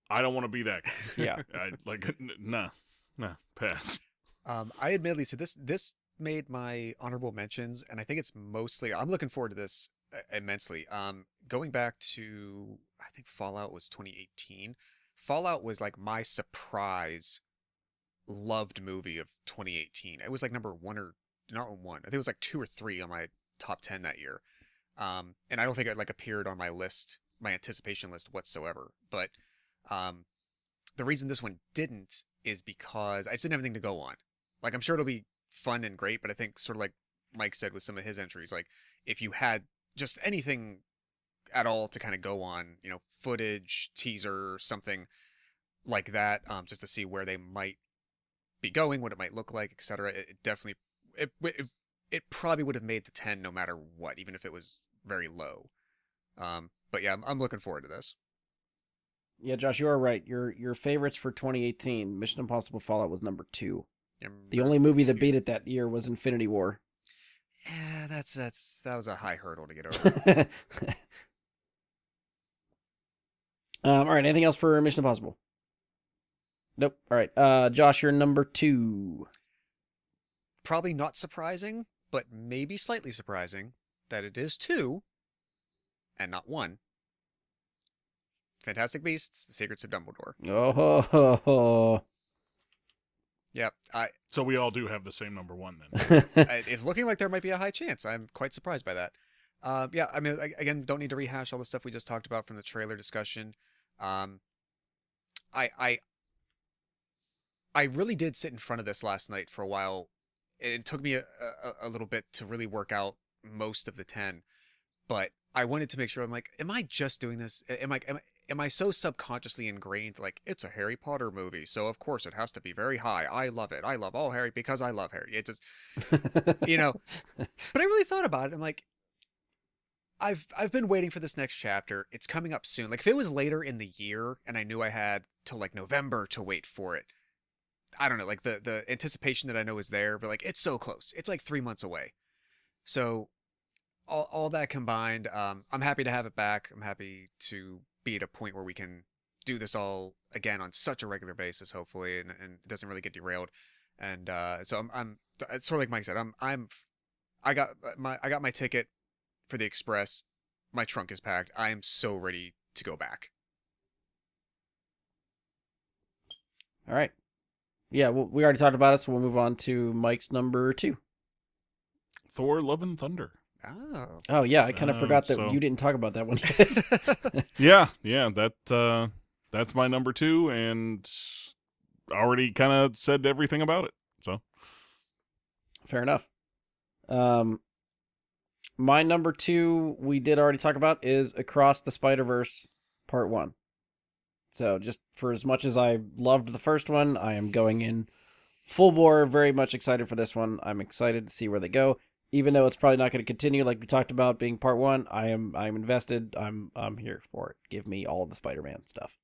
I don't want to be that guy. Yeah. Nah, pass. I admittedly, so this made my honorable mentions, and I think it's mostly I'm looking forward to this immensely. Going back to I think Fallout was 2018. Fallout was like my surprise loved movie of 2018. It was like number one or not one. I think it was like 2 or 3 on my top 10 that year. And I don't think it like appeared on my list, my anticipation list whatsoever. But the reason this one didn't is because I just didn't have anything to go on. Like, I'm sure it'll be fun and great, but I think sort of like Mike said with some of his entries, like if you had just anything at all to kind of go on, footage, teaser, something like that, just to see where they might be going, what it might look like, etc. It definitely, it probably would have made the 10 no matter what, even if it was very low. But yeah, I'm looking forward to this. Yeah, Josh, you are right. Your favorites for 2018, Mission Impossible Fallout was number 2. The only movie that beat it that year was Infinity War. Yeah, that was a high hurdle to get over. All right, anything else for Mission Impossible? Nope. All right, Josh, you're number 2. Probably not surprising, but maybe slightly surprising that it is 2 and not 1. Fantastic Beasts: The Secrets of Dumbledore. Oh, Yep, So we all do have the same number 1 then. it's looking like there might be a high chance. I'm quite surprised by that. Yeah, I mean, again, don't need to rehash all the stuff we just talked about from the trailer discussion. I really did sit in front of this last night for a while. It took me a little bit to really work out most of the 10, but I wanted to make sure. I'm like, am I just doing this? Am I so subconsciously ingrained? Like, it's a Harry Potter movie, so of course it has to be very high. I love it. I love all Harry because I love Harry. It just, But I really thought about it. I'm like, I've been waiting for this next chapter. It's coming up soon. Like, if it was later in the year and I knew I had till like November to wait for it, I don't know, like the anticipation that I know is there, but like, it's so close. It's like 3 months away. So all that combined, I'm happy to have it back. I'm happy to be at a point where we can do this all again on such a regular basis, hopefully, and it doesn't really get derailed. And so I'm it's sort of like Mike said, I got my ticket for the Express. My trunk is packed. I am so ready to go back. All right. Yeah, well, we already talked about it, so we'll move on to Mike's number 2. Thor: Love and Thunder. Oh yeah, I kind of forgot that so- you didn't talk about that one yet. Yeah, that's my number 2, and already kind of said everything about it. So Fair enough. My number 2, we did already talk about, is Across the Spider-Verse Part 1. So just for as much as I loved the first one, I am going in full bore, very much excited for this one. I'm excited to see where they go. Even though it's probably not going to continue like we talked about being part 1, I'm invested. I'm here for it. Give me all of the Spider-Man stuff.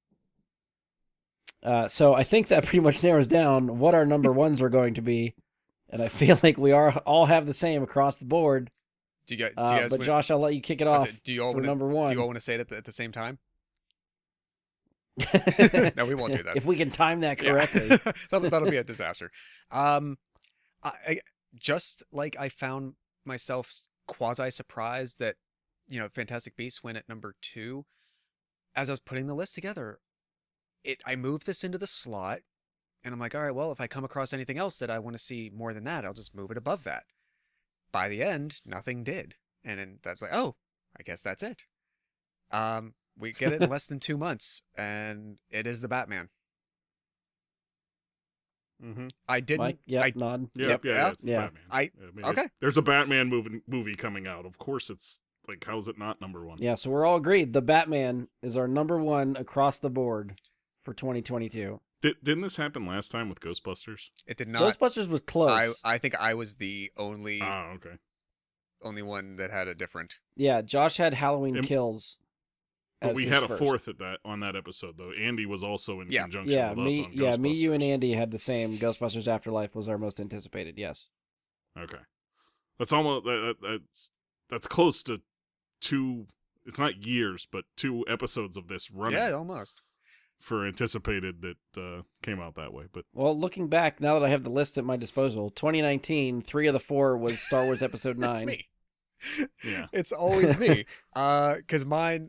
So I think that pretty much narrows down what our number 1s are going to be, and I feel like we all have the same across the board. Do you guys but Josh, I'll let you kick it off for number 1. Do you all want to say it at the same time? No, we won't do that. If we can time that correctly. Yeah. that'll be a disaster. I just like I found myself quasi surprised that, Fantastic Beasts went at number 2. As I was putting the list together, I moved this into the slot, and I'm like, all right, well, if I come across anything else that I want to see more than that, I'll just move it above that. By the end, nothing did. And then that's like, oh, I guess that's it. We get it in less than 2 months, and it is the Batman. Mm-hmm. I didn't. Mike, nod. Yeah, it's the Yeah. Batman. Okay. There's a Batman movie coming out. Of course, it's like, how's it not number 1? Yeah, so we're all agreed. The Batman is our number 1 across the board for 2022. Didn't this happen last time with Ghostbusters? It did not. Ghostbusters was close. I think I was the only Okay. one that had a different. Yeah, Josh had Halloween Kills. But we had a first. fourth on that episode though. Andy was also in conjunction with us on Ghostbusters. Yeah, me, you, and Andy had the same. Ghostbusters Afterlife was our most anticipated. Yes. Okay, that's almost that's close to 2. It's not years, but 2 episodes of this running. Yeah, almost. For anticipated that came out that way, but well, looking back now that I have the list at my disposal, 2019, 3 of the 4 was Star Wars Episode 9. It's me. Yeah, it's always me. Because mine.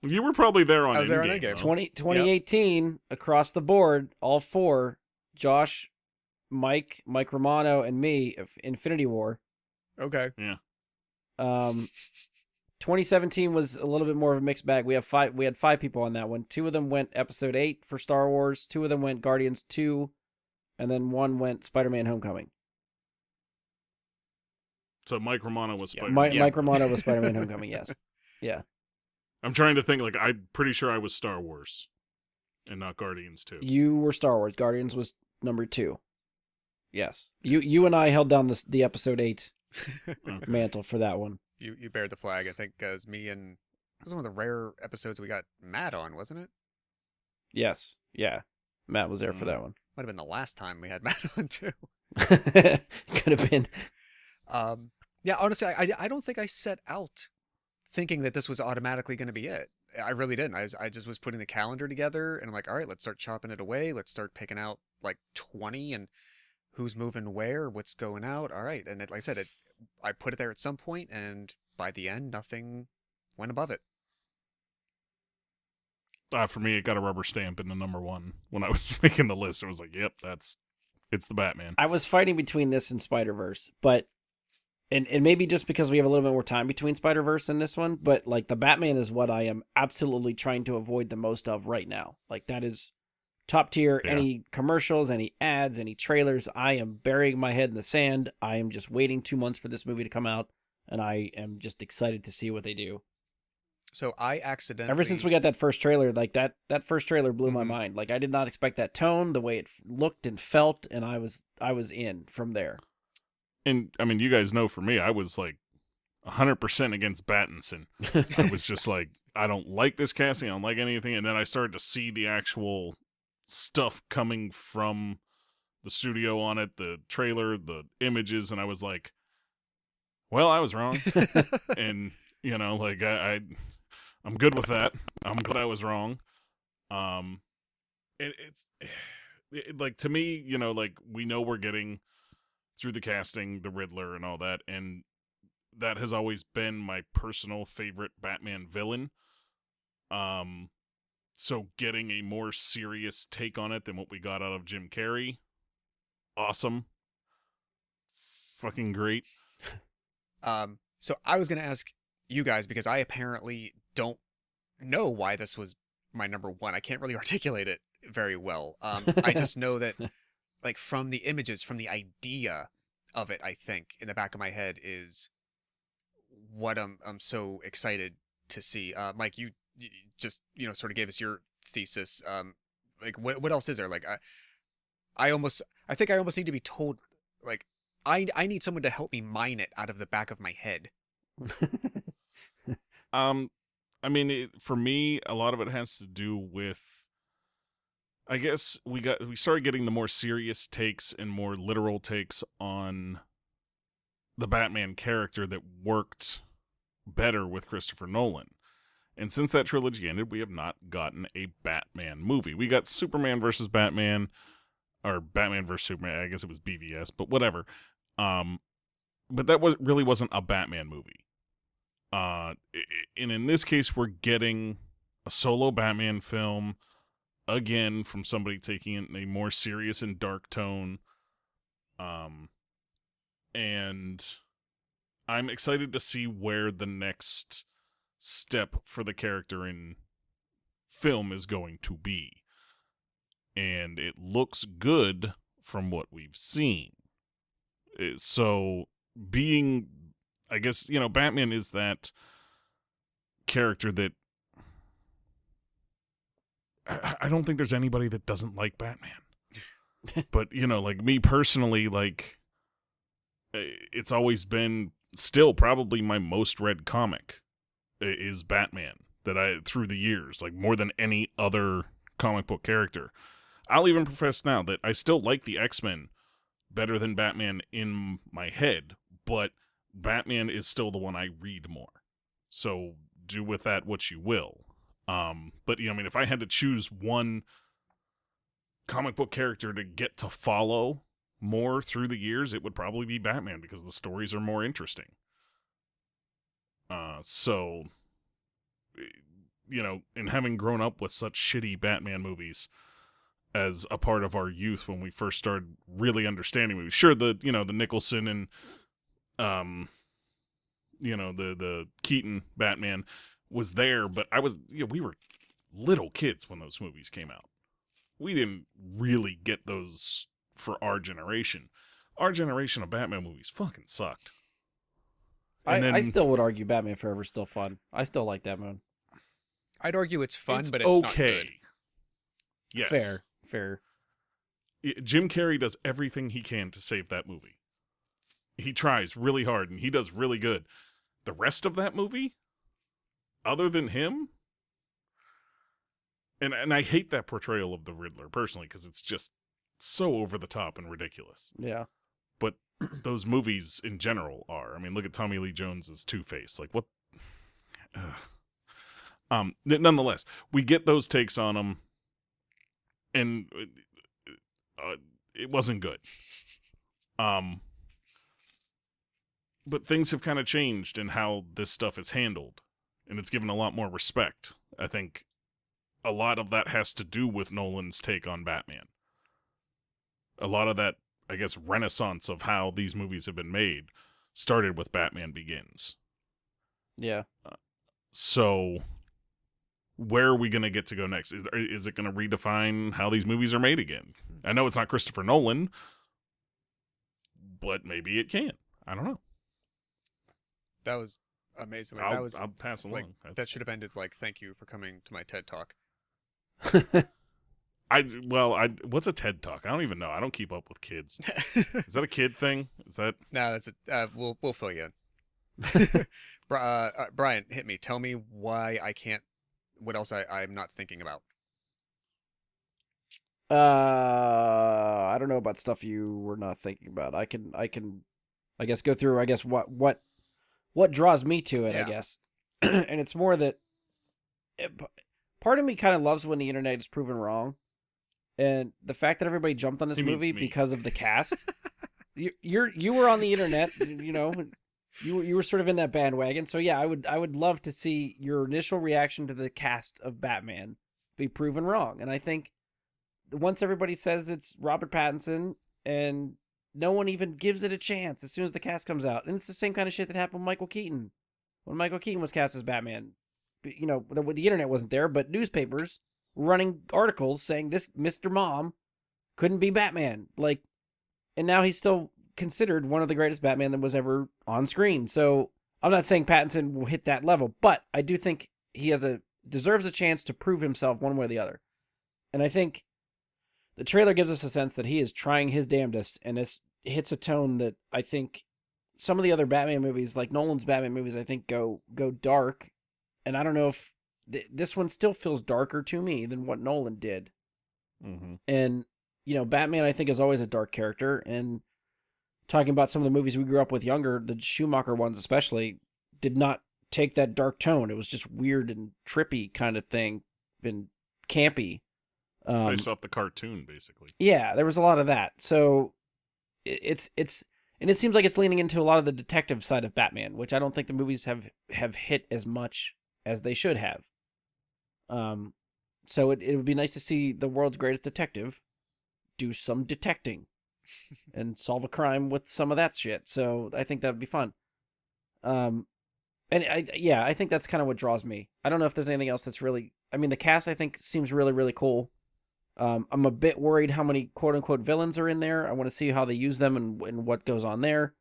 You were probably there on Endgame. 2018 across the board, all 4, Josh, Mike Romano, and me, Infinity War. Okay. Yeah. 2017 was a little bit more of a mixed bag. We had 5 people on that one. 2 of them went Episode 8 for Star Wars. 2 of them went Guardians 2, and then 1 went Spider-Man: Homecoming. So Mike Romano was Spider-Man. Mike Romano was Spider-Man: Homecoming. Yes. Yeah. I'm trying to think. Like, I'm pretty sure I was Star Wars, and not Guardians 2. You were Star Wars. Guardians was number 2. Yes. You and I held down the Episode 8 mantle for that one. You bared the flag. I think as me and it was one of the rare episodes we got Matt on, wasn't it? Yes. Yeah. Matt was there for that one. Might have been the last time we had Matt on too. Could have been. Yeah, honestly, I don't think I set out thinking that this was automatically going to be it. I really didn't. I just was putting the calendar together, and I'm like, all right, let's start chopping it away. Let's start picking out like 20 and who's moving where, what's going out. All right, and like I said, I put it there at some point, and by the end, nothing went above it. For me, it got a rubber stamp in the number 1 when I was making the list. It was like, yep, it's the Batman. I was fighting between this and Spider-Verse, but and maybe just because we have a little bit more time between Spider-Verse and this one, but like the Batman is what I am absolutely trying to avoid the most of right now. Like that is top tier. Yeah. Any commercials, any ads, any trailers, I am burying my head in the sand. I am just waiting 2 months for this movie to come out, and I am just excited to see what they do. So I accidentally... Ever since we got that first trailer, like that first trailer blew my mind. Like I did not expect that tone, the way it looked and felt, and I was in from there. And I mean, you guys know, for me, I was like 100% against Pattinson. I was just like, I don't like this casting. I don't like anything. And then I started to see the actual stuff coming from the studio on it, the trailer, the images, and I was like, well, I was wrong. And you know, like I'm good with that. I'm glad I was wrong. It's like, to me, you know, like, we know we're getting through the casting the Riddler and all that, and that has always been my personal favorite Batman villain. So getting a more serious take on it than what we got out of Jim Carrey, awesome, fucking great. So I was gonna ask you guys, because I apparently don't know why this was my number 1. I can't really articulate it very well. I just know that, like, from the images, from the idea of it, I think in the back of my head is, what I'm so excited to see. Mike, you just sort of gave us your thesis. Like what else is there? Like I think I almost need to be told, like, I need someone to help me mine it out of the back of my head. I mean, for me, a lot of it has to do with, I guess we started getting the more serious takes and more literal takes on the Batman character that worked better with Christopher Nolan. And since that trilogy ended, we have not gotten a Batman movie. We got Superman versus Batman, or Batman versus Superman. I guess it was BVS, but whatever. But that really wasn't a Batman movie. And in this case, we're getting a solo Batman film, again, from somebody taking it in a more serious and dark tone. And I'm excited to see where the next step for the character in film is going to be. And it looks good from what we've seen. So being, I guess, Batman is that character that I don't think there's anybody that doesn't like Batman. But, like me personally, like, it's always been still probably my most read comic is Batman through the years, like more than any other comic book character. I'll even profess now that I still like the X-Men better than Batman in my head, but Batman is still the one I read more. So do with that what you will. But if I had to choose one comic book character to get to follow more through the years, it would probably be Batman because the stories are more interesting. So, and having grown up with such shitty Batman movies as a part of our youth when we first started really understanding movies. Sure, the Nicholson and the Keaton Batman was there, but we were little kids when those movies came out. We didn't really get those for our generation. Our generation of Batman movies fucking sucked. I still would argue Batman Forever is still fun. I still like that one. I'd argue it's fun, but it's not good. Yes. Fair. Jim Carrey does everything he can to save that movie. He tries really hard, and he does really good. The rest of that movie, other than him, and I hate that portrayal of the Riddler, personally, because it's just so over the top and ridiculous. Yeah. But those movies in general are. I mean, look at Tommy Lee Jones's Two-Face. Like, what? Nonetheless, we get those takes on them, and it wasn't good. But things have kind of changed in how this stuff is handled, and it's given a lot more respect. I think a lot of that has to do with Nolan's take on Batman. A lot of that, I guess, renaissance of how these movies have been made started with Batman Begins. Yeah. So where are we going to get to go next? Is it going to redefine how these movies are made again? I know it's not Christopher Nolan, but maybe it can. I don't know. That was amazing. Like, I'll pass along. Like, that should have ended like, "Thank you for coming to my TED Talk." What's a TED Talk? I don't even know. I don't keep up with kids. Is that a kid thing? Is that? No, that's it. We'll fill you in. Brian, hit me. Tell me why I can't. What else I'm not thinking about? I don't know about stuff you were not thinking about. I can, I guess, go through. I guess what draws me to it. Yeah. I guess, and it's more that part of me kind of loves when the internet is proven wrong, and the fact that everybody jumped on this movie because of the cast. You were on the internet, You were sort of in that bandwagon, so yeah, I would love to see your initial reaction to the cast of Batman be proven wrong, and I think once everybody says it's Robert Pattinson and no one even gives it a chance as soon as the cast comes out, and it's the same kind of shit that happened with Michael Keaton when Michael Keaton was cast as Batman. The internet wasn't there, but newspapers were running articles saying this Mr. Mom couldn't be Batman, and now he's still considered one of the greatest Batman that was ever on screen. So I'm not saying Pattinson will hit that level, but I do think he deserves a chance to prove himself one way or the other. And I think the trailer gives us a sense that he is trying his damnedest, and this hits a tone that I think some of the other Batman movies, like Nolan's Batman movies, I think go dark. And I don't know if this one still feels darker to me than what Nolan did. Mm-hmm. And, Batman, I think, is always a dark character. And talking about some of the movies we grew up with younger, the Schumacher ones especially, did not take that dark tone. It was just weird and trippy kind of thing and campy. Based off the cartoon, basically. Yeah, there was a lot of that. So it seems like it's leaning into a lot of the detective side of Batman, which I don't think the movies have hit as much as they should have. So it would be nice to see the world's greatest detective do some detecting and solve a crime with some of that shit. So I think that would be fun. And I think that's kind of what draws me. I don't know if there's anything else that's really. I mean, the cast I think seems really, really cool. I'm a bit worried how many quote unquote villains are in there. I want to see how they use them and what goes on there.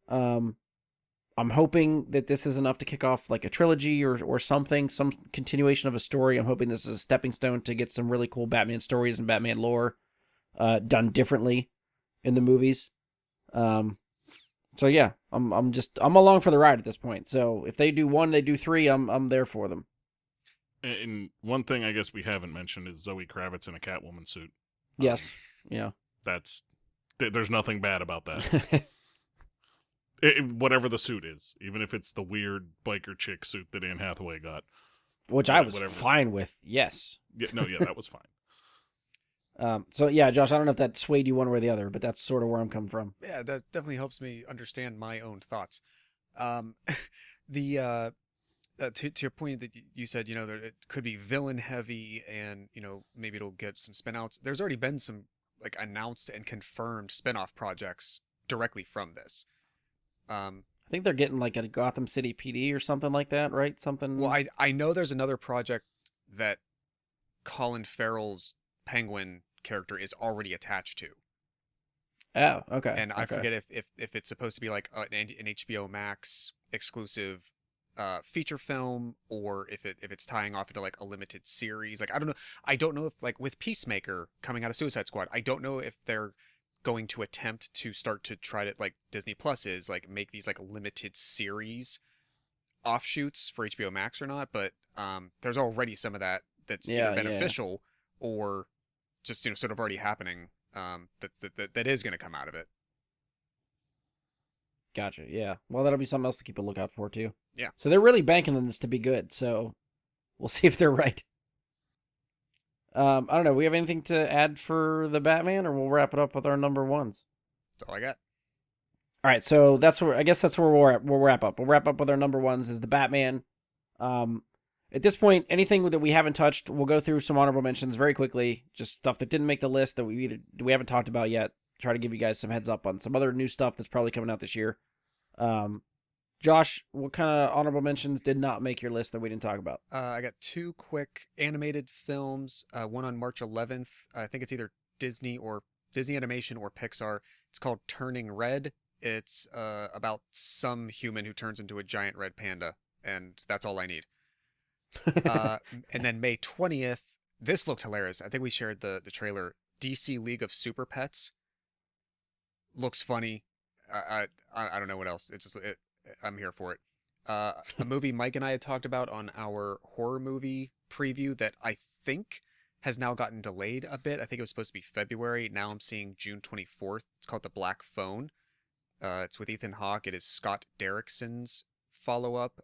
I'm hoping that this is enough to kick off like a trilogy or something, some continuation of a story. I'm hoping this is a stepping stone to get some really cool Batman stories and Batman lore done differently in the movies. So yeah, I'm along for the ride at this point. So if they do 1, they do 3, I'm there for them. And one thing I guess we haven't mentioned is Zoe Kravitz in a Catwoman suit. Yes. Yeah. There's nothing bad about that. Whatever the suit is, even if it's the weird biker chick suit that Anne Hathaway got. Which I was fine with, yes. Yeah, that was fine. So yeah, Josh, I don't know if that swayed you one way or the other, but that's sort of where I'm coming from. Yeah, that definitely helps me understand my own thoughts. To your point that you said, it could be villain heavy and, maybe it'll get some spin-outs. There's already been some like announced and confirmed spin-off projects directly from this. I think they're getting like a Gotham City PD or something like that, right? Something. Well, I know there's another project that Colin Farrell's Penguin character is already attached to. Oh, okay. And I forget if it's supposed to be like an HBO Max exclusive feature film, or if it's tying off into like a limited series. Like I don't know if like with Peacemaker coming out of Suicide Squad, I don't know if they're going to attempt to start to try to, like Disney Plus is, like make these like limited series offshoots for HBO Max or not, but there's already some of that's either beneficial or just sort of already happening that is going to come out of it. Gotcha. Yeah. Well, that'll be something else to keep a lookout for too. Yeah. So they're really banking on this to be good. So we'll see if they're right. I don't know. We have anything to add for the Batman, or we'll wrap it up with our number ones? That's all I got. All right. So that's where we'll wrap up. We'll wrap up with our number ones is the Batman. At this point, anything that we haven't touched, we'll go through some honorable mentions very quickly. Just stuff that didn't make the list that we haven't talked about yet. Try to give you guys some heads up on some other new stuff that's probably coming out this year. Josh, what kind of honorable mentions did not make your list that we didn't talk about? I got 2 quick animated films. One on March 11th. I think it's either Disney Animation or Pixar. It's called Turning Red. It's about some human who turns into a giant red panda, and that's all I need. And then May 20th, this looked hilarious. I think we shared the trailer. DC League of Super Pets. Looks funny. I don't know what else. I'm here for it. A movie Mike and I had talked about on our horror movie preview that I think has now gotten delayed a bit. I think it was supposed to be February. Now I'm seeing June 24th. It's called The Black Phone. It's with Ethan Hawke. It is Scott Derrickson's follow-up.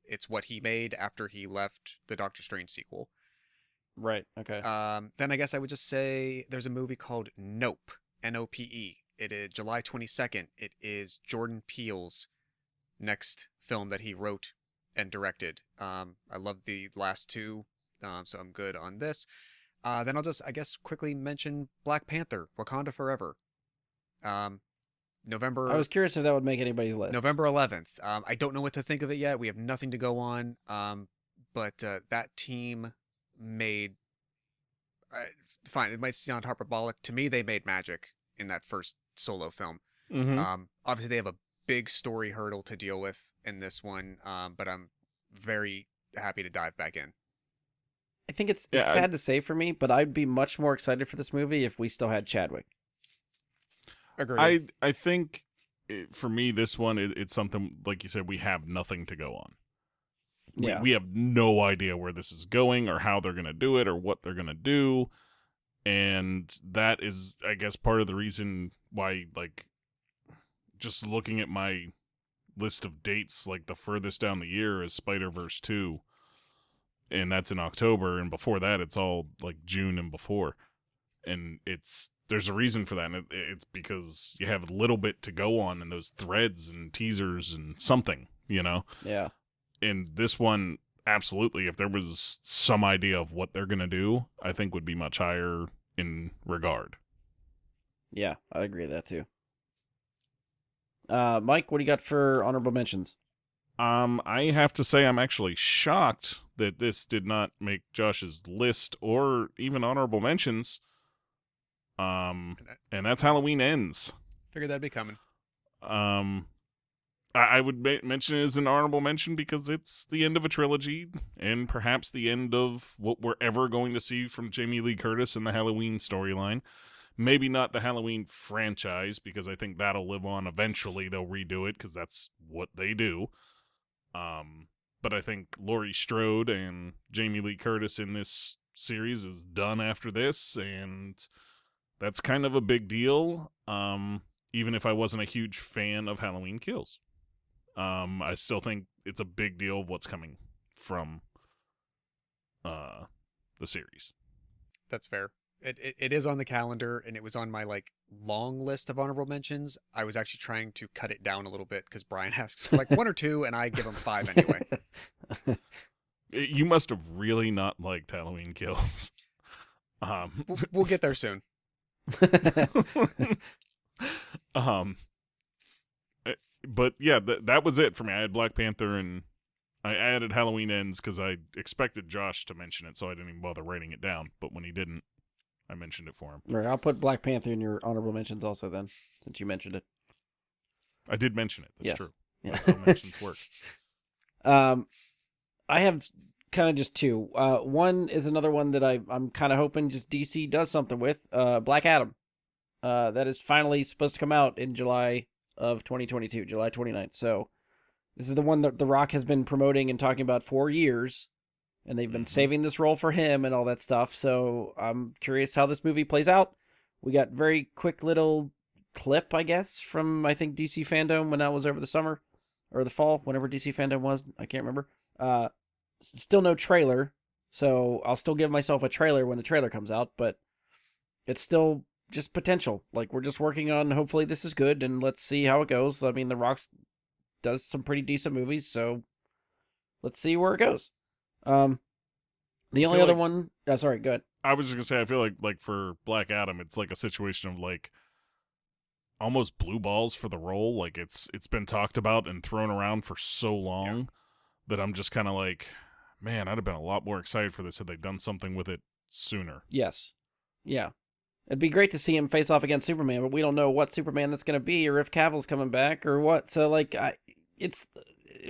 It's what he made after he left the Doctor Strange sequel. Right. Okay. Then I guess I would just say there's a movie called Nope. Nope. It is July 22nd. It is Jordan Peele's next film that he wrote and directed. I love the last 2, so I'm good on this. Then I'll just, I guess, quickly mention Black Panther, Wakanda Forever. November. I was curious if that would make anybody's list. November 11th. I don't know what to think of it yet. We have nothing to go on. But that team made. Fine, it might sound hyperbolic. To me, they made magic in that first solo film. Mm-hmm. Obviously, they have a big story hurdle to deal with in this one, but I'm very happy to dive back in. I think it's Yeah, sad to say for me, but I'd be much more excited for this movie if we still had Chadwick. Agreed. I think for me, this one, it's something, like you said, we have nothing to go on. Yeah. We have no idea where this is going or how they're going to do it or what they're going to do. And that is, I guess, part of the reason why, like, just looking at my list of dates, like, the furthest down the year is Spider-Verse 2. And that's in October. And before that, it's all, like, June and before. And there's a reason for that. And it's because you have a little bit to go on in those threads and teasers and something, you know? Yeah. And this one, absolutely, if there was some idea of what they're going to do, I think would be much higher in regard. Yeah, I agree with that too. Mike, what do you got for honorable mentions? I have to say I'm actually shocked that this did not make Josh's list or even honorable mentions. And that's Halloween Ends. Figured that'd be coming. I would mention it as an honorable mention because it's the end of a trilogy and perhaps the end of what we're ever going to see from Jamie Lee Curtis in the Halloween storyline. Maybe not the Halloween franchise because I think that'll live on eventually. They'll redo it because that's what they do. But I think Laurie Strode and Jamie Lee Curtis in this series is done after this, and that's kind of a big deal. Even if I wasn't a huge fan of Halloween Kills. I still think it's a big deal of what's coming from the series. That's fair. It is on the calendar, and it was on my like long list of honorable mentions. I was actually trying to cut it down a little bit because Brian asks for like one or two, and I give him 5 anyway. You must have really not liked Halloween Kills. We'll get there soon. But yeah, that was it for me. I had Black Panther and I added Halloween Ends because I expected Josh to mention it, so I didn't even bother writing it down. But when he didn't, I mentioned it for him. All right, I'll put Black Panther in your honorable mentions also then, since you mentioned it. I did mention it. That's Yes. true. Yeah. That's how mentions work. I have kind of just two. One is another one that I'm kind of hoping just DC does something with. Black Adam. That is finally supposed to come out in July of 2022, July 29th. So this is the one that The Rock has been promoting and talking about for years, and they've been saving this role for him and all that stuff. So I'm curious how this movie plays out. We got very quick little clip, I guess, from I think DC Fandom when that was over the summer or the fall, whenever DC Fandom was. I can't remember. Still no trailer, so I'll still give myself a trailer when the trailer comes out, but it's still just potential. Like, we're just working on, hopefully this is good, and let's see how it goes. I mean, The Rock does some pretty decent movies, so let's see where it goes. The only other one... Oh, sorry, go ahead. I was just going to say, I feel like for Black Adam, it's like a situation of like almost blue balls for the role. Like it's been talked about and thrown around for so long that I'm just kind of like, man, I'd have been a lot more excited for this had they done something with it sooner. Yes. Yeah. It'd be great to see him face off against Superman, but we don't know what Superman that's going to be or if Cavill's coming back or what. So, like, it's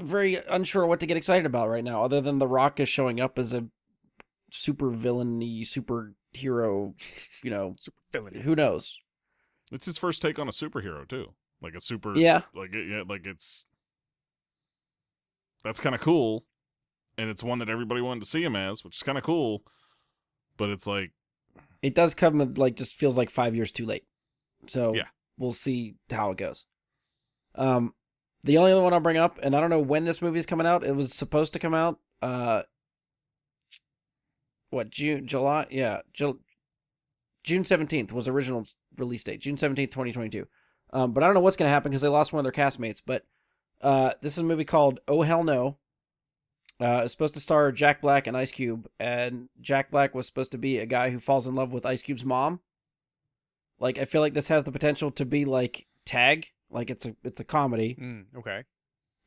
very unsure what to get excited about right now, other than The Rock is showing up as a super villain-y superhero, you know. Super villain. Who knows? It's his first take on a superhero, too. Like a super... Yeah. Like it's... That's kind of cool. And it's one that everybody wanted to see him as, which is kind of cool. But it's like... It does come with, like, just feels like 5 years too late. So, yeah. We'll see how it goes. The only other one I'll bring up, and I don't know when this movie is coming out. It was supposed to come out, June 17th was original release date. June 17th, 2022. But I don't know what's going to happen because they lost one of their castmates. But this is a movie called Oh Hell No. It's supposed to star Jack Black and Ice Cube, and Jack Black was supposed to be a guy who falls in love with Ice Cube's mom. Like, I feel like this has the potential to be like Tag, like it's a comedy. Okay.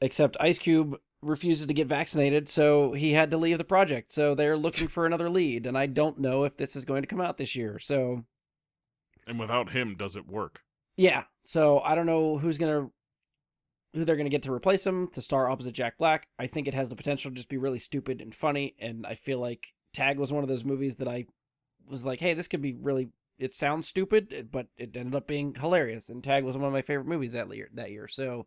Except Ice Cube refuses to get vaccinated, so he had to leave the project. So they're looking for another lead, and I don't know if this is going to come out this year. So, and without him, does it work? Yeah. So I don't know who's gonna who they're going to get to replace him to star opposite Jack Black. I think it has the potential to just be really stupid and funny, and I feel like Tag was one of those movies that I was like, hey, this could be really, it sounds stupid, but it ended up being hilarious, and Tag was one of my favorite movies that year. So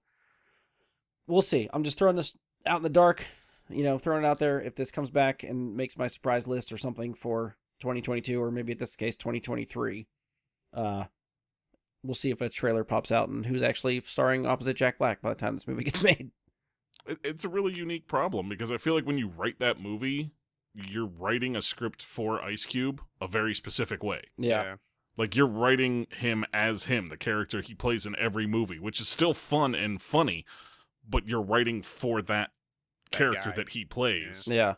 we'll see. I'm just throwing this out in the dark, throwing it out there. If this comes back and makes my surprise list or something for 2022, or maybe in this case 2023, we'll see if a trailer pops out and who's actually starring opposite Jack Black by the time this movie gets made. It's a really unique problem because I feel like when you write that movie, you're writing a script for Ice Cube a very specific way. Yeah. Like, you're writing him as him, the character he plays in every movie, which is still fun and funny, but you're writing for that character that he plays. Yeah.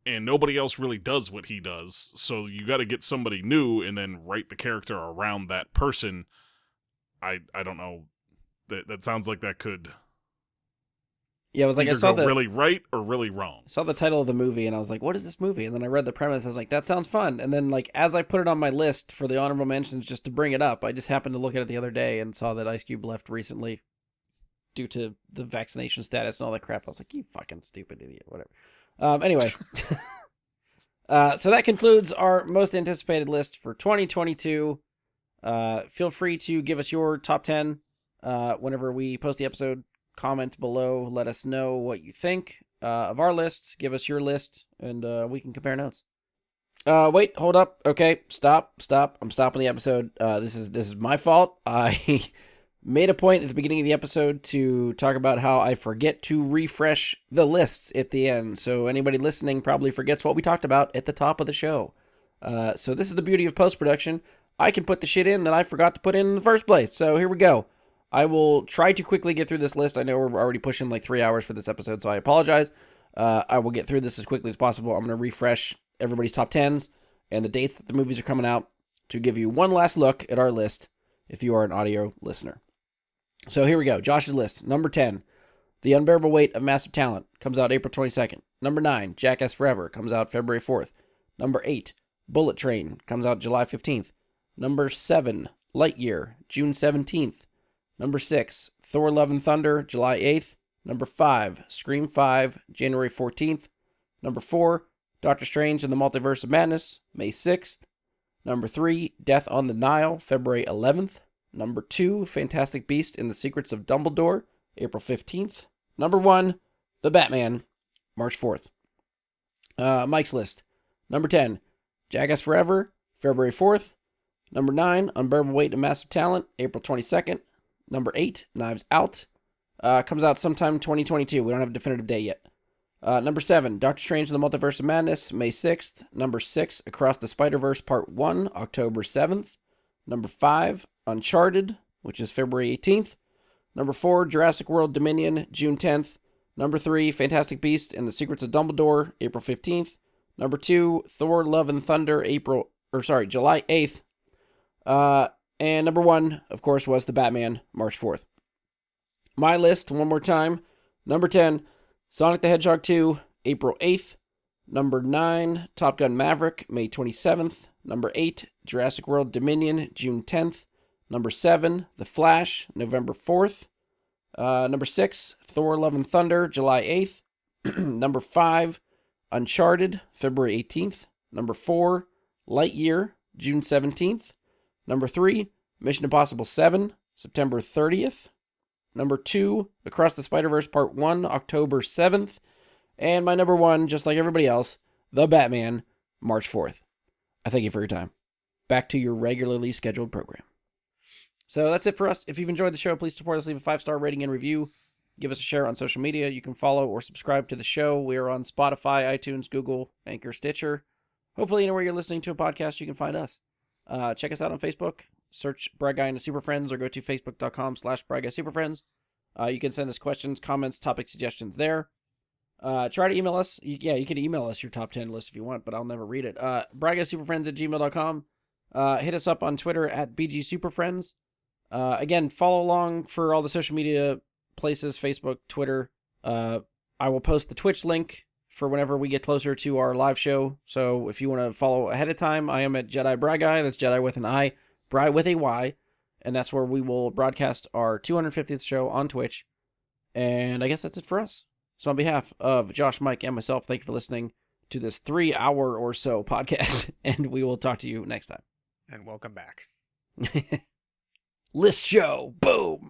And nobody else really does what he does, so you got to get somebody new and then write the character around that person. I don't know. That sounds like that could Yeah, it was like I saw go really right or really wrong. I saw the title of the movie and I was like, what is this movie? And then I read the premise. I was like, that sounds fun. And then like as I put it on my list for the honorable mentions just to bring it up, I just happened to look at it the other day and saw that Ice Cube left recently due to the vaccination status and all that crap. I was like, you fucking stupid idiot, whatever. Anyway, so that concludes our most anticipated list for 2022. Feel free to give us your top 10 whenever we post the episode. Comment below, let us know what you think of our lists. Give us your list, and we can compare notes. Wait, hold up. Okay, stop. I'm stopping the episode. This is my fault. I made a point at the beginning of the episode to talk about how I forget to refresh the lists at the end. So anybody listening probably forgets what we talked about at the top of the show. So this is the beauty of post-production. I can put the shit in that I forgot to put in the first place. So here we go. I will try to quickly get through this list. I know we're already pushing like 3 hours for this episode, so I apologize. I will get through this as quickly as possible. I'm going to refresh everybody's top 10s and the dates that the movies are coming out to give you one last look at our list if you are an audio listener. So here we go. Josh's list. Number 10, The Unbearable Weight of Massive Talent, comes out April 22nd. Number 9, Jackass Forever, comes out February 4th. Number 8, Bullet Train, comes out July 15th. Number 7, Lightyear, June 17th. Number 6, Thor Love and Thunder, July 8th. Number 5, Scream 5, January 14th. Number 4, Doctor Strange and the Multiverse of Madness, May 6th. Number 3, Death on the Nile, February 11th. Number 2, Fantastic Beasts and the Secrets of Dumbledore, April 15th. Number 1, The Batman, March 4th. Mike's list. Number 10, Jackass Forever, February 4th. Number 9, Unbearable Weight of Massive Talent, April 22nd. Number 8, Knives Out, comes out sometime 2022. We don't have a definitive date yet. Number 7, Doctor Strange and the Multiverse of Madness, May 6th. Number 6, Across the Spider-Verse Part 1, October 7th. Number 5, Uncharted, which is February 18th. Number 4, Jurassic World Dominion, June 10th. Number 3, Fantastic Beasts and the Secrets of Dumbledore, April 15th. Number 2, Thor Love and Thunder, July 8th. And number 1, of course, was The Batman, March 4th. My list, one more time. Number 10, Sonic the Hedgehog 2, April 8th. Number 9, Top Gun Maverick, May 27th. Number 8, Jurassic World Dominion, June 10th. Number 7, The Flash, November 4th. Number 6, Thor Love and Thunder, July 8th. Number 5, Uncharted, February 18th. Number 4, Lightyear, June 17th. Number 3, Mission Impossible 7, September 30th. Number 2, Across the Spider-Verse Part 1, October 7th. And my number 1, just like everybody else, The Batman, March 4th. I thank you for your time. Back to your regularly scheduled program. So that's it for us. If you've enjoyed the show, please support us. Leave a 5-star rating and review. Give us a share on social media. You can follow or subscribe to the show. We are on Spotify, iTunes, Google, Anchor, Stitcher. Hopefully anywhere you're listening to a podcast, you can find us. Check us out on Facebook. Search Brad Guy and the Super Friends or go to facebook.com/BradGuySuperFriends. You can send us questions, comments, topic suggestions there. Try to email us. You can email us your top 10 list if you want, but I'll never read it. BradGuySuperFriends@gmail.com. Hit us up on Twitter @BGSuperFriends. Again, follow along for all the social media places, Facebook, Twitter. I will post the Twitch link for whenever we get closer to our live show. So if you want to follow ahead of time, I am at Jedi Bry Guy. That's Jedi with an I, Bry with a Y. and that's where we will broadcast our 250th show on Twitch. And I guess that's it for us. So on behalf of Josh, Mike, and myself, thank you for listening to this 3-hour or so podcast, and we will talk to you next time. And welcome back. List show. Boom.